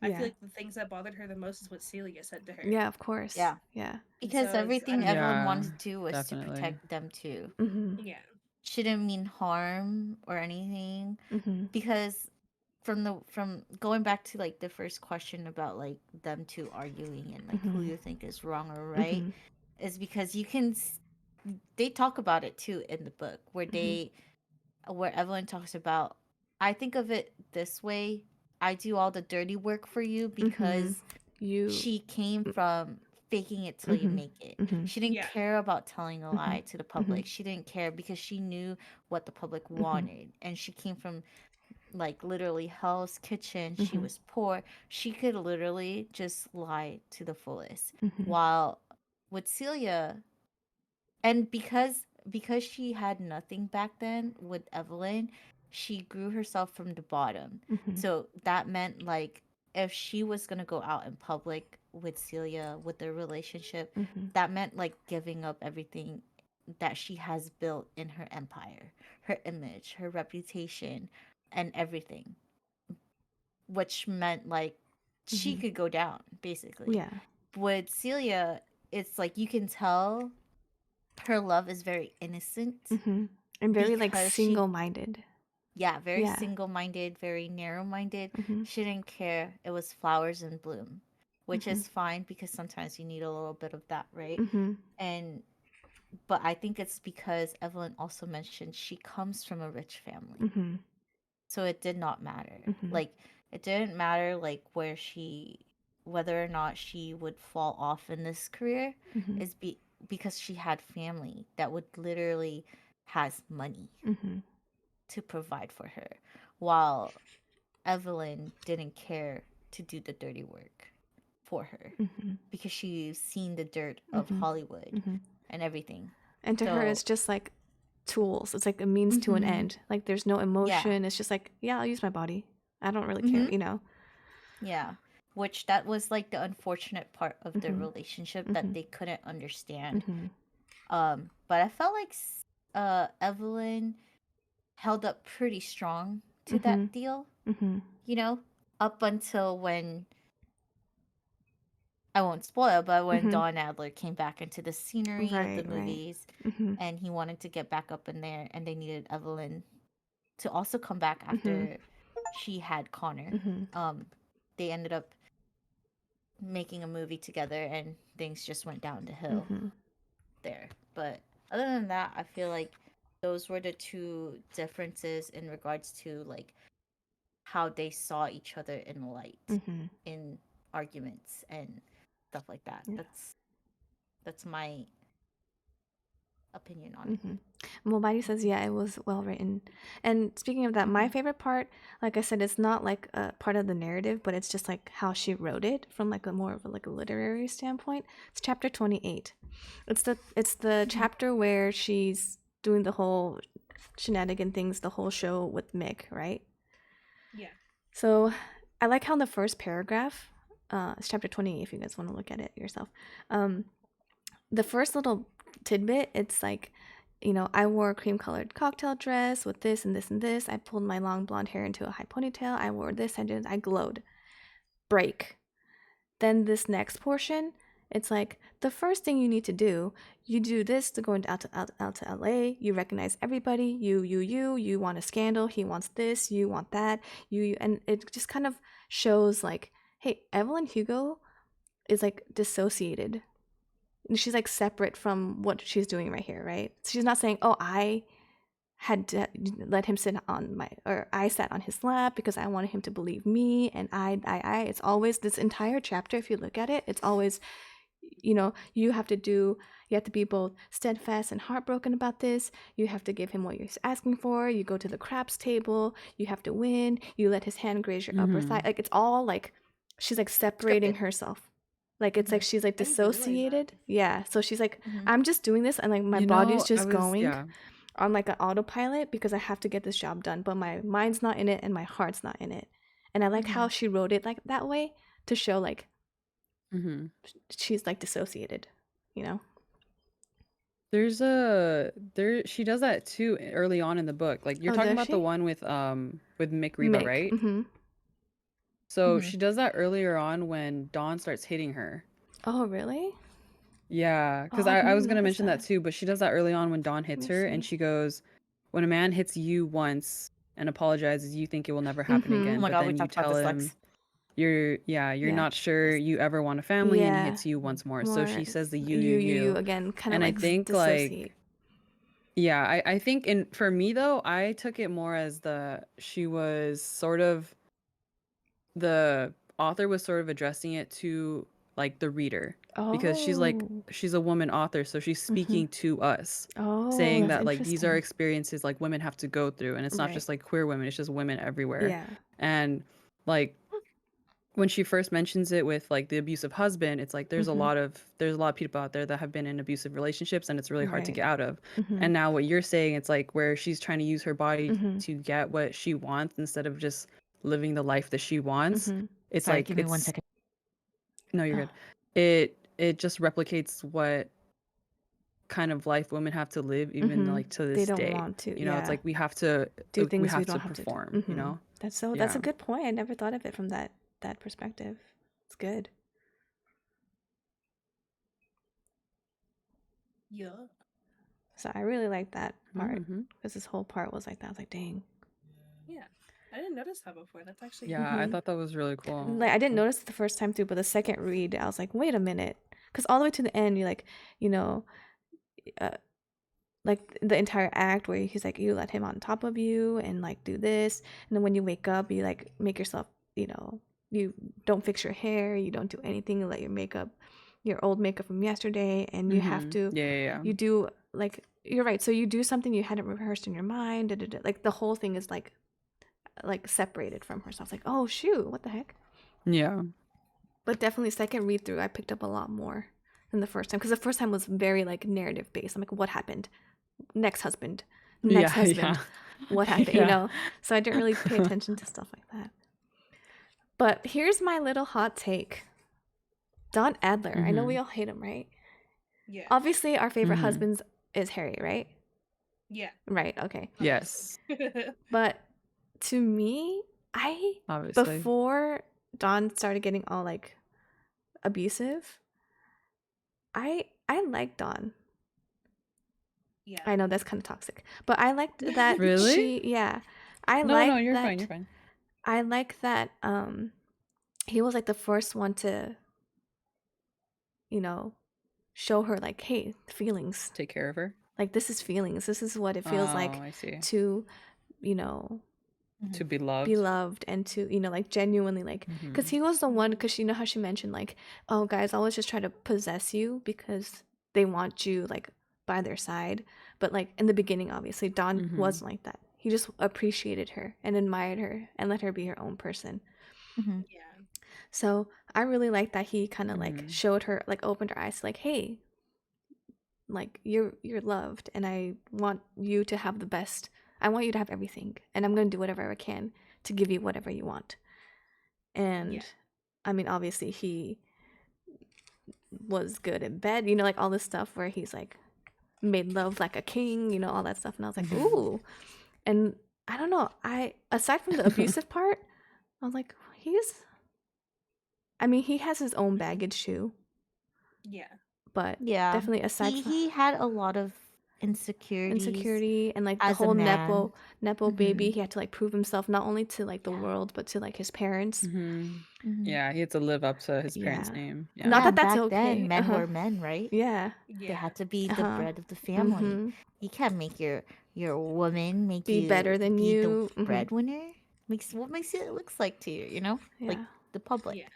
I feel Yeah. like the things that bothered her the most is what Celia said to her. Yeah, of course. Yeah. Yeah. And Because so it's I everything don't know. Evelyn Yeah. wanted to do was to Definitely. protect them too. Mm-hmm. Yeah. Shouldn't mean harm or anything. Mm-hmm. Because from going back to like the first question about like them two arguing and like who Mm-hmm. you think is wrong or right, Mm-hmm. is because they talk about it too in the book Mm-hmm. where Evelyn talks about, I think of it this way, I do all the dirty work for you Mm-hmm. because You. she came from faking it till you Mm-hmm. make it. Mm-hmm. She didn't Yeah. care about telling a Mm-hmm. lie to the Mm-hmm. public. She didn't care because she knew what the public Mm-hmm. wanted. And she came from like literally Hell's Kitchen. She Mm-hmm. was poor. She could literally just lie to the fullest. Mm-hmm. While with Celia, and because she had nothing back then with Evelyn, she grew herself from the bottom. Mhm. So that meant like if she was gonna go out in public with Celia with their relationship, Mhm. that meant like giving up everything that she has built in her empire, her image, her reputation, and everything, which meant like she Mhm. could go down basically. Yeah. With Celia, it's like you can tell her love is very innocent Mhm. And very like because she, single-minded. yeah, very Yeah. single-minded, very narrow-minded. Mhm. She didn't care. It was flowers in bloom, which Mhm. is fine because sometimes you need a little bit of that, right? Mhm. And but I think it's because Evelyn also mentioned she comes from a rich family. Mhm. So it did not matter. Mhm. Like it didn't matter like where she, whether or not she would fall off in this career Mhm. is because she had family that would literally has money Mhm. to provide for her, while Evelyn didn't care to do the dirty work for her Mhm. because she's seen the dirt of Mhm. Hollywood Mhm. and everything. And to her, it's So, just like tools. It's like a means to an mhm, end. Like there's no yeah, emotion. It's just like, yeah, I'll use my body. I don't really care, hmm, you know? yeah. Which that was like the unfortunate part of their Mhm. relationship that Mhm. they couldn't understand. Mhm. But I felt like Evelyn held up pretty strong to Mhm. that deal, Mhm. you know, up until when, I won't spoil, but when Mhm. Don Adler came back into the scenery of the Right, right. movies Mhm. and he wanted to get back up in there and they needed Evelyn to also come back Mhm. after she had Connor. Mhm. Um, they ended up making a movie together and things just went down the hill Mhm. there. But other than that, I feel like those were the two differences in regards to like how they saw each other in light Mhm. in arguments and stuff like that. Yeah. That's my opinion on it. Mhm. Mobile says, yeah, it was well written. And speaking of that, my Mhm. favorite part, like I said, it's not like a part of the narrative, but it's just like how she wrote it from like a more of a, like a literary standpoint. It's chapter 28. It's the chapter where she's doing the whole shenanigan things, the whole show with Mick, right? Yeah. So I like how the first paragraph, it's chapter 28 if you guys want to look at it yourself. The first little tidbit, it's like, I wore a cream colored cocktail dress with this and this and this. I pulled my long blonde hair into a high ponytail. I wore this. I glowed. Break. Then this next portion, it's like the first thing you need to do, you do this to go out to LA. You recognize everybody. You want a scandal. He wants this. You want that. And it just kind of shows like, hey, Evelyn Hugo is like dissociated. And she's like separate from what she's doing right here, right? She's not saying, oh, I had to let him sit on my, or I sat on his lap because I wanted him to believe me. And it's always this entire chapter. If you look at it, it's always, you have to be both steadfast and heartbroken about this. You have to give him what he's asking for. You go to the craps table. You have to win. You let his hand graze your upper thigh. Mhm. Like it's all like she's like separating Scripted. herself. Like it's like Mhm. she's like I didn't even realize that. dissociated. Yeah. So she's like, Mhm. I'm just doing this and like my You body's know, I just was going yeah. on like an autopilot because I have to get this job done, but my mind's not in it and my heart's not in it. And I like how Mhm. she wrote it like that way to show like Mhm. she's like dissociated, you know? There she does that too early on in the book. Like you're Oh, talking does about the she? one with Mick Reba, Mick. right? Mm-hmm. So Mhm. she does that earlier on when Dawn starts hitting her. Oh, really? Yeah, Oh, because I I didn't was gonna notice mention that that. too, but she does that early on when Dawn Let hits me her, and see. she goes, "When a man hits you once and apologizes, you think it will never happen Oh Mm-hmm. again, my but god, we then you talked about tell this, him Lex. you're Yeah. not sure you ever want a family, and he Yeah. hits you once more." So More she says the you you, again, kind of and I like Mhm. think dissociate. like yeah, I think in for me though, I took it more as she was sort of the author was sort of addressing it to like the reader because Oh. she's a woman author, so she's Mm-hmm. speaking to us, Oh, saying that's that like these are interesting. experiences like women have to go through, and it's not Right. just like queer women, it's just women everywhere. Yeah. And like when she first mentions it with like the abusive husband, it's like there's a Mhm. lot of people out there that have been in abusive relationships and it's really hard to Right. get out of. Mhm. And now what you're saying, it's like where she's trying to use her body Mhm. to get what she wants instead of just living the life that she wants. Mhm. It's Sorry, like give me 1 second. no, you're Oh. good. It just replicates what kind of life women have to live even Mhm. like to They this don't day. want to. It's Yeah. like we have to Do things we have don't to have to do. perform, Mhm. That's Yeah. a good point. I never thought of it from that perspective. It's good. Yeah. So I really like that part Mhm. because this whole part was like that. I was like, dang. Yeah. I didn't notice that before. That's actually Yeah, I Mhm. thought that was really cool. Like I didn't notice it the first time too, but the second read, I was like, wait a minute, because all the way to the end, you're like, you know, uh, like the entire act where he's like, you let him on top of you and like do this, and then when you wake up, you like make yourself, you know, you don't fix your hair, you don't do anything, you let your makeup, your old makeup from yesterday, and you have Mhm. to, Yeah. you do like you're right. So you do something you hadn't rehearsed in your mind, like the whole thing is like separated from herself. Like, oh shoot, what the heck? Yeah. But definitely second read through, I picked up a lot more than the first time because the first time was very like narrative based. I'm like, what happened? Next husband, next Yeah, husband, what happened? You Yeah. know, so I didn't really pay attention to stuff like that. But here's my little hot take. Don Adler. I know we Mhm. all hate him, right? Yeah. Obviously, our favorite Mhm. husbands is Harry, right? Yeah. Right. Okay. Yes, But to me, I obviously. before Don started getting all like abusive, I like Dawn. Yeah. I know that's kind of toxic, but I liked that Really? yeah. I No, like you're that fine, you're fine. I like that he was like the first one to, you know, show her like, hey, feelings. Take care of her. Like this is feelings. This is what it feels Oh, like I see. to, you know, To be be loved. loved and to, you know, like genuinely like because Mhm. he was the one because you know how she mentioned like, oh guys always just try to possess you because they want you like by their side, but like in the beginning obviously Don Mhm. wasn't like that. He just appreciated her and admired her and let her be her own person. Mm-hmm. Yeah. So I really like that he kind of like Mhm. showed her, like opened her eyes like, hey, like you're loved and I want you to have the best. I want you to have everything and I'm going to do whatever I can to give you whatever you want. And Yeah. I mean, obviously he was good in bed, you know, like all this stuff where he's like made love like a king, you know, all that stuff. And I was like, Mhm. ooh. And I don't know, I aside from the abusive part, I was like, I mean, he has his own baggage too, Yeah. but Yeah. definitely aside from He had a lot of insecurities insecurity and like the as a whole man. nepo Mhm. baby, he had to like prove himself not only to like the Yeah. world but to like his parents. Mhm. Mhm. Yeah, he had to live up to his parents' Yeah. name. Yeah. Not Yeah, that that's back okay. then men were men, right? Yeah. They Yeah. had to be the Uh-huh. bread of the family. Mhm. You can't make your woman make Be you better than be the you. Mhm. breadwinner. What makes it looks like to you, you know? Like Yeah. the public. Yeah.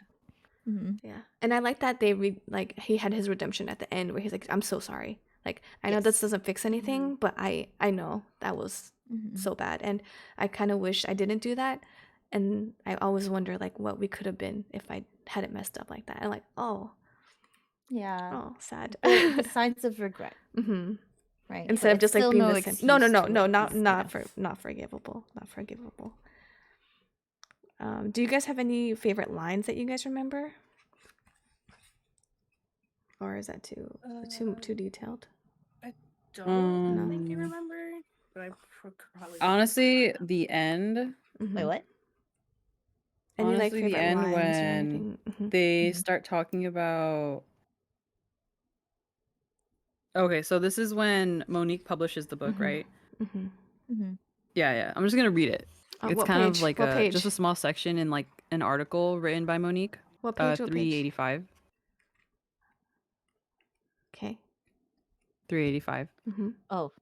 Mhm. Yeah. And I like that they like he had his redemption at the end where he's like, I'm so sorry. Like I know this Yes. doesn't fix anything, but I know that was Mhm. so bad and I kind of wish I didn't do that. And I always wonder like what we could have been if I hadn't messed up like that. And like, Yeah. oh, sad. The signs of regret, Mm-hmm. right? Instead But of it's just like still being no the same. No, no, excuse no, to no, what he's gonna not forgivable. Not forgivable. Do you guys have any favorite lines that you guys remember? Or is that too detailed? I don't No. think I remember, but I probably Honestly, the end. Mm-hmm. Wait, what? Any like Honestly, the favorite end lines or when anything? Mm-hmm. they Mhm. start talking about. Okay, so this is when Monique publishes the book, Mm-hmm. right? Mm-hmm. Mhm. Yeah. I'm just gonna read it. It's What kind of page? like What just page? a small section in like an article written by Monique. What page? What page? 385. Okay. 385. Mm-hmm. Oh,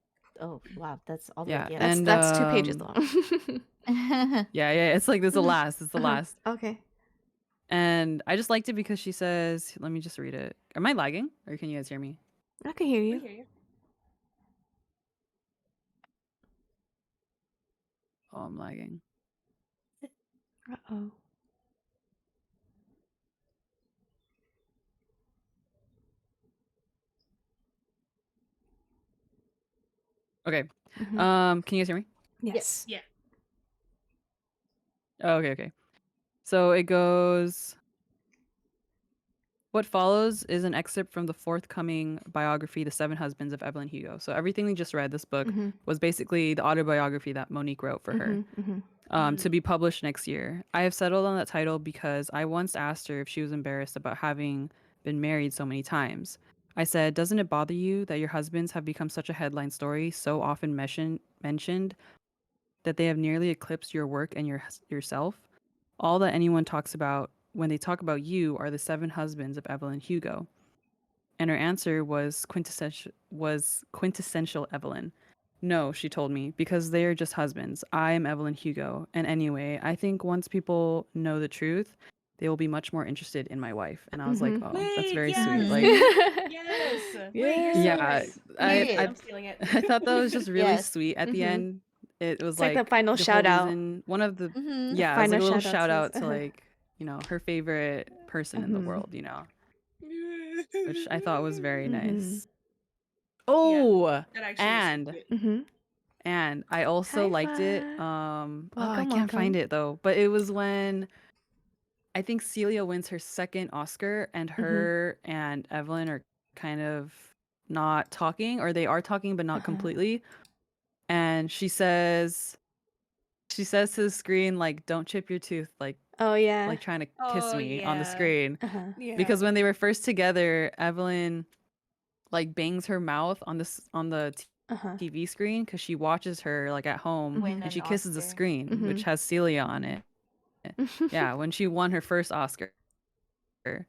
wow, that's all the way Yeah, at the end. and That's 2 pages long. yeah, it's like this is the last. It's the Uh-huh. last. Okay. And I just liked it because she says, let me just read it. Am I lagging? Or can you guys hear me? I can hear we you. hear you. Oh, I'm lagging. Uh-oh. Okay. Mhm. Can you guys hear me? Yes. Yeah. Oh, okay. So it goes. What follows is an excerpt from the forthcoming biography, The Seven Husbands of Evelyn Hugo. So everything we just read, this book, Mhm. was basically the autobiography that Monique wrote for her. Mhm. Mhm. To be published next year. I have settled on that title because I once asked her if she was embarrassed about having been married so many times. I said, "Doesn't it bother you that your husbands have become such a headline story, so often mentioned that they have nearly eclipsed your work and yourself? All that anyone talks about when they talk about you are the seven husbands of Evelyn Hugo." And her answer was quintessential Evelyn. "No," she told me, "because they are just husbands. I am Evelyn Hugo. And anyway, I think once people know the truth, they will be much more interested in my wife." And I was like, Mhm. "Oh, that's Wait, very sweet." yes. Like, Yes. Wait, you're so yeah, right. I Yes, I Period. I'm stealing it. I thought that was just really Yes. sweet. At the Mhm. end, it was It's like the like final the whole shout out. reason. One of the Mm-hmm. The yeah, it was like final a little shout out shout says, out to like her favorite person in the Mhm. world. Which I thought was very Mhm. nice. Yeah, Oh, that actually was so and cute. Mhm. I also High liked it. five. I Welcome, can't find welcome. it though, but it was when I think Celia wins her second Oscar, and Mhm. her and Evelyn are kind of not talking, or they are talking but not Uh-huh. completely. And she says to the screen like, "Don't chip your tooth," Oh yeah. like trying to kiss Oh me on the yeah. screen. Uh-huh. Yeah. Because when they were first together, Evelyn like bangs her mouth on the Uh-huh. TV screen because she watches her like at home, Win and an she kisses the Oscar. screen, which Mhm. has Celia on it. Yeah, when she won her first Oscar.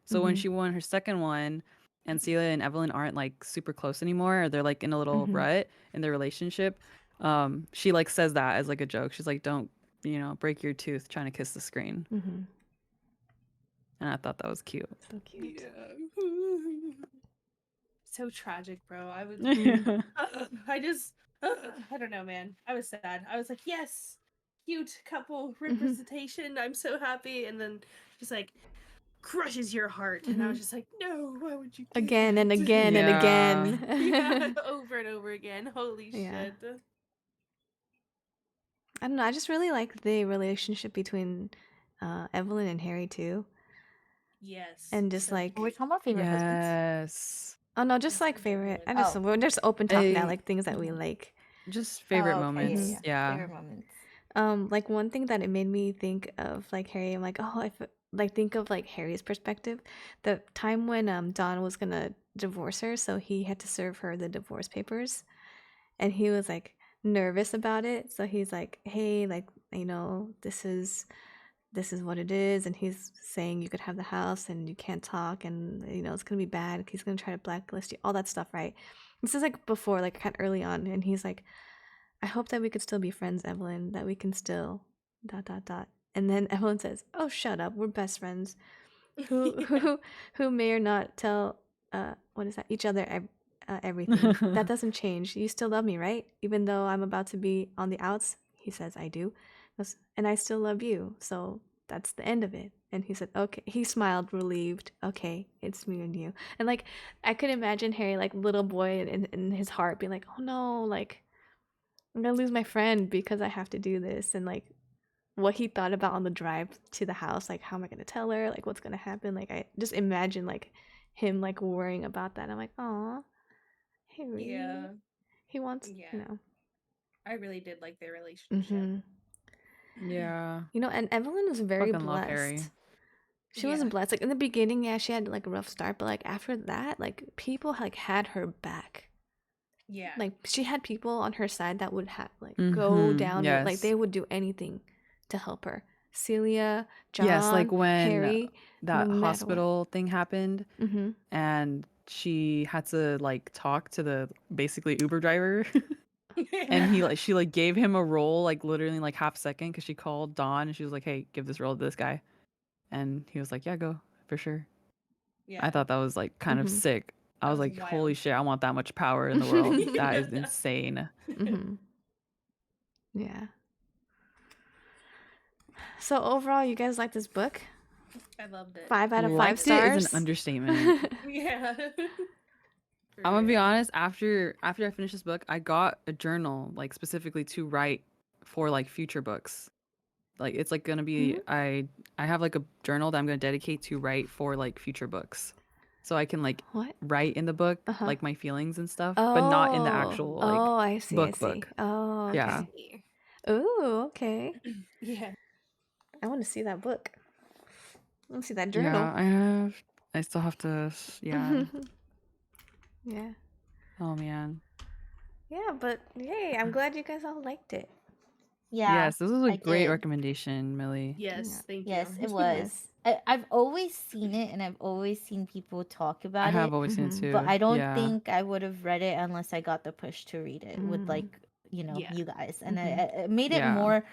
So when Mhm. she won her second one, and Celia and Evelyn aren't like super close anymore, or they're like in a little Mhm. rut in their relationship, she like says that as like a joke. She's like, "Don't, break your tooth trying to kiss the screen." Mhm. And I thought that was cute. So cute. So tragic, bro. I was Mhm. I just I don't know, man. I was sad. I was like, yes, cute couple Mhm. representation. I'm so happy. And then just like crushes your heart. And I was Mhm. just like, no, why would you do Again and that? again and Yeah. Yeah, again. over and over again. Holy Yeah. shit. I don't know. I just really like the relationship between Evelyn and Harry too. Yes. And just So like, Are we talking about favorite husbands? Yes. oh no, just just like in favorite. general. I just Oh. we're just open talk now, I like things that we Mhm. like. just favorite Oh, okay. Mhm. Yeah, moments. yeah. Yeah. Favorite moments. Like one thing that it made me think of like Harry, I'm like, oh, if like think of like Harry's perspective, the time when Don was gonna divorce her, so he had to serve her the divorce papers, and he was like nervous about it. So he's like, hey, like this is what it is, and he's saying you could have the house and you can't talk, and it's gonna be bad. He's gonna try to blacklist you, all that stuff, right? This is like before, like kind of early on, and he's like, I hope that we could still be friends, Evelyn, that we can still dot dot dot. And then Evelyn says, "Oh, shut up. We're best friends who Yeah. who may or not tell what is that each other everything. That doesn't change. You still love me, right? Even though I'm about to be on the outs." He says, "I do." And I still love you. So that's the end of it. And he said, "Okay." He smiled, relieved. "Okay, it's me and you." And like I could imagine Harry, like little boy in his heart, being like, "Oh no, like I'm gonna lose my friend because I have to do this," and like what he thought about on the drive to the house, like how am I gonna tell her, like what's gonna happen, like I just imagine like him like worrying about that. I'm like, "Aw, Harry, Yeah. he wants, Yeah. I really did like their relationship. Mm-hmm. Yeah. And Evelyn was very Fucking love Harry. blessed. She was Yeah. blessed. Like in the beginning, yeah, she had like a rough start, but like after that, like people like had her back. Yeah. Like she had people on her side that would have like go Mm-hmm. down with, like Yes. they would do anything to help her. Celia, Yes, like John, when Harry, no that matter what. hospital thing happened Mm-hmm. and she had to like talk to the basically Uber driver and she like gave him a role like literally like half second because she called Dawn and she was like, "Hey, give this role to this guy." And he was like, "Yeah, go for sure." Yeah. I thought that was like kind of Mm-hmm. sick. I That was was like, "Holy wild. shit, I want that much power in the world." That is Yeah. insane. Mm-hmm. Yeah. So overall, you guys like this book? I loved it. 5 out of 5 Liked it is an stars. understatement. Yeah. For I'm gonna be real. honest. After I finished this book, I got a journal like specifically to write for like future books. Like it's like gonna be Mhm. I have like a journal that I'm gonna dedicate to write for like future books, so I can like What? write in the book Uh-huh. like my feelings and stuff, but not in the Oh. actual like Oh, I see. I book. see. Oh, Yeah. okay. Ooh, okay. Yeah. I want to see that book. I want to see that journal. Yeah, I still have to. Yeah. Yeah. Oh man. Yeah, but yay, I'm glad you guys all liked it. Yeah, Yes, this was a I great did. recommendation, Millie. Yeah. Yes, thank you. Yes, it Yes. was. I've always seen it and I've always seen people talk I about have it, always seen it Mhm. but too. I don't Yeah. think I would have read it unless I got the push to read it with Mm. Yeah. you guys. And Mhm. it made it Yeah. more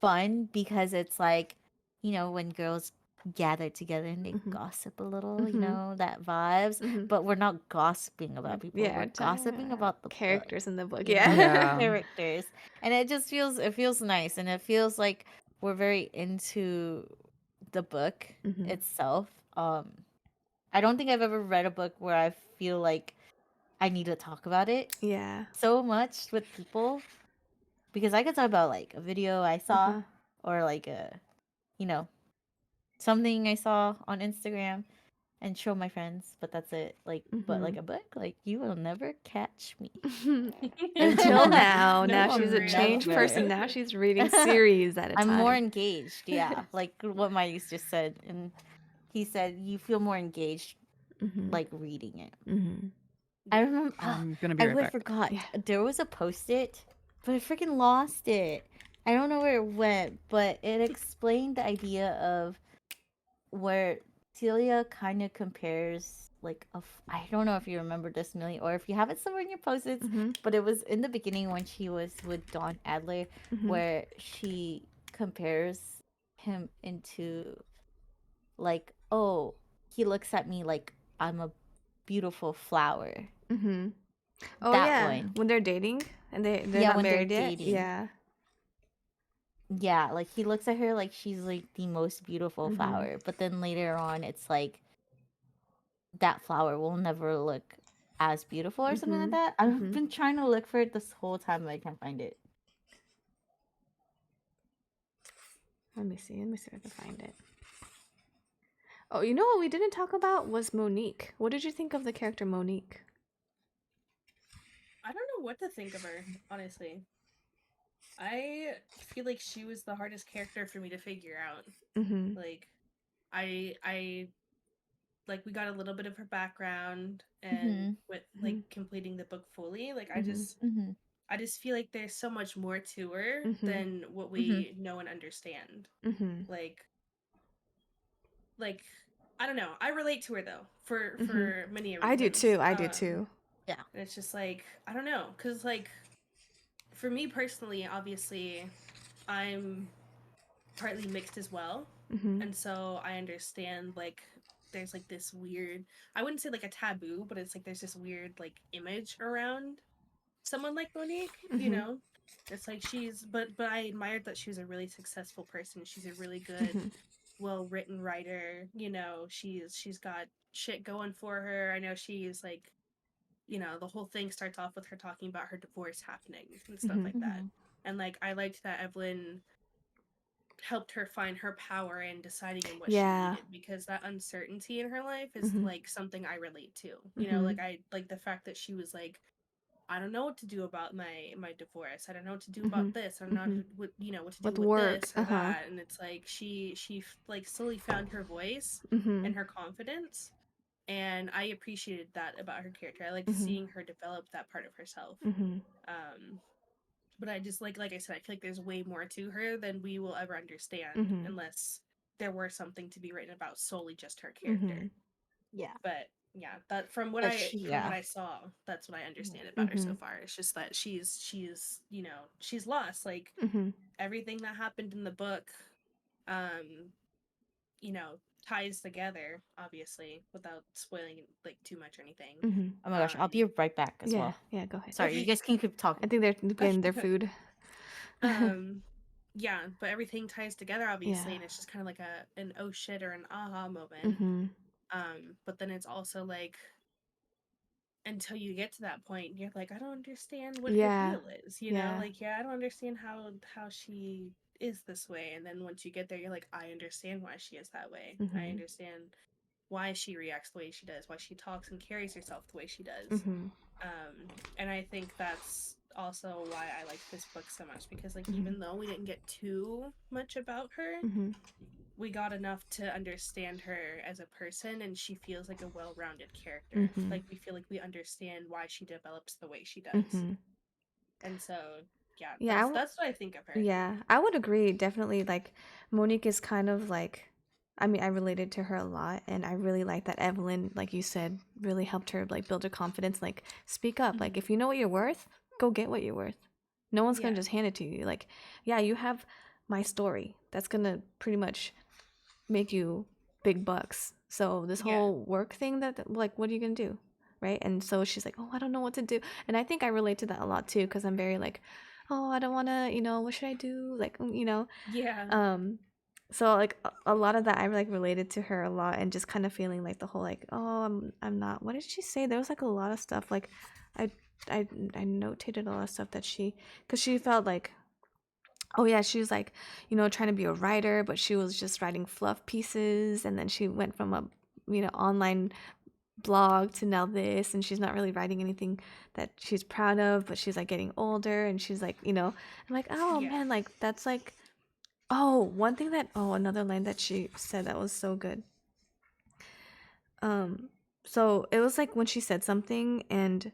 fun because it's like, when girls gather together and they Mhm. gossip a little, Mhm. that vibes, Mhm. but we're not gossiping about people. Yeah, We're gossiping about the book, characters in the book. the Yeah. characters. And it just feels nice and it feels like we're very into the book Mhm. itself. I don't think I've ever read a book where I feel like I need to talk about it Yeah. so much with people because I could talk about like a video I saw Uh-huh. or like you know, something I saw on Instagram and show my friends, but that's it. But like Mhm. a book, like you will never catch me. Until now. You Now No, will she's for a real. changed person. never. Now she's reading series at a I'm more time. engaged, yeah. Like what Mayus just said, and he said you feel more engaged Mhm. like reading it. Mhm. I Yeah. remember. I'm gonna be I right would back. forgot. Yeah. There was a post-it, but I freaking lost it. I don't know where it went, but it explained the idea of where Celia kind of compares like I don't know if you remember this, Millie, or if you have it somewhere in your post-its, Mhm. but it was in the beginning when she was with Don Adler, Mhm. where she compares him into like, oh, he looks at me like I'm a beautiful flower. Mhm. Oh That yeah, one. when they're dating and they're Yeah, not when they're married yet. dating. Yeah. Yeah, like he looks at her like she's like the most beautiful Mhm. flower, but then later on it's like that flower will never look as beautiful or something like Mhm. that. I've Mhm. been trying to look for it this whole time, but I can't find it. Let me see. Let me see if I can find it. Oh, you know what we didn't talk about was Monique. What did you think of the character Monique? I don't know what to think of her, honestly. I feel like she was the hardest character for me to figure out. Mhm. Like, I like we got a little bit of her background and Mhm. with like Mhm. completing the book fully. Like, Mhm. Mhm. I just feel like there's so much more to her Mhm. than what Mhm. we know and understand. Mhm. Like, like I don't know. I relate to her though Mhm. for many I do reasons. too. I do too. Yeah. And it's just like I don't know, cause like for me personally, obviously, I'm partly mixed as well, Mhm. and so I understand like there's like this weird. I wouldn't say like a taboo, but it's like there's this weird like image around someone like Monique. You Mhm. know, it's like but I admired that she was a really successful person. She's a really good, Mhm. well written writer. You know, she's got shit going for her. I know she's like, you know, the whole thing starts off with her talking about her divorce happening and stuff Mhm. like that. Mhm. And like I liked that Evelyn helped her find her power in deciding in what she Yeah. needed, because that uncertainty in her life is Mhm. like something I relate to. You know, like Mhm. I like the fact that she was like, I don't know what to do about my divorce. I don't know what to do Mhm. about this. I don't know Mhm. what you know what to do With with work. this or Uh-huh. that. And it's like she like slowly found her voice Mhm. and her confidence, and I appreciated that about her character. I liked Mhm. seeing her develop that part of herself. Mhm. Um, but I just like I said, I feel like there's way more to her than we will ever understand Mhm. unless there were something to be written about solely just her character. Mhm. Yeah. But yeah, that But she, from what yeah. I saw, that's what I understand about her so Mhm. far. It's just that she's you know she's lost. Like Mhm. everything that happened in the book, um, you know, ties together obviously without spoiling like too much or anything. Mhm. Oh my gosh, I'll be right back as Yeah. well. Yeah. Go ahead. Sorry, you Okay. guys can keep I talking. think they're getting their Okay. food. Yeah, but everything ties together obviously, Yeah. and it's just kind of like an oh shit or an aha moment. Mhm. But then it's also like until you get to that point, you're like, I don't understand what Yeah. her deal is, you know? Yeah. Like, yeah, I don't understand how she is this way. And then once you get there, you're like, I understand why she is that way. I Mhm. understand why she reacts the way she does, why she talks and carries herself the way she does. Mhm. And I think that's also why I like this book so much, because like Mhm. even though we didn't get too much about her, Mhm. we got enough to understand her as a person, and she feels like a well-rounded character. Mhm. Like we feel like we understand why she develops the way she does. Mhm. And so yeah, Yeah. that's what I think of her. Yeah, I would agree. Definitely, like Monique is kind of like, I mean, I related to her a lot, and I really like that Evelyn, like you said, really helped her like build her confidence. Like, speak up. Like, if you know what you're worth, go get what you're worth. No one's gonna Yeah. just hand it to you. Like, yeah, you have my story. That's gonna pretty much make you big bucks. So this Yeah. whole work thing, that like, what are you gonna do, right? And so she's like, oh, I don't know what to do, and I think I relate to that a lot too, because I'm very like, oh, I don't want to, what should I do, like, Yeah. so like a lot of that I like related to her a lot, and just kind of feeling like the whole like, oh, I'm not, what did she say, there was like a lot of stuff, like I I notated a lot of stuff that because she felt like, oh yeah, she was like, trying to be a writer, but she was just writing fluff pieces, and then she went from a online blog to now this, and she's not really writing anything that she's proud of, but she's like getting older, and she's like, I'm like, oh Yeah. man, like that's like, oh, one thing that, oh, another line that she said that was so good. So it was like when she said something, and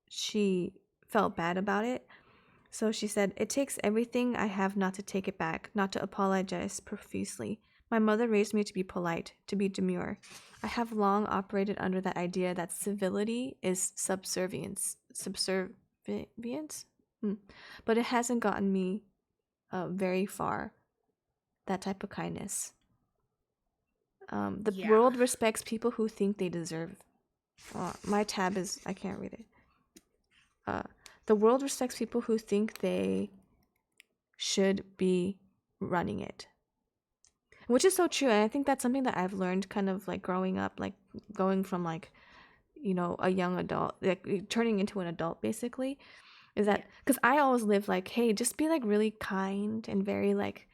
she felt bad about it. So she said, it takes everything I have not to take it back, not to apologize profusely. My mother raised me to be polite, to be demure. I have long operated under that idea that civility is subservience. Subservience? But it hasn't gotten me very far, that type of kindness. The Yeah. world respects people who think they deserve. My tab is, I can't read it. The world respects people who think they should be running it, which is so true. And I think that's something that I've learned kind of like growing up, like going from like, a young adult, like turning into an adult basically, is that because I always live like, hey, just be like really kind and very like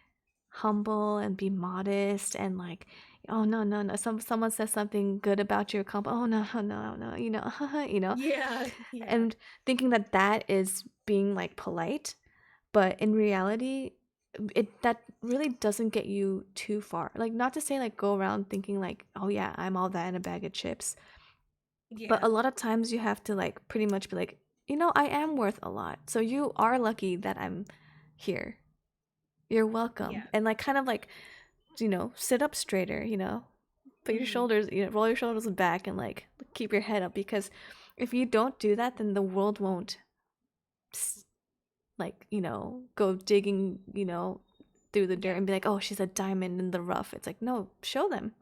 humble and be modest, and like, oh no no no, someone says something good about your comp, oh no no no, Yeah. Yeah. and thinking that that is being like polite, but in reality, that really doesn't get you too far. Like, not to say like go around thinking like, oh yeah, I'm all that in a bag of chips, but Yeah. a lot of times you have to like pretty much be like, I am worth a lot, so you are lucky that I'm here, you're welcome. Yeah. And like kind of like, sit up straighter, put your shoulders, roll your shoulders back, and like keep your head up, because if you don't do that, then the world won't like, go digging, through the dirt, Yeah. and be like, oh, she's a diamond in the rough. It's like, no, show them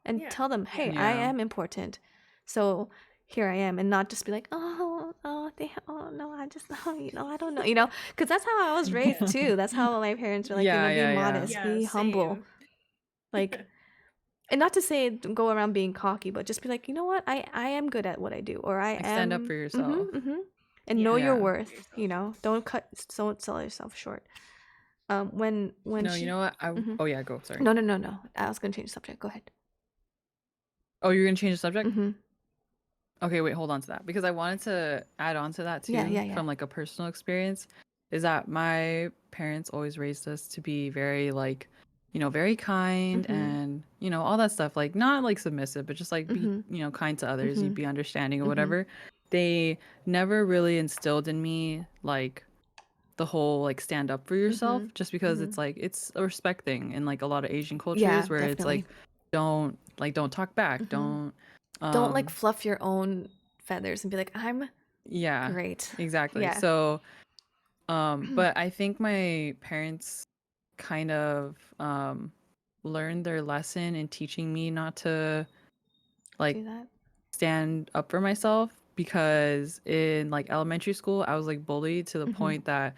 and Yeah. tell them, Yeah. hey, I Yeah. am important, so here I am, and not just be like, oh no, I just, I don't know, because that's how I was raised too. That's how my parents were like, Yeah, be yeah, yeah. modest, Yeah, be humble, same. like, and not to say go around being cocky, but just be like, you know what, I am good at what I do, or I Like, am, stand up for yourself. and Yeah, know your Yeah. worth, for yourself. don't sell yourself short. When No, she, you know what? Mhm. Oh yeah, go. Sorry. No, I was gonna change the subject, go ahead. Oh, you're gonna change the subject? Mm-hmm. Okay, wait, hold on to that because I wanted to add on to that too Yeah. from like a personal experience. Is that my parents always raised us to be very like, very kind Mhm. and all that stuff. Like not like submissive, but just like be Mhm. kind to others. You'd Mhm. be understanding or Mhm. whatever. They never really instilled in me like the whole like stand up for yourself, Mhm. just because Mhm. it's like it's a respect thing in like a lot of Asian Yeah, cultures where it's definitely. like don't talk back, Mhm. don't Don't like fluff your own feathers and be like, I'm yeah, great. exactly. Yeah. So, but I think my parents kind of learned their lesson in teaching me not to like Do that. stand up for myself because in like elementary school, I was like bullied to the Mhm. point that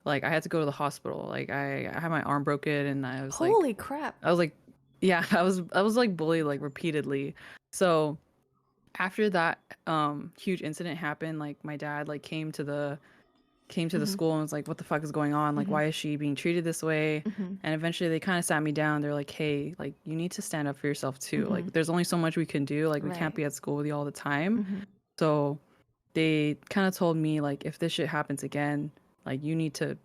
like I had to go to the hospital. Like I had my arm broken and Holy crap. I was like, yeah, I was like bullied like repeatedly. So after that huge incident happened, like my dad like came to the school and was like, what the fuck is going on? Like, why is she being treated this way? And eventually they kind of sat me down. They're like, hey, like, you need to stand up for yourself too. Like, there's only so much we can do. Like, we can't Right. be at school with you all the time. So they kind of told me, like, if this shit happens again, like, you need to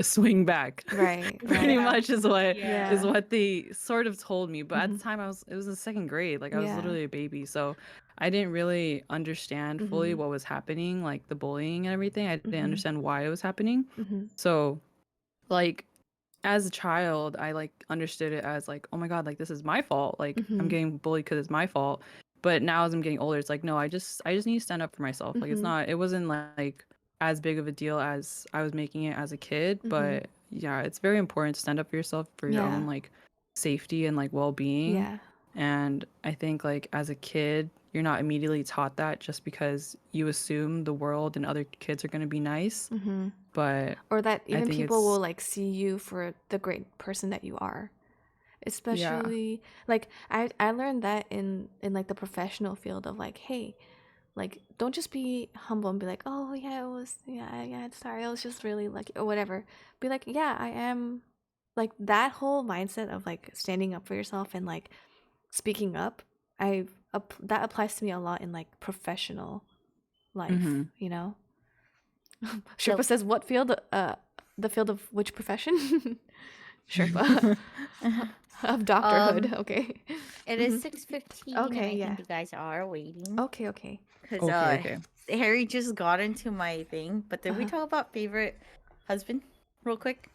swing back. Right. Pretty Right. much is what Yeah. they sort of told me. But at the time it was in second grade. Like, I was Yeah. literally a baby. So I didn't really understand fully what was happening, like the bullying and everything. I didn't understand why it was happening. So, like, as a child, I like understood it as like, oh my God, like this is my fault. Like I'm getting bullied because it's my fault. But now as I'm getting older, it's like, no, I just need to stand up for myself. Like it wasn't like as big of a deal as I was making it as a kid. But yeah, it's very important to stand up for yourself for your own like safety and like well-being. Yeah. And I think like as a kid, you're not immediately taught that just because you assume the world and other kids are going to be nice. But Or that I even think people it's will like see you for the great person that you are. yeah. Especially like I learned that in like the professional field of like, hey, like don't just be humble and be like, oh yeah, it was yeah, sorry, I was just really lucky or whatever. Be like, yeah, I am. Like that whole mindset of like standing up for yourself and like speaking up, that applies to me a lot in like professional life, you know. So Sherpa says, "What field? The field of which profession?" Sherpa of doctorhood. Okay. it is 6:15, and Okay. I Yeah. think you guys are waiting Okay. Okay. because Okay. Harry just got into my thing. But did we talk about favorite husband real quick?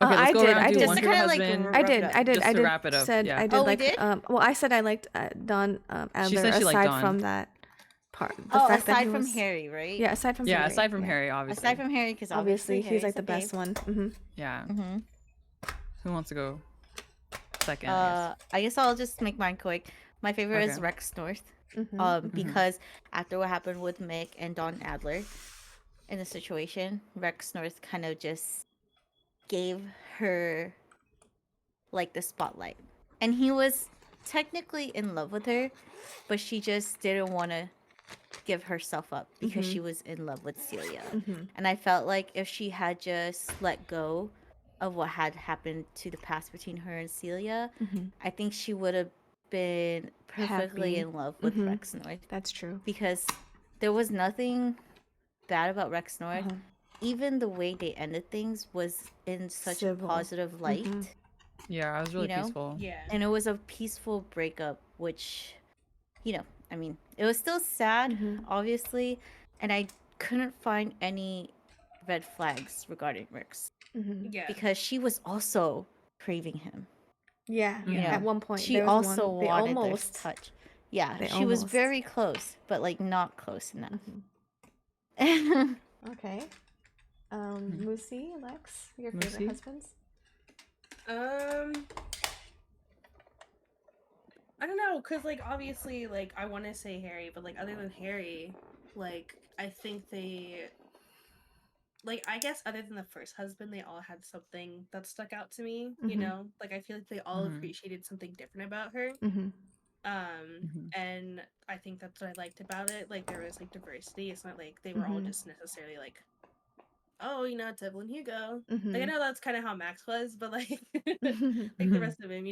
Okay, let's I go did. around I and do did. Just one to favorite kind of like husband. I wrap it did. up. I did. Just I to did. wrap it up, Said yeah. I did Oh, we like. did? Well, I said I liked Don Adler. said she liked aside Don. from that part, the Oh, fact that aside he from was. Harry, right? Yeah. Aside from Yeah, Harry. aside from yeah. Harry, obviously. Aside from Harry, because Obviously, he's Harry's like a the best babe. one. Yeah. Mm-hmm. Who wants to go second, I guess? I guess I'll just make mine quick. My favorite is Okay. Rex North. Mm-hmm. Because after what happened with Mick and Don Adler in the situation, Rex North kind of just gave her like the spotlight. And he was technically in love with her, but she just didn't want to give herself up because she was in love with Celia. And I felt like if she had just let go of what had happened to the past between her and Celia, I think she would have been perfectly Happy. in love with Rex North. That's true. Because there was nothing bad about Rex North. Even the way they ended things was in such Civil. a positive light. Yeah, it was really You know? peaceful. Yeah. And it was a peaceful breakup, which, I mean, it was still sad, obviously, and I couldn't find any red flags regarding Rex Yeah. because she was also craving him. Yeah. You know, At one point, she there was also one. They wanted almost. this touch. Yeah, They she was almost. very close, but like not close enough. Okay. Moosey, Lex, your favorite Moosey? husbands? I don't know, cause like obviously, like I want to say Harry, but like other than Harry, like I think they, like I guess other than the first husband, they all had something that stuck out to me. You know, like I feel like they all appreciated something different about her. And I think that's what I liked about it. Like there was like diversity. It's not like they were all just necessarily like, oh, it's Evelyn Hugo. Like I know that's kind of how Max was, but like like the rest of him,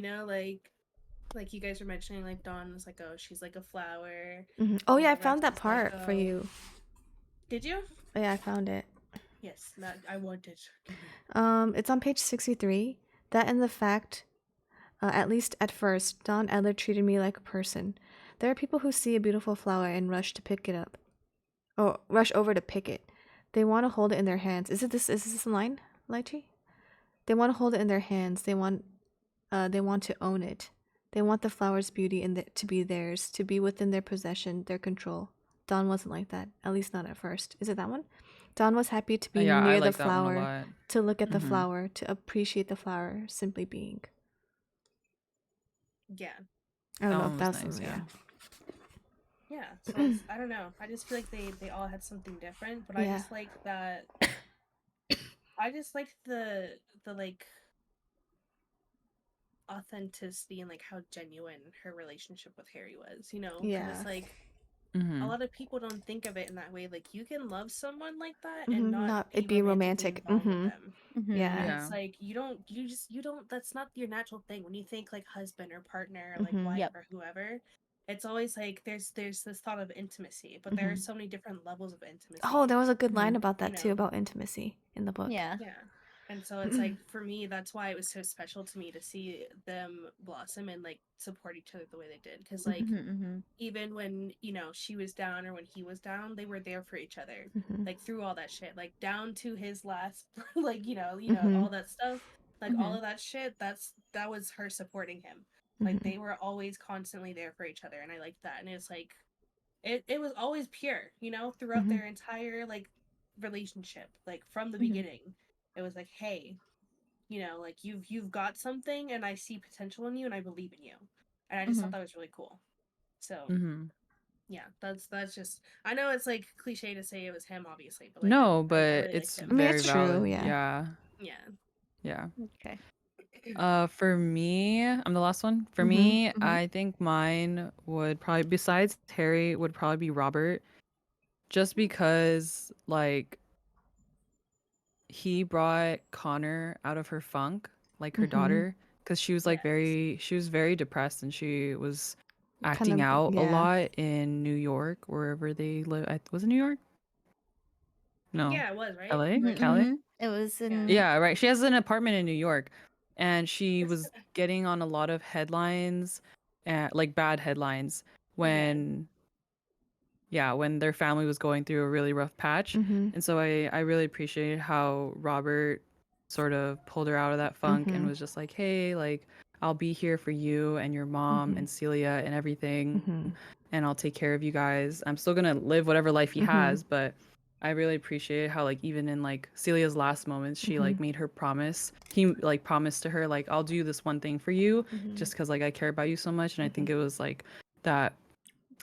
like you guys were mentioning, like Dawn was like, oh, she's like a flower. Oh yeah, I Rex found that was part like, for oh. you. Did you? Yeah, I found it. Yes, that I wanted. It's on page 63. That and the fact, at least at first, Don Adler treated me like a person. There are people who see a beautiful flower and rush to pick it up, or rush over to pick it. They want to hold it in their hands. Is this a line, Lychee? They want to hold it in their hands. They want to own it. They want the flower's beauty to be theirs, to be within their possession, their control. Don wasn't like that, at least not at first. Is it that one? Don was happy to be Yeah, I near the like that one a flower, lot. to look at the flower, to appreciate the flower simply being. Yeah. I don't That know one if was that's nice, yeah. Yeah. So I don't know. I just feel like they all had something different, but I Yeah. just like that. I just liked the like authenticity and like how genuine her relationship with Harry was. Yeah. Because like Mhm. a lot of people don't think of it in that way. Like you can love someone like that and not Not be it be romantically romantic. involved with them. Yeah. And Yeah. it's like you don't that's not your natural thing. When you think like husband or partner or like Mhm. wife Yep. or whoever, it's always like there's this thought of intimacy, but there are so many different levels of intimacy. Oh, there was a good line Mhm. about that You too, know. about intimacy in the book. Yeah. Yeah. And so it's like for me, that's why it was so special to me to see them blossom and like support each other the way they did. Because like Mhm. even when she was down or when he was down, they were there for each other. Mhm. Like through all that shit, like down to his last, like Mhm. all that stuff, like all Mhm. of that shit. That was her supporting him. Like Mhm. they were always constantly there for each other, and I liked that. And it's like it was always pure, throughout Mhm. their entire like relationship, like from the Mhm. beginning. It was like, hey, like you've got something, and I see potential in you, and I believe in you, and I just thought Mhm. that was really cool. So Mhm. yeah, that's just. I know it's like cliche to say it was him, obviously, but like No, I but really liked it's him. I mean, very it's true, valid. yeah. Yeah. Yeah. Yeah. Okay. For me, I'm the last one. For Mhm. me, Mhm. I think mine would probably, besides Harry, would probably be Robert, just because like he brought Connor out of her funk, like her Mhm. daughter, because she was like Yes. she was very depressed and she was Kind acting of, out a yeah. lot in New York, wherever they live. Was it New York? No, Yeah, it was right. LA, Mhm. Cali. Mhm. It was in. Yeah, right. She has an apartment in New York, and she was getting on a lot of headlines, like bad headlines, when when their family was going through a really rough patch. Mhm. And so I really appreciated how Robert sort of pulled her out of that funk and Mhm. was just like, "Hey, like I'll be here for you and your mom Mhm. and Celia and everything, Mhm. and I'll take care of you guys. I'm still gonna live whatever life he Mhm. has, but I really appreciate how like even in like Celia's last moments, she like Mhm. made her promise. He like promised to her like I'll do this one thing for you Mhm. just because like I care about you so much. And I think Mhm. it was like that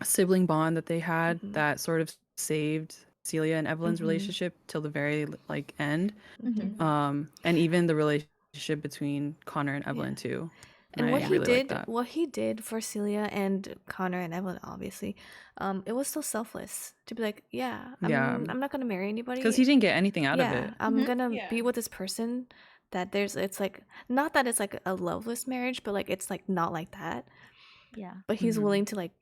sibling bond that they had Mhm. that sort of saved Celia and Evelyn's Mhm. relationship till the very like end. Mhm. And even the relationship between Connor and Evelyn Yeah. too. And I really like that. what he did for Celia and Connor and Evelyn, obviously, it was so selfless to be like, yeah, Yeah, I'm not gonna marry because anybody. he didn't get anything out of Yeah, it. I'm Mhm. gonna Yeah. be with this person that it's like not that it's like a loveless marriage, but like it's like not like that. Yeah. But he's Mhm. willing to like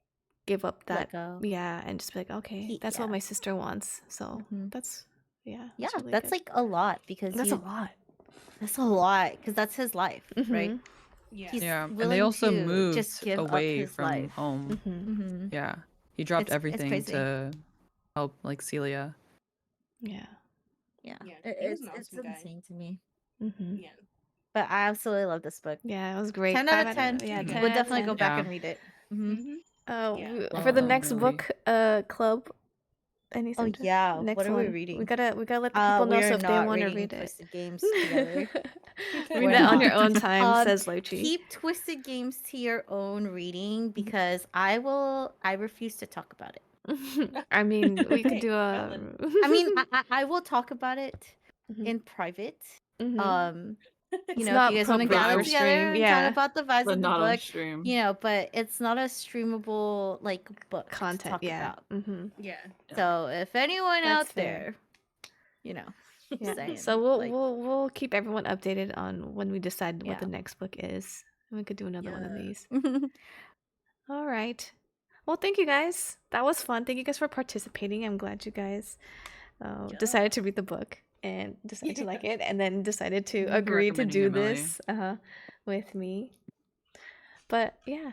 give up Let that, go. yeah, and just be like, okay, that's what Yeah. my sister wants. So Mhm. that's Yeah, really that's good. like a lot because That's a lot. that's a lot because that's his life, right? Mhm. Yeah. He's Yeah, and they willing also to just moved give up away his from life. home. Mhm. Mm-hmm. Yeah, he dropped It's everything crazy. to help like Celia. Yeah. Yeah, Yeah. He was an it's awesome guy. insane to me. Mhm. Yeah. But I absolutely love this book. Yeah, it was great. 10 out of 5 10. yeah, Mhm. 10 Would out of definitely 10. go back Yeah. and read it. Mm-hmm. Yeah. For the next Definitely. book club, any Oh suggestions? yeah, Next what are we one. reading? We gotta let the people know We so are if they not want to reading read it. Twisted Games together. Read We're that on your not. own time, says Loichi. Keep Twisted Games to your own reading because I refuse to talk about it. I mean, we could Hey, do a. valid. I mean, I will talk about it Mhm. in private. Mhm. You It's know, if not you guys want to appropriate gather for together stream. and talk Yeah, about the vibes But of the not on book, stream. but it's not a streamable like book to content. talk Yeah. about. Mm-hmm. Yeah. So if anyone That's out fair. there, Yeah. saying So we'll like, we'll keep everyone updated on when we decide what yeah. the next book is. And we could do another one of Yeah. these. All right. Well, thank you guys. That was fun. Thank you guys for participating. I'm glad you guys decided to read the book and decided to like it, and then decided to Thank you for agree to recommending do it, Melanie. this with me. But yeah,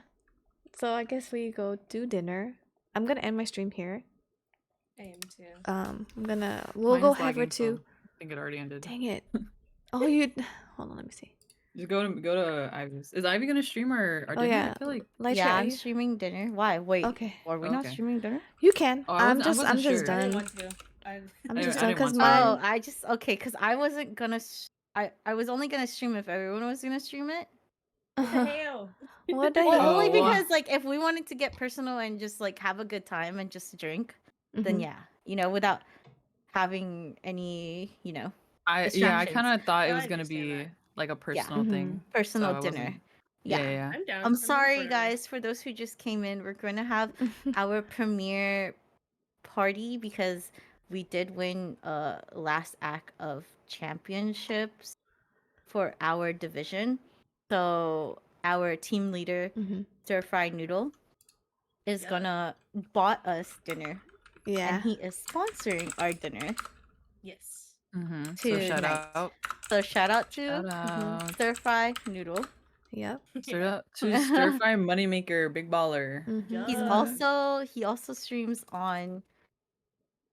so I guess we go do dinner. I'm gonna end my stream here. I am too. We'll Mine go is head over lagging, so to. I think it already ended. Dang it! Oh, you. Hold on, let me see. Just go to Ivy's. Is Ivy gonna stream our Oh dinner? yeah, I feel like Light yeah, Share, I'm streaming dinner. Why? Wait, Okay. are we not Okay. streaming dinner? You can. Oh, I'm I wasn't just sure. I didn't done. want to. I'm I just done didn't because want to. Oh, mine. I just okay, because I wasn't gonna. I was only gonna stream if everyone was gonna stream it. What the hell? What the Well, hell? only Oh, wow. because like if we wanted to get personal and just like have a good time and just drink, then Mhm. yeah, without having any, I distractions. kind of thought it No, was I gonna understand be that. like a personal Mhm. thing. Personal So I dinner. wasn't. Yeah. I'm down. I'm down sorry, for- guys, for those who just came in. We're going to have our premiere party because we did win last act of championships for our division. So our team leader, Mhm. Stir Fried Noodle, is Yeah. gonna bought us dinner, Yeah. and he is sponsoring our dinner Yes. So shout tonight. out. So shout out to Shout out. Stir Fry Noodle. Yep. Shout out to Stir Fry Moneymaker, Big Baller. Mhm. He's Yeah. he also streams on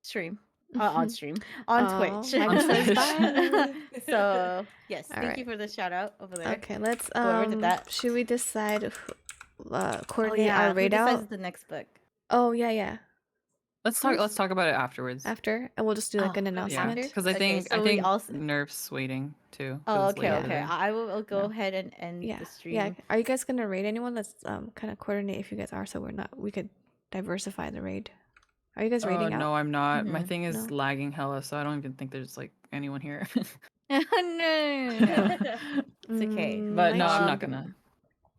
stream on stream on Oh, Twitch. Michael says Twitch. bye. So yes, All thank you right. for the shout out over there. Okay, let's Whoever did that. should we decide Oh coordinate yeah, our who raid decides out? the next book? Oh, yeah. Let's talk about it afterwards. After, and we'll just do like Oh, an Yeah, announcement. because I Okay, think so we I also. think Nerf's waiting too. 'cause Oh, it's late okay, for okay. them. I will go Yeah. ahead and end Yeah. the stream. Yeah. Are you guys gonna raid anyone? Let's kind of coordinate if you guys are, so we could diversify the raid. Are you guys raiding out? No, I'm not. My Mhm. thing is No? lagging hella, so I don't even think there's like anyone here. No. It's okay. But no, I'm not Might gonna.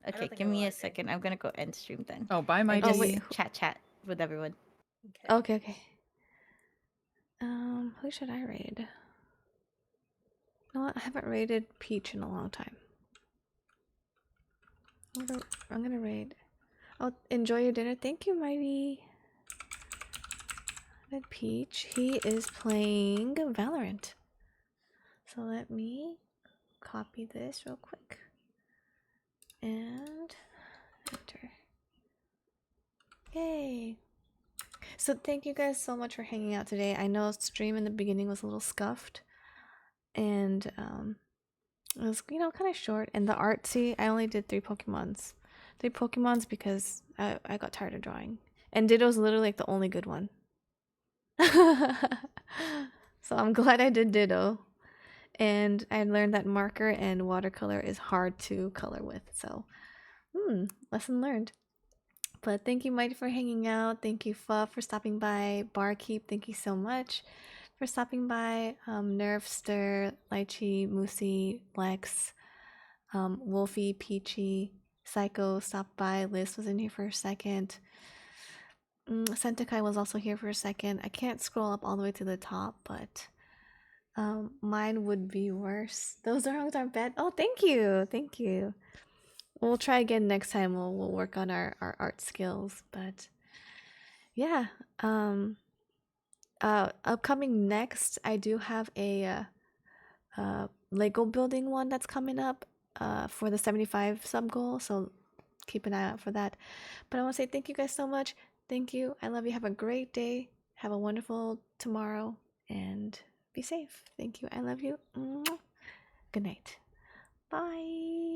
Okay, think give I will me a either. second. I'm gonna go end stream then. Oh, bye, And Mighty. just wait. chat with everyone. Okay. Okay. Who should I raid? No, I haven't raided Peach in a long time. I'm gonna raid. Oh, enjoy your dinner. Thank you, Mighty. Red Peach. He is playing Valorant. So let me copy this real quick and enter. Yay! So thank you guys so much for hanging out today. I know stream in the beginning was a little scuffed, and it was kind of short. And the artsy, I only did 3 Pokemons because I got tired of drawing, and Ditto's literally like the only good one. So I'm glad I did Ditto. And I learned that marker and watercolor is hard to color with. So, lesson learned. But thank you, Mighty, for hanging out. Thank you, Fuff, for stopping by. Barkeep, thank you so much for stopping by. Nerfster, Lychee, Moosey, Lex, Wolfie, Peachy, Psycho stopped by. Liz was in here for a second. Sentakai was also here for a second. I can't scroll up all the way to the top, but mine would be worse. Those drawings aren't bad. Oh, thank you. We'll try again next time. We'll work on our art skills. But yeah, upcoming next, I do have a Lego building one that's coming up for the 75 sub goal. So keep an eye out for that. But I want to say thank you guys so much. Thank you. I love you. Have a great day. Have a wonderful tomorrow. And be safe. Thank you. I love you. Mwah. Good night. Bye.